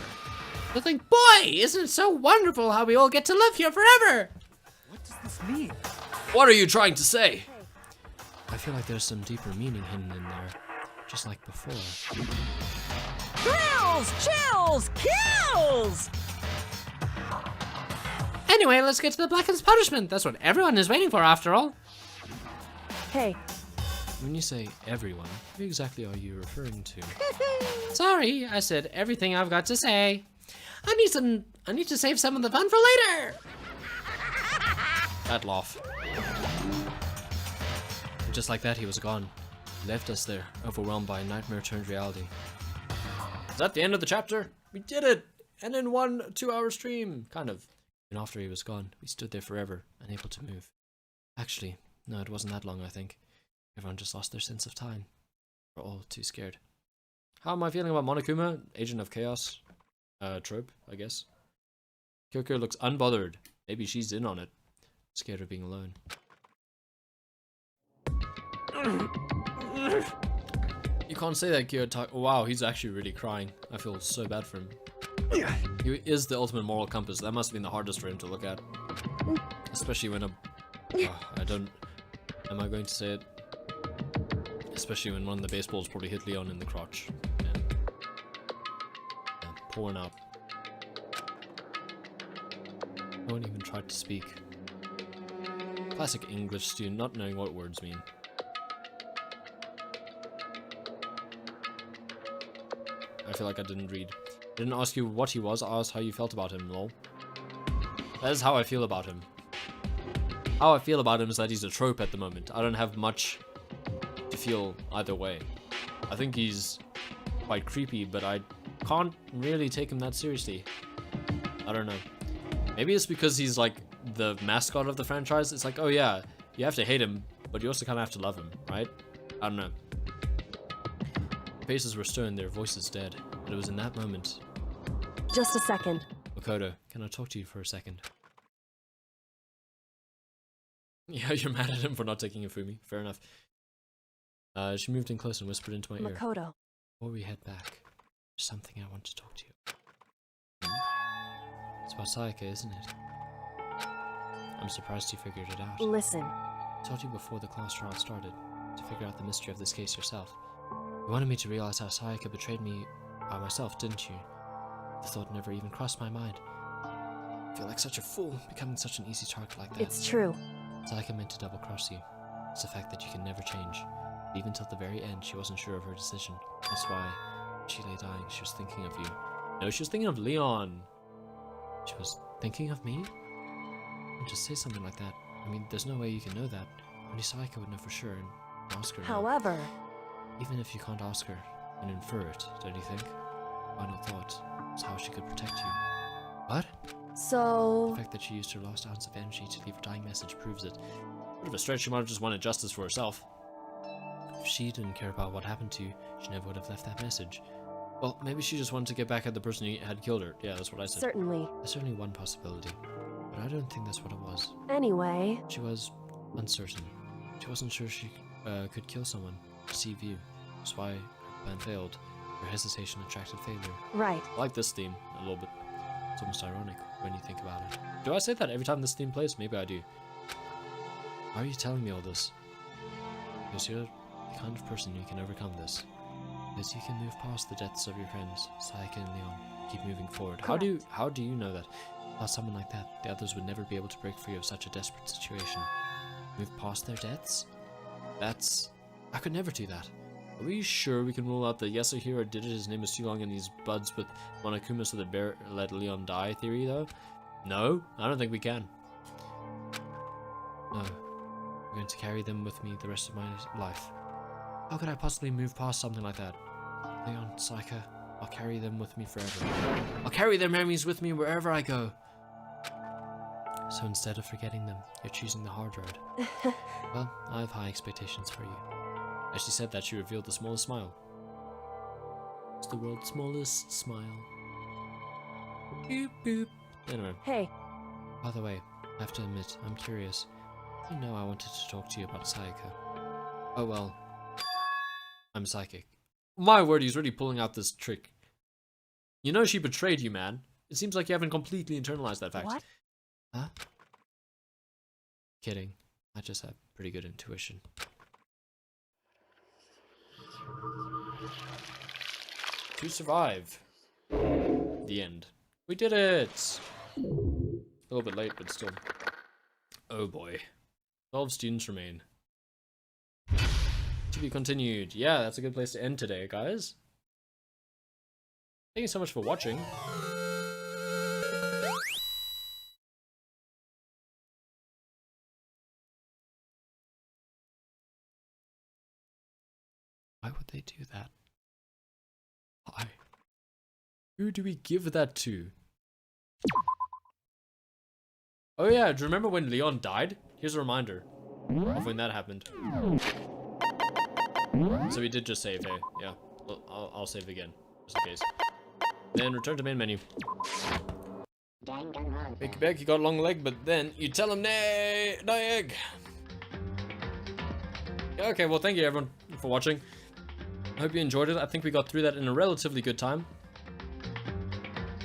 You'll think, boy, isn't it so wonderful how we all get to live here forever? What does this mean? What are you trying to say? I feel like there's some deeper meaning hidden in there, just like before. Thrills, chills, kills! Anyway, let's get to the Blackened's punishment. That's what everyone is waiting for, after all. Hey. When you say everyone, who exactly are you referring to? Sorry, I said everything I've got to say. I need to save some of the fun for later. That laugh. And just like that, he was gone. He left us there, overwhelmed by a nightmare turned reality. Is that the end of the chapter? We did it! And in 1 2-hour stream! Kind of. And after he was gone, we stood there forever, unable to move. Actually, no, it wasn't that long, I think. Everyone just lost their sense of time. We're all too scared. How am I feeling about Monokuma? Agent of Chaos? Trope, I guess. Kyoko looks unbothered. Maybe she's in on it. Scared of being alone. You can't say that, Kyo. Oh, wow, he's actually really crying. I feel so bad for him. He is the ultimate moral compass. That must have been the hardest for him to look at. Especially when I don't... Am I going to say it? Especially when one of the baseballs probably hit Leon in the crotch. And, pouring out. No one even tried to speak. Classic English student, not knowing what words mean. I feel like I didn't read. I didn't ask you what he was, I asked how you felt about him, lol. That is how I feel about him. How I feel about him is that he's a trope at the moment. I don't have much to feel either way. I think he's quite creepy, but I can't really take him that seriously. I don't know. Maybe it's because he's like the mascot of the franchise. It's like, oh yeah, you have to hate him, but you also kind of have to love him, right? I don't know. Faces were stern, their voices dead, but it was in that moment. Just a second. Makoto, can I talk to you for a second? Yeah, you're mad at him for not taking Ifumi. Fair enough. She moved in close and whispered into my ear. Makoto. Before we head back, there's something I want to talk to you. It's about Sayaka, isn't it? I'm surprised you figured it out. Listen. I told you before the class trial started to figure out the mystery of this case yourself. You wanted me to realize how Sayaka betrayed me by myself, didn't you? The thought never even crossed my mind. I feel like such a fool, becoming such an easy target like that. It's true. Sayaka meant to double-cross you. It's the fact that you can never change. Even till the very end, she wasn't sure of her decision. That's why, when she lay dying, she was thinking of you. No, she was thinking of Leon. She was thinking of me? Don't just say something like that. I mean, there's no way you can know that. Only Sayaka would know for sure and ask her. However... Even if you can't ask her and infer it, don't you think? Final thought is how she could protect you. What? So... The fact that she used her last ounce of energy to leave a dying message proves it. Bit of a stretch, she might have just wanted justice for herself. If she didn't care about what happened to you, she never would have left that message. Well, maybe she just wanted to get back at the person who had killed her. Yeah, that's what I said. Certainly. There's certainly one possibility, but I don't think that's what it was. Anyway... She was uncertain. She wasn't sure she could kill someone, receive you. That's why her plan failed. Her hesitation attracted failure. Right. I like this theme a little bit. It's almost ironic when you think about it. Do I say that every time this theme plays? Maybe I do. Why are you telling me all this? Because you're the kind of person who can overcome this. Because you can move past the deaths of your friends, Sayaka and Leon. Keep moving forward. How do you know that? Without someone like that, the others would never be able to break free of such a desperate situation. Move past their deaths? I could never do that. Are we sure we can rule out the Yasuhiro did it, his name is too long and he's buds with Monokuma so the bear let Leon die theory though? No, I don't think we can. No. I'm going to carry them with me the rest of my life. How could I possibly move past something like that? Leon, Sayaka, I'll carry them with me forever. I'll carry their memories with me wherever I go. So instead of forgetting them, you're choosing the hard road. Well, I have high expectations for you. As she said that, she revealed the smallest smile. It's the world's smallest smile. Boop, boop. Anyway. Hey. By the way, I have to admit, I'm curious. You know I wanted to talk to you about Sayaka. Oh well. I'm psychic. My word, he's really pulling out this trick. You know she betrayed you, man. It seems like you haven't completely internalized that fact. What? Huh? Kidding. I just have pretty good intuition. To survive. The end. We did it! A little bit late, but still. Oh boy. 12 students remain. To be continued. Yeah, that's a good place to end today, guys. Thank you so much for watching. Why would they do that? Why? Who do we give that to? Oh yeah, do you remember when Leon died? Here's a reminder of when that happened. So we did just save, hey? Yeah, I'll save again, just in case. Then return to main menu. Make back, you got a long leg, but then you tell him nay, egg. Yeah, okay, well thank you everyone for watching. I hope you enjoyed it. I think we got through that in a relatively good time.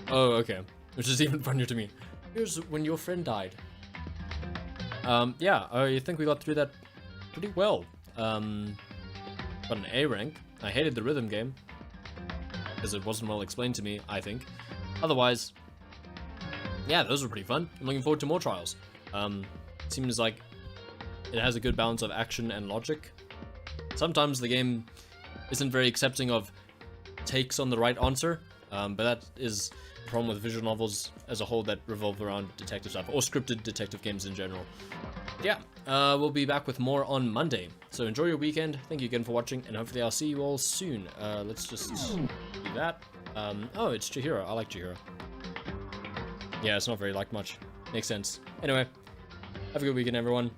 Oh, okay. Which is even funnier to me. Here's when your friend died. Yeah, I think we got through that pretty well. Got an A rank. I hated the rhythm game. Because it wasn't well explained to me, I think. Otherwise, yeah, those were pretty fun. I'm looking forward to more trials. Seems like it has a good balance of action and logic. Sometimes the game isn't very accepting of takes on the right answer, but that is the problem with visual novels as a whole that revolve around detective stuff, or scripted detective games in general. Yeah, we'll be back with more on Monday, so enjoy your weekend. Thank you again for watching, and hopefully I'll see you all soon. Let's just do that. Oh, it's Chihiro. I like Chihiro. Yeah, it's not very liked much. Makes sense. Anyway, have a good weekend, everyone.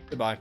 Goodbye.